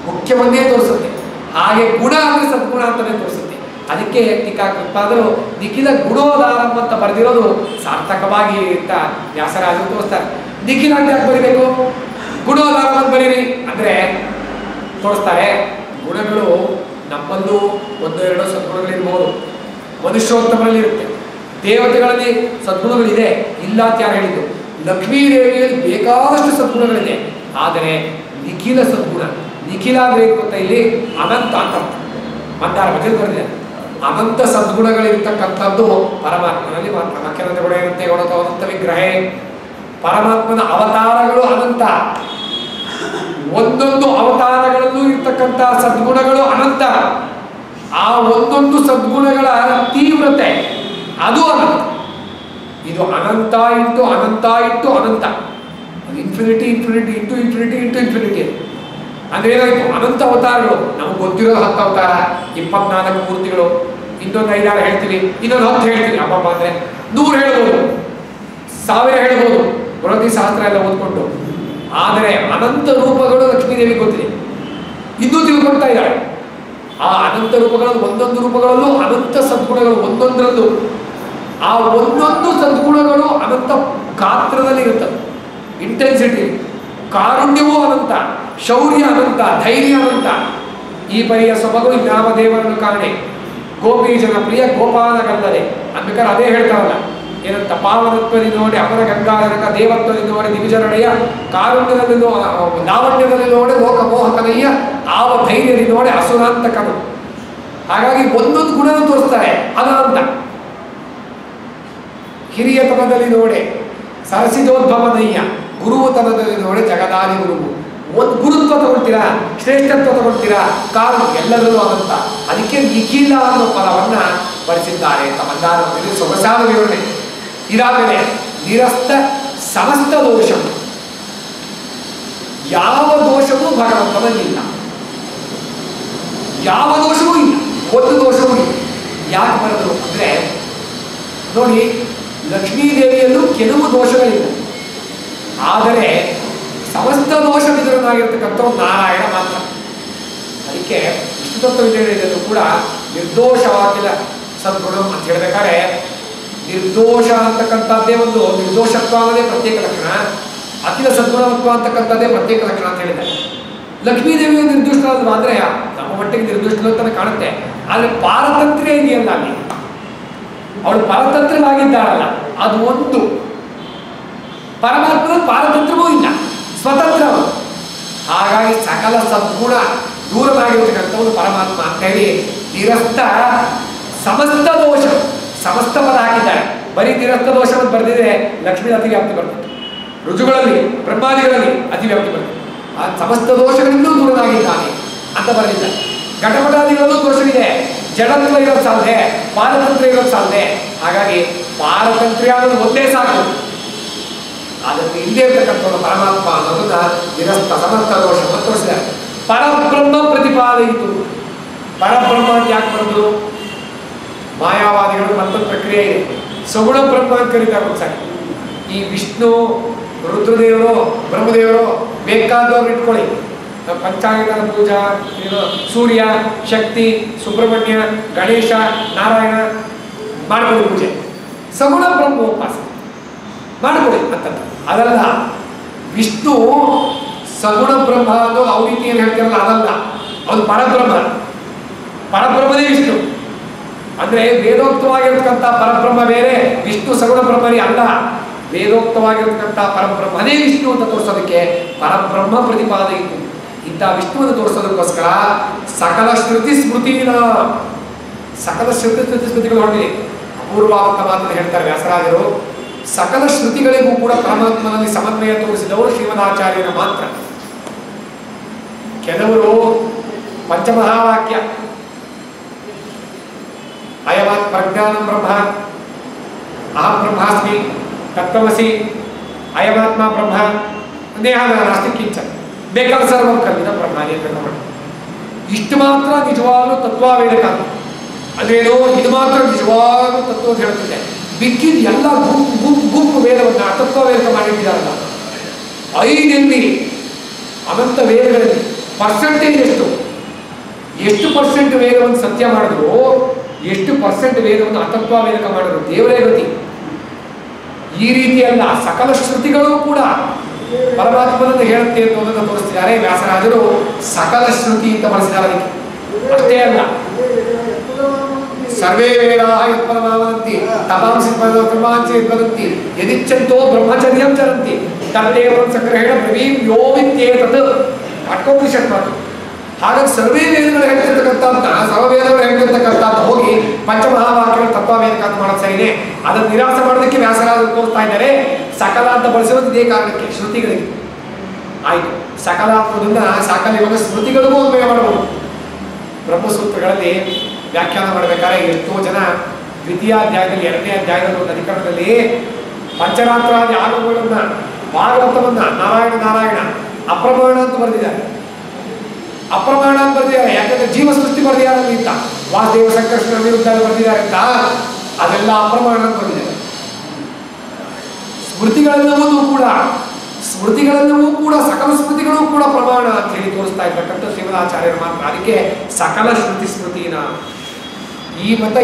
ಮುಖ್ಯವನ್ನೇ ತೋರಿಸುತ್ತೆ. ಹಾಗೆ ಗುಣ ಅಂದ್ರೆ ಸದ್ಗುಣ ಅಂತಾನೆ ತೋರಿಸುತ್ತೆ. ಅದಕ್ಕೆ ಟೀಕಾಕೃತ್ಪಾದರು ನಿಖಿಲ ಗುಣೋದಾರಂ ಅಂತ ಬರೆದಿರೋದು ಸಾರ್ಥಕವಾಗಿ ಅಂತ ವ್ಯಾಸರಾಜರು ತೋರಿಸ್ತಾರೆ. ನಿಖಿಲ ಅಂತ ಯಾಕೆ ಬರೀಬೇಕು? ಗುಣೋದಾರಂ ಅಂತ ಬರೀರಿ ಅಂದ್ರೆ ತೋರಿಸ್ತಾರೆ. ಗುಣಗಳು ನಮ್ಮಲ್ಲೂ ಒಂದು ಎರಡು ಸದ್ಗುಣಗಳಿರ್ಬೋದು, ಮನುಷ್ಯೋತ್ತಮರಲ್ಲಿ ಇರುತ್ತೆ, ದೇವತೆಗಳಲ್ಲಿ ಸದ್ಗುಣಗಳಿದೆ, ಇಲ್ಲ ಅಂತ ಯಾರು ಹೇಳಿದ್ದು? ಲಕ್ಷ್ಮೀ ದೇವಿಯಲ್ಲಿ ಬೇಕಾದಷ್ಟು ಸದ್ಗುಣಗಳಿದೆ. ಆದರೆ ನಿಖಿಲ ಸದ್ಗುಣ, ನಿಖಿಲ ಅಂದ್ರೆ ಗೊತ್ತಾ? ಇಲ್ಲಿ ಅನಂತ ಅಂತ ಮಂದಾರ ಬಗ್ಗೆ ಬರೆದಿದೆ. ಅನಂತ ಸದ್ಗುಣಗಳಿರ್ತಕ್ಕಂಥದ್ದು ಪರಮಾತ್ಮನಲ್ಲಿ ಮಾತ್ರ. ಮಕ್ಕಳಂತ ಗುಣ ಇರುತ್ತೆ, ಗುಣತ ಅನಂತ ವಿಗ್ರಹೇ. ಪರಮಾತ್ಮನ ಅವತಾರಗಳು ಅನಂತ, ಒಂದೊಂದು ಅವತಾರಗಳಲ್ಲೂ ಇರ್ತಕ್ಕಂಥ ಸದ್ಗುಣಗಳು ಅನಂತ. ಆ ಒಂದೊಂದು ಸದ್ಗುಣಗಳ ತೀವ್ರತೆ ಅದು ಅನಂತ. ಇದು ಅನಂತ ಇಂಟು ಅನಂತ ಇಂಟು ಅನಂತ, infinity infinity into infinity into infinity. ಅಂದ್ರೆ ಏನಾಯ್ತು? ಅನಂತ ಅವತಾರಗಳು. ನಮಗೆ ಗೊತ್ತಿರೋ 10 ಅವತಾರ, 24 ಮೂರ್ತಿಗಳು, ಇನ್ನೊಂದು 5-6 ಹೇಳ್ತೀವಿ, ಇನ್ನೊಂದು 10 ಹೇಳ್ತೀವಿ. ಅಬ್ಬಬ್ಬ ಅಂದ್ರೆ 100 ಹೇಳ್ಬೋದು, 1000 ಹೇಳ್ಬೋದು, ಬೃಹತಿ ಸಹಸ್ರ ಎಲ್ಲ ಓದ್ಕೊಂಡು. ಆದರೆ ಅನಂತ ರೂಪಗಳು ಲಕ್ಷ್ಮೀದೇವಿ ಗೊತ್ತಿದೆ, ಇನ್ನೂ ತಿಳ್ಕೊಳ್ತಾ ಇದ್ದಾಳೆ. ಆ ಅನಂತ ರೂಪಗಳಲ್ಲಿ ಒಂದೊಂದು ರೂಪಗಳಲ್ಲೂ ಅನಂತ ಸದ್ಗುಣಗಳು, ಒಂದೊಂದರಲ್ಲೂ ಆ ಒಂದೊಂದು ಸದ್ಗುಣಗಳು ಅನಂತ ಗಾತ್ರದಲ್ಲಿ ಇರುತ್ತದೆ. ಇಂಟೆನ್ಸಿಟಿ, ಕಾರುಣ್ಯವೂ ಅನಂತ, ಶೌರ್ಯ ಅನಂತ, ಧೈರ್ಯ ಅನಂತ. ಈ ಪರಿಯ ಸೊಬಗು ಯಾವ ದೇವರನ್ನು ಕಾಣೆ, ಗೋಪಿ ಜನ ಪ್ರಿಯ ಗೋಪಾಲಗಲ್ಲದೆ ಅನ್ಬೇಕಾದ್ರೆ ಅದೇ ಹೇಳ್ತಾರಲ್ಲ, ಏನಂತ? ಪಾವನತ್ವದಿ ನೋಡಿ ಅವರ ಗಂಗಾಧರಕ, ದೇವತ್ವದಿ ನೋಡಿ ದಿವಿಜರಣೆಯ, ಕಾರುಣ್ಯದಲ್ಲಿ ಲಾವಣ್ಯದಲ್ಲಿ ನೋಡಿ ಲೋಕಮೋಹಕನಯ್ಯ, ಆವ ಧೈರ್ಯದಿ ನೋಡಿ ಅಸುರಾಂತಕನು. ಹಾಗಾಗಿ ಒಂದೊಂದು ಗುಣ ತೋರಿಸ್ತಾರೆ, ಅನಂತ. ಹಿರಿಯತನದಲ್ಲಿ ನೋಡಿ ಸರಸಿದೋದ್ಭವನಯ್ಯ, ಗುರುತನದಲ್ಲಿ ನೋಡಿ ಜಗದಾದಿ ಗುರುವು. ಒಂದು ಗುರುತ್ವ ತಗೊಳ್ತೀರಾ, ಶ್ರೇಷ್ಠತ್ವ ತಗೊಳ್ತೀರಾ, ಕಾರು ಎಲ್ಲದರಲ್ಲೂ ಅನಂತ. ಅದಕ್ಕೆ ನಿಖಿಲ ಅನ್ನೋ ಪದವನ್ನ ಬಳಸಿದ್ದಾರೆ ಅಂತ ಮಂದಾರ ಸೊಗಸಾದ ವಿವರಣೆ. ಇದಾದರೆ ನಿರಸ್ತ ಸಮಸ್ತ ದೋಷವು, ಯಾವ ದೋಷವೂ ಭಗವಂತನಲ್ಲಿಲ್ಲ, ಯಾವ ದೋಷವೂ ಇಲ್ಲ, ಒಂದು ದೋಷವೂ ಇಲ್ಲ. ಯಾಕೆ ಬರೆದರು ಅಂದ್ರೆ ನೋಡಿ, ಲಕ್ಷ್ಮೀದೇವಿಯಲ್ಲೂ ಕೆಲವು ದೋಷಗಳಿಲ್ಲ, ಆದರೆ ಸಮಸ್ತ ದೋಷ ವಿಧರನಾಗಿರ್ತಕ್ಕಂಥವ್ರು ನಾರಾಯಣ ಮಾತ್ರ. ಅದಕ್ಕೆ ವಿಷ್ಣು ತತ್ವ ವಿಜಯದಲ್ಲೂ ಕೂಡ ನಿರ್ದೋಷವಾಗಿಲ್ಲ ಸದ್ಗುಣ ಅಂತ ಹೇಳ್ಬೇಕಾದ್ರೆ, ನಿರ್ದೋಷ ಅಂತಕ್ಕಂಥದ್ದೇ ಒಂದು ನಿರ್ದೋಷತ್ವ ಅನ್ನೋದೇ ಪ್ರತ್ಯೇಕ ಲಕ್ಷಣ, ಅಖಿಲ ಸದ್ಗುಣತ್ವ ಅಂತಕ್ಕಂಥದ್ದೇ ಪ್ರತ್ಯೇಕ ಲಕ್ಷಣ ಅಂತ ಹೇಳಿದ್ದಾರೆ. ಲಕ್ಷ್ಮೀದೇವಿಯ ನಿರ್ದುಷ್ಟರಾದ್ರೂ ಆದರೆ ನಮ್ಮ ಮಟ್ಟಿಗೆ ನಿರ್ದುಷ್ಟ ಅಂತ ಕಾಣುತ್ತೆ, ಆದರೆ ಪಾರತಂತ್ರ್ಯ ಇದೆಯಲ್ಲ ಅಲ್ಲಿ, ಅವಳು ಪಾರತಂತ್ರವಾಗಿದ್ದಾಳಲ್ಲ, ಅದು ಒಂದು. ಪರಮಾತ್ಮನ ಪಾರತಂತ್ರವೂ ಇಲ್ಲ, ಸ್ವತಂತ್ರ. ಹಾಗಾಗಿ ಸಕಲ ಸದ್ಗುಣ ದೂರವಾಗಿರ್ತಕ್ಕಂಥವನು ಪರಮಾತ್ಮ ಅಂತ ಹೇಳಿ ನಿರಸ್ತ ಸಮಸ್ತ ದೋಷ, ಸಮಸ್ತ ಪದ ಹಾಕಿದ್ದಾರೆ. ಬರೀ ನಿರಸ್ತ ದೋಷವನ್ನು ಬರೆದಿದ್ರೆ ಲಕ್ಷ್ಮೀ ಅತಿವ್ಯಾಪ್ತಿ ಬರ್ತದೆ, ಋಜುಗಳಲ್ಲಿ ಬ್ರಹ್ಮಾದಿಗಳಲ್ಲಿ ಅತಿವ್ಯಾಪ್ತಿ ಬರ್ತದೆ. ಆ ಸಮಸ್ತ ದೋಷಗಳಿಂದಲೂ ದೂರನಾಗಿದ್ದಾನೆ ಅಂತ ಬರೆದಿದ್ದಾರೆ. ಘಟಪಟಾದಿಗಳಲ್ಲೂ ದೋಷವಿದೆ, ಜಡತ್ವ ಇರೋದು ಸಾಧ್ಯ, ಪಾರತಂತ್ರ ಇರೋದು ಸಾಧ್ಯ. ಹಾಗಾಗಿ ಪಾರತಂತ್ರ್ಯ ಅನ್ನೋದು ಒಂದೇ ಸಾಕು. ಅದನ್ನು ಇಲ್ಲೇ ಇರ್ತಕ್ಕಂಥವ್ರು ಪರಮಾತ್ಮ ಅನ್ನೋದನ್ನ ನಿರಸ್ತ ಸಮಸ್ತ ದೋಷವನ್ನು ತೋರಿಸಿದ್ದಾರೆ. ಪರಬ್ರಹ್ಮ ಪ್ರತಿಪಾದಿತು. ಪರಬ್ರಹ್ಮ ಅಂತ ಯಾಕೆ ಬರೆದ್ರು? ಮಾಯಾವಾದಿಗಳು ಮತ್ತೊಂದು ಪ್ರಕ್ರಿಯೆ ಇದೆ, ಸಗುಣ ಬ್ರಹ್ಮ ಅಂತ ಕರೀತಾರೆ ಒಂದ್ಸರಿ. ಈ ವಿಷ್ಣು, ರುದ್ರದೇವರು, ಬ್ರಹ್ಮದೇವರು ಬೇಕಾದವ್ರು ಇಟ್ಕೊಳ್ಳಿ, ಪಂಚಾಂಗ ಪೂಜಾ, ಸೂರ್ಯ, ಶಕ್ತಿ, ಸುಬ್ರಹ್ಮಣ್ಯ, ಗಣೇಶ, ನಾರಾಯಣ ಮಾಡ್ಕೊಳ್ಳಿ ಪೂಜೆ. ಸಗುಣ ಬ್ರಹ್ಮ ಉಪಾಸ ಮಾಡ್ಕೊಳ್ಳಿ ಅಂತಂದ. ಅದಲ್ಲ, ವಿಷ್ಣು ಸಗುಣ ಬ್ರಹ್ಮ ಅನ್ನೋ ಅವ್ರ ರೀತಿ ಏನು ಹೇಳ್ತಾರಲ್ಲ ಅದಲ್ಲ, ಅವನು ಪರಬ್ರಹ್ಮ. ಪರಬ್ರಹ್ಮನೇ ವಿಷ್ಣು ಅಂದ್ರೆ ವೇದೋಕ್ತವಾಗಿರ್ತಕ್ಕಂಥ ಪರಬ್ರಹ್ಮ ಬೇರೆ, ವಿಷ್ಣು ಸಗುಣ ಬ್ರಹ್ಮನೇ ಅಲ್ಲ. ವೇದೋಕ್ತವಾಗಿರತಕ್ಕಂಥ ಪರಬ್ರಹ್ಮನೇ ವಿಷ್ಣು ಅಂತ ತೋರಿಸೋದಕ್ಕೆ ಪರಬ್ರಹ್ಮ ಪ್ರತಿಪಾದಯಿತು. ಇಂಥ ವಿಷ್ಣುವನ್ನು ತೋರಿಸೋದಕ್ಕೋಸ್ಕರ ಸಕಲ ಶ್ರುತಿ ಸ್ಮೃತಿನ ಸಕಲ ಶ್ರುತಿ ಸ್ಮೃತಿಗಳು ಹೊಂದಿದೆ. ಅಪೂರ್ವಾವಂತ ಮಾತನ್ನು ಹೇಳ್ತಾರೆ ವ್ಯಾಸರಾಜರು. ಸಕಲ ಶ್ರುತಿಗಳಿಗೂ ಕೂಡ ಪರಮಾತ್ಮನಲ್ಲಿ ಸಮನ್ವಯ ತೋರಿಸಿದವರು ಶ್ರೀಮದಾಚಾರ್ಯರು ಮಾತ್ರ. ಕೆಲವರು ಪಂಚಮಹಾವಾಕ್ಯ ಅಯಮಾತ್ ಪ್ರಜ್ಞಾನಂ ಬ್ರಹ್ಮ, ಅಹಂ ಬ್ರಹ್ಮಾಸ್ಮಿ, ತತ್ವಮಸಿ, ಅಯಮಾತ್ಮ ಬ್ರಹ್ಮ, ನೇಹಾನಾಸ್ತಿ ಕಿಂಚ, ಬೇಕಾದ ಸರ್ವಂ ಕಲ್ವಿದ ಬ್ರಹ್ಮ ಇಷ್ಟು ಮಾತ್ರ ನಿಜವಾಗ್ಲೂ ತತ್ವವೇದಕ. ಅದೇನೋ ಇದು ಮಾತ್ರ ನಿಜವಾಗ್ಲೂ ತತ್ವ ಅಂತ ಹೇಳ್ತಿದೆ. ಬಿಕ್ಕಿದ ಎಲ್ಲ ಗುಂಪು ವೇದವನ್ನು ತತ್ವವೇದಕ ಮಾಡಿಟ್ಟಿದ್ದಾರಲ್ಲ. 5 ಅನಂತ ವೇದಗಳಲ್ಲಿ ಪರ್ಸೆಂಟೇಜ್ ಎಷ್ಟು ಪರ್ಸೆಂಟ್ ವೇದವನ್ನು ಸತ್ಯ ಮಾಡಿದ್ರು, ಎಷ್ಟು ಪರ್ಸೆಂಟ್ ವೇದವನ್ನು ಅತತ್ವವೇದಕ ಮಾಡಿದ್ರು ದೇವರೇ ಗತಿ. ಈ ರೀತಿಯಲ್ಲ, ಸಕಲ ಶ್ರುತಿಗಳು ಕೂಡ ಪರಮಾತ್ಮನನ್ನು ಹೇಳುತ್ತೆ ಅನ್ನೋದನ್ನು ತೋರಿಸ್ತಿದ್ದಾರೆ ವ್ಯಾಸರಾಜರು. ಸಕಲ ಶ್ರುತಿ ಅಂತ ಬಳಸಿದ್ದಾರೆ. ಅಷ್ಟೇ ಅಲ್ಲ, ಸರ್ವೇ ವೇದಾಃ ಯತ್ಪದಮಾವದಂತಿ ತಪಾಂಸಿ ಪದಮಾಂಸಿ ವದಂತಿ ಯದಿಚ್ಛಂತೋ ಬ್ರಹ್ಮಚರ್ಯಂ ಚರಂತಿ ತದ್ದೇವಂ ಸಂಗ್ರಹೇಣ ಬ್ರವೀಂ ಯೋ ವಿದ್ಯೇತತ್ ಅಟ್ಕೋಪನಿಷತ್ ಮಾತು. ಹಾಗಾಗಿ ಸರ್ವೇ ವೇದಗಳು ಹೇಳ್ತಿರ್ತಕ್ಕಂಥ ಸರ್ವವೇದಗಳು ಹೇಳ್ತಿರ್ತಕ್ಕಂಥ ಹೋಗಿ ಪಂಚಮಹಾವಾಕ್ಯಗಳು ತತ್ವವೇದಕ ಅಂತ ಮಾಡೋದು ಸರಿನೇ. ಅದನ್ನು ನಿರಾಸ ಮಾಡೋದಕ್ಕೆ ವ್ಯಾಸರಾಜರು ತೋರಿಸ್ತಾ ಇದ್ದಾರೆ. ಸಕಲ ಅಂತ ಬಳಸೋದು ಇದೇ ಕಾರಣಕ್ಕೆ, ಶ್ರುತಿಗಳಿಗೆ. ಆಯಿತು, ಸಕಲ ಅನ್ನೋದನ್ನ ಸಾಕಲ್ಯವನ್ನು ಸ್ಮೃತಿಗಳಿಗೂ ಅನ್ವಯ ಮಾಡಬಹುದು. ಬ್ರಹ್ಮಸೂತ್ರಗಳಲ್ಲಿ ವ್ಯಾಖ್ಯಾನ ಮಾಡಬೇಕಾದ್ರೆ ಎಷ್ಟೋ ಜನ ದ್ವಿತೀಯಾಧ್ಯಾಯದಲ್ಲಿ 2ನೇ ಅಧ್ಯಾಯದ ಒಂದು ಅಧಿಕರಣದಲ್ಲಿ ಪಂಚರಾತ್ರಾದಿ ಆಗಮಗಳನ್ನ ಭಾಗವತವನ್ನ ನಾರಾಯಣ ಅಪ್ರಮಾಣ ಅಂತ ಬರೆದಿದ್ದಾರೆ. ಅಪ್ರಮಾಣ ಅಂತ ಬರೆದಿದ್ದಾರೆ ಯಾಕಂದ್ರೆ ಜೀವ ಸೃಷ್ಟಿ ಬರೆದಿದ್ದಾರೆ ಅಂತ. ವಾಸುದೇವ ಸಂಕರ್ಷಣ ವಿರುದ್ಧ ಬರೆದಿದ್ದಾರೆ ಅಂತ, ಅದೆಲ್ಲ ಅಪ್ರಮಾಣ ಅಂತ ಬರೆದಿದ್ದಾರೆ. ಸ್ಮೃತಿಗಳೆಲ್ಲವೂ ಕೂಡ ಸಕಲ ಸ್ಮೃತಿಗಳು ಕೂಡ ಪ್ರಮಾಣ ಅಂತ ಹೇಳಿ ತೋರಿಸ್ತಾ ಇರ್ತಕ್ಕಂಥ ಶ್ರೀಮದಾಚಾರ್ಯರು ಮಾತ್ರ. ಅದಕ್ಕೆ ಸಕಲ ಶ್ರುತಿ ಸ್ಮೃತಿನ ಈ ಮತ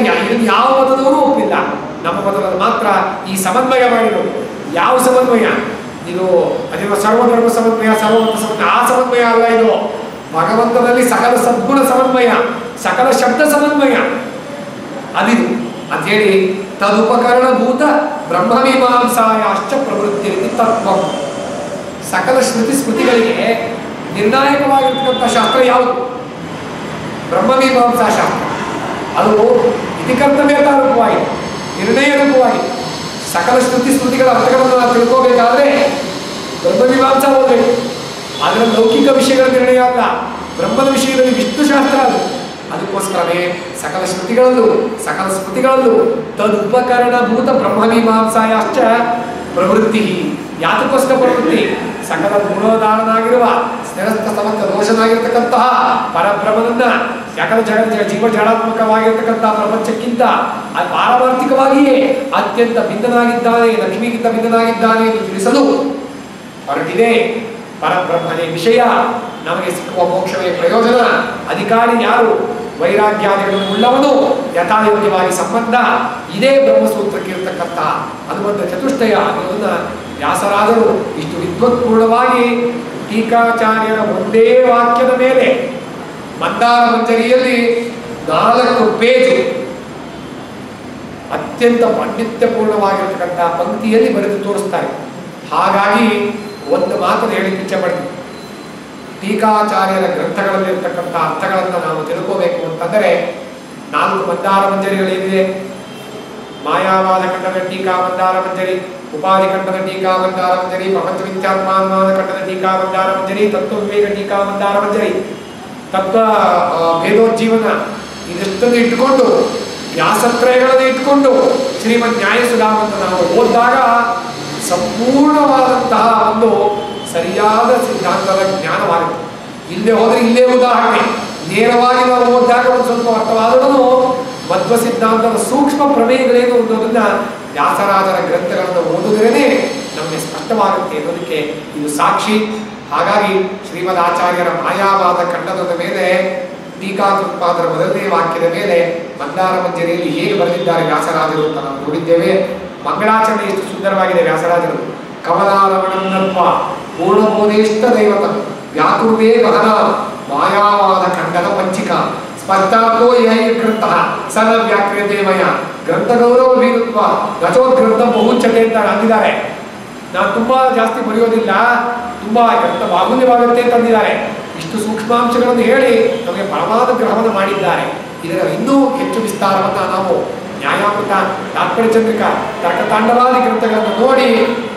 ಯಾವ ಮತದವರು ಒಪ್ಪಿಲ್ಲ. ನಮ್ಮ ಮತದಲ್ಲಿ ಮಾತ್ರ ಈ ಸಮನ್ವಯ ಮಾಡಿರೋದು. ಯಾವ ಸಮನ್ವಯ ಇದು? ಅದೇನೋ ಸರ್ವಧರ್ಮ ಸಮನ್ವಯ, ಸರ್ವಮತ ಸಮನ್ವಯ, ಆ ಸಮನ್ವಯ ಅಲ್ಲ ಇದು. ಭಗವಂತನಲ್ಲಿ ಸಕಲ ಸದ್ಗುಣ ಸಮನ್ವಯ, ಸಕಲ ಶಬ್ದ ಸಮನ್ವಯ ಅದಿದು ಅಂತ ಹೇಳಿ ತದುಪಕರಣಭೂತ ಬ್ರಹ್ಮಮೀಮಾಂಸಾಯಾಶ್ಚ ಪ್ರವೃತ್ತಿ ತತ್ವ. ಸಕಲ ಶ್ರುತಿ ಸ್ಮೃತಿಗಳಿಗೆ ನಿರ್ಣಾಯಕವಾಗಿರ್ತಕ್ಕಂಥ ಶಾಸ್ತ್ರ ಯಾವುದು? ಬ್ರಹ್ಮಮೀಮಾಂಸಾ ಶಾಸ್ತ್ರ. ಅದು ಇತಿಕರ್ತವ್ಯತಾ ರೂಪವಾಗಿ, ನಿರ್ಣಯ ರೂಪವಾಗಿ ಸಕಲ ಶ್ರುತಿ ಸ್ಮೃತಿಗಳ ಅರ್ಥಗಳನ್ನು ನಾವು ತಿಳ್ಕೋಬೇಕಾದ್ರೆ ಬ್ರಹ್ಮಮೀಮಾಂಸಾ ಓದಬೇಕು. ಅದರ ಲೌಕಿಕ ವಿಷಯಗಳ ನಿರ್ಣಯ ಅಲ್ಲ, ಬ್ರಹ್ಮದ ವಿಷಯದಲ್ಲಿ ವಿಷ್ಣು ಶಾಸ್ತ್ರ ಅದು. ಅದಕ್ಕೋಸ್ಕರವೇ ಸಕಲ ಸ್ಮೃತಿಗಳಲ್ಲೂ ತದುಪಕರಣಭೂತ ಬ್ರಹ್ಮಮೀಮಾಂಸಾಯಾಶ್ಚ ಪ್ರವೃತ್ತಿ. ಯಾತಕ್ಕೋಸ್ಕರ ಪ್ರವೃತ್ತಿ? ಸಕಲ ಗುಣೋದಾರನಾಗಿರುವ ಸ್ಥಿರಸ್ಥ ಸಮರ್ಥ ದೋಷನಾಗಿರ್ತಕ್ಕಂತಹ ಪರಬ್ರಹ್ಮನನ್ನ ಸಕಲ ಜೀವ ಜಡಾತ್ಮಕವಾಗಿರ್ತಕ್ಕಂಥ ಪ್ರಪಂಚಕ್ಕಿಂತ ಪಾರಮಾರ್ಥಿಕವಾಗಿಯೇ ಅತ್ಯಂತ ಭಿನ್ನನಾಗಿದ್ದಾನೆ, ಲಕ್ಷ್ಮಿಗಿಂತ ಭಿನ್ನನಾಗಿದ್ದಾನೆ ಎಂದು ತಿಳಿಸಲು ಹೊರಟಿದೆ. ಪರಬ್ರಹ್ಮನೇ ವಿಷಯ, ನಮಗೆ ಸಿಕ್ಕುವ ಮೋಕ್ಷವೇ ಪ್ರಯೋಜನ. ಅಧಿಕಾರಿ ಯಾರು? ವೈರಾಗ್ಯಾದಿಗಳನ್ನು ಉಳ್ಳವನು. ಯಥಾಯೋಗ್ಯವಾಗಿ ಸಂಬಂಧ ಇದೇ ಬ್ರಹ್ಮಸೂತ್ರಕ್ಕೆ ಇರತಕ್ಕಂಥ ಅನುಬಂಧ ಚತುಷ್ಟಯ ಅನ್ನೋದನ್ನ ವ್ಯಾಸರಾದರು ಇಷ್ಟು ವಿದ್ವತ್ಪೂರ್ಣವಾಗಿ ಟೀಕಾಚಾರ್ಯರ ಒಂದೇ ವಾಕ್ಯದ ಮೇಲೆ ಮಂದಾರ ಮಂಜರಿಯಲ್ಲಿ 4 ಪೇಜ್ ಅತ್ಯಂತ ಪಾಂಡಿತ್ಯಪೂರ್ಣವಾಗಿರತಕ್ಕಂಥ ಪಂಕ್ತಿಯಲ್ಲಿ ಬರೆದು ತೋರಿಸ್ತಾರೆ. ಹಾಗಾಗಿ ಒಂದು ಮಾತನ್ನು ಹೇಳಿಕ್ಕೆ ಇಚ್ಛೆ ಪಡ್ತೀನಿ. ಟೀಕಾಚಾರ್ಯರ ಗ್ರಂಥಗಳಲ್ಲಿರ್ತಕ್ಕಂಥ ಅರ್ಥಗಳನ್ನು ನಾವು ತಿಳ್ಕೋಬೇಕು ಅಂತಂದರೆ 4 ಮಂದಾರ ಮಂಜರಿಗಳೇನಿದೆ. ಮಾಯಾವಾದ ಖಂಡದ ಟೀಕಾ ಮಂದಾರ ಮಂಜರಿ, ಉಪಾಧಿ ಖಂಡದ ಟೀಕಾ ಮಂದಾರ ಮಂಜರಿ, ಪ್ರಪಂಚ ಮಿಥ್ಯಾತ್ಮಾನುವಾದ ಖಂಡದ ಟೀಕಾ ಮಂದಾರ ಮಂಜರಿ, ತತ್ವ ವಿವೇಕ ಟೀಕಾ ಮಂದಾರ ಮಂಜರಿ, ತತ್ವ ಭೇದೋಜ್ಜೀವನ, ಇದೆಷ್ಟನ್ನು ಇಟ್ಟುಕೊಂಡು ವ್ಯಾಸತ್ರಯಗಳನ್ನು ಇಟ್ಕೊಂಡು ಶ್ರೀಮದ್ ನ್ಯಾಯಸುಧಾವನ್ನು ನಾವು ಓದಿದಾಗ ಸಂಪೂರ್ಣವಾದಂತಹ ಒಂದು ಸರಿಯಾದ ಸಿದ್ಧಾಂತದ ಜ್ಞಾನವಾಗುತ್ತೆ. ಇಲ್ಲೇ ಹೋದರೆ ಇಲ್ಲೇ ಉದಾಹರಣೆ, ನೇರವಾಗಿ ನಾವು ಓದಿದಾಗ ಒಂದು ಸ್ವಲ್ಪ ಅರ್ಥವಾದರೂ ಮಧ್ವ ಸಿದ್ಧಾಂತದ ಸೂಕ್ಷ್ಮ ಪ್ರಮೇಯಗಳೇನು ಅನ್ನೋದನ್ನ ವ್ಯಾಸರಾಜರ ಗ್ರಂಥಗಳನ್ನು ಓದಿದ್ರೇ ನಮಗೆ ಸ್ಪಷ್ಟವಾಗುತ್ತೆ ಅನ್ನೋದಕ್ಕೆ ಇದು ಸಾಕ್ಷಿ. ಹಾಗಾಗಿ ಶ್ರೀಮದ್ ಆಚಾರ್ಯರ ಮಾಯಾವಾದ ಖಂಡದ ಮೇಲೆ ಟೀಕಾಕೃತ್ಪಾದರ ಮೊದಲನೇ ವಾಕ್ಯದ ಮೇಲೆ ಮಂದಾರ ಮಂಜರಿಯಲ್ಲಿ ಹೇಗೆ ಬರೆದಿದ್ದಾರೆ ವ್ಯಾಸರಾಜರು ಅಂತ ನಾವು ನೋಡಿದ್ದೇವೆ. ಮಂಗಳಾಚರಣೆ ಎಷ್ಟು ಸುಂದರವಾಗಿದೆ ವ್ಯಾಸರಾಜರು. ಕಮಲಾರಮಣನ್ನಪ್ಪ ಪೂರ್ಣಬೋಧೇಷ್ಟ ದೈವತ ವ್ಯಾಕುರ್ವೇ ಗಹನ ಮಾಯಾವಾದ ಖಂಡದ ಪಂಚಿಕ ಸ್ಪರ್ಧಾರ್ಥೋ ಗ್ರಂಥ ಸನ ವ್ಯಾಕ್ರಿಯತೆ ಮಯ ಗ್ರಂಥ ಗೌರವ ಬೀರುತ್ವ ರಚೋತ್ ಗ್ರಂಥ ಬಹುಚ್ಯತೆ ಅಂತ ಅಂದಿದ್ದಾರೆ. ನಾನು ತುಂಬ ಜಾಸ್ತಿ ಬರೆಯೋದಿಲ್ಲ, ತುಂಬ ಗ್ರಂಥ ಬಾಹುಲ್ಯವಾಗುತ್ತೆ ತಂದಿದ್ದಾರೆ. ಇಷ್ಟು ಸೂಕ್ಷ್ಮಾಂಶಗಳನ್ನು ಹೇಳಿ ನಮಗೆ ಬಲವಾದ ಗ್ರಹವನ್ನು ಮಾಡಿದ್ದಾರೆ. ಇದರ ಇನ್ನೂ ಹೆಚ್ಚು ವಿಸ್ತಾರವನ್ನು ನಾವು ನ್ಯಾಯಾಮೃತ, ತಾತ್ಪರ್ಯ ಚಂದ್ರಿಕಾ, ತರ್ಕತಾಂಡವಾದಿ ಗ್ರಂಥಗಳನ್ನು ನೋಡಿ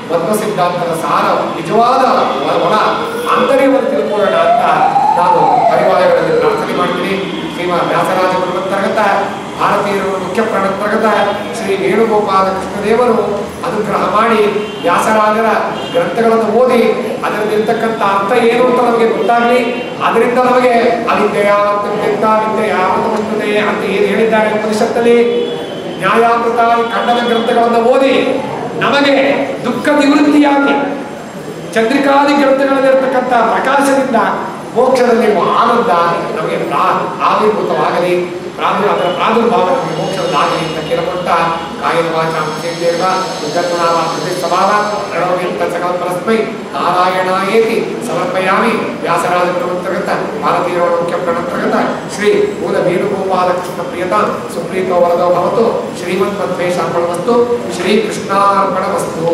ಮಧ್ವ ಸಿದ್ಧಾಂತದ ಸಾರ ನಿಜವಾದ ಒಳ ಆಂತರ್ಯವನ್ನು ತಿಳ್ಕೊಳ್ಳೋಣ ಅಂತ ನಾನು ಪರಿವಾರಗಳಲ್ಲಿ ಪ್ರಾರ್ಥನೆ ಮಾಡ್ತೀನಿ. ಶ್ರೀಮದ್ ವ್ಯಾಸರಾಜ ಗುರುವಂತರ್ಗತ ಭಾರತೀಯರ ಮುಖ್ಯ ಪ್ರಣಂತರ್ಗತ ಶ್ರೀ ವೇಣುಗೋಪಾಲ ಕೃಷ್ಣದೇವರು ಅನುಗ್ರಹ ಮಾಡಿ ವ್ಯಾಸರಾಜರ ಗ್ರಂಥಗಳನ್ನು ಓದಿ ಅದರಲ್ಲಿರ್ತಕ್ಕಂಥ ಅರ್ಥ ಏನು ಅಂತ ನಮಗೆ ಗೊತ್ತಾಗಲಿ. ಅದರಿಂದ ನಮಗೆ ಅವಿದ್ಯೆಯಾವಂತ ವಿದ್ಯೆಯಾವಂತಮಸ್ತದೆ ಅಂತ ಏನು ಹೇಳಿದ್ದಾರೆ ಉಪನಿಷತ್ತಲ್ಲಿ, ನ್ಯಾಯಾಮೃತ ಖಂಡನ ಗ್ರಂಥಗಳನ್ನು ಓದಿ ನಮಗೆ ದುಃಖ ನಿವೃತ್ತಿಯಾಗಿ ಚಂದ್ರಿಕಾದಿ ಗ್ರಂಥಗಳಲ್ಲಿರ್ತಕ್ಕಂಥ ಪ್ರಕಾಶದಿಂದ ಮೋಕ್ಷದಲ್ಲಿರುವ ಆನಂದ ನಮಗೆ ಆವಿರ್ಭೂತವಾಗಲಿ, ಅದರ ಪ್ರಾದುರ್ಭಾವ ನಮಗೆ ಮೋಕ್ಷದಲ್ಲಾಗಲಿ ಅಂತ ಕೇಳಿಕೊಂಡ ಕಾಯನ ವಾಚ ಸೇರಿರುವ ಉದ್ಗತ್ಮನಾಮ ಪ್ರತಿಸ್ವಭಾವ ಪ್ರಣವಗಿಂತ ಸಕಲ ಪರಸ್ಮೈ ನಾರಾಯಣಾಯೇತಿ ಸಮರ್ಪಯಾಮಿ. ವ್ಯಾಸರಾಜ ಪ್ರಣಂತರ್ಗತ ಭಾರತೀಯ ಮುಖ್ಯ ಪ್ರಣಂತರ್ಗತ ಶ್ರೀ ಮೂಲ ವೇಣುಗೋಪಾಲ ಕೃಷ್ಣ ಪ್ರಿಯತ ಸುಪ್ರೀತೋ ವರದೋ ಭವತು. ಶ್ರೀಮನ್ಮಧ್ವೇಶಾರ್ಪಣಮಸ್ತು. ಶ್ರೀಕೃಷ್ಣಾರ್ಪಣಮಸ್ತು.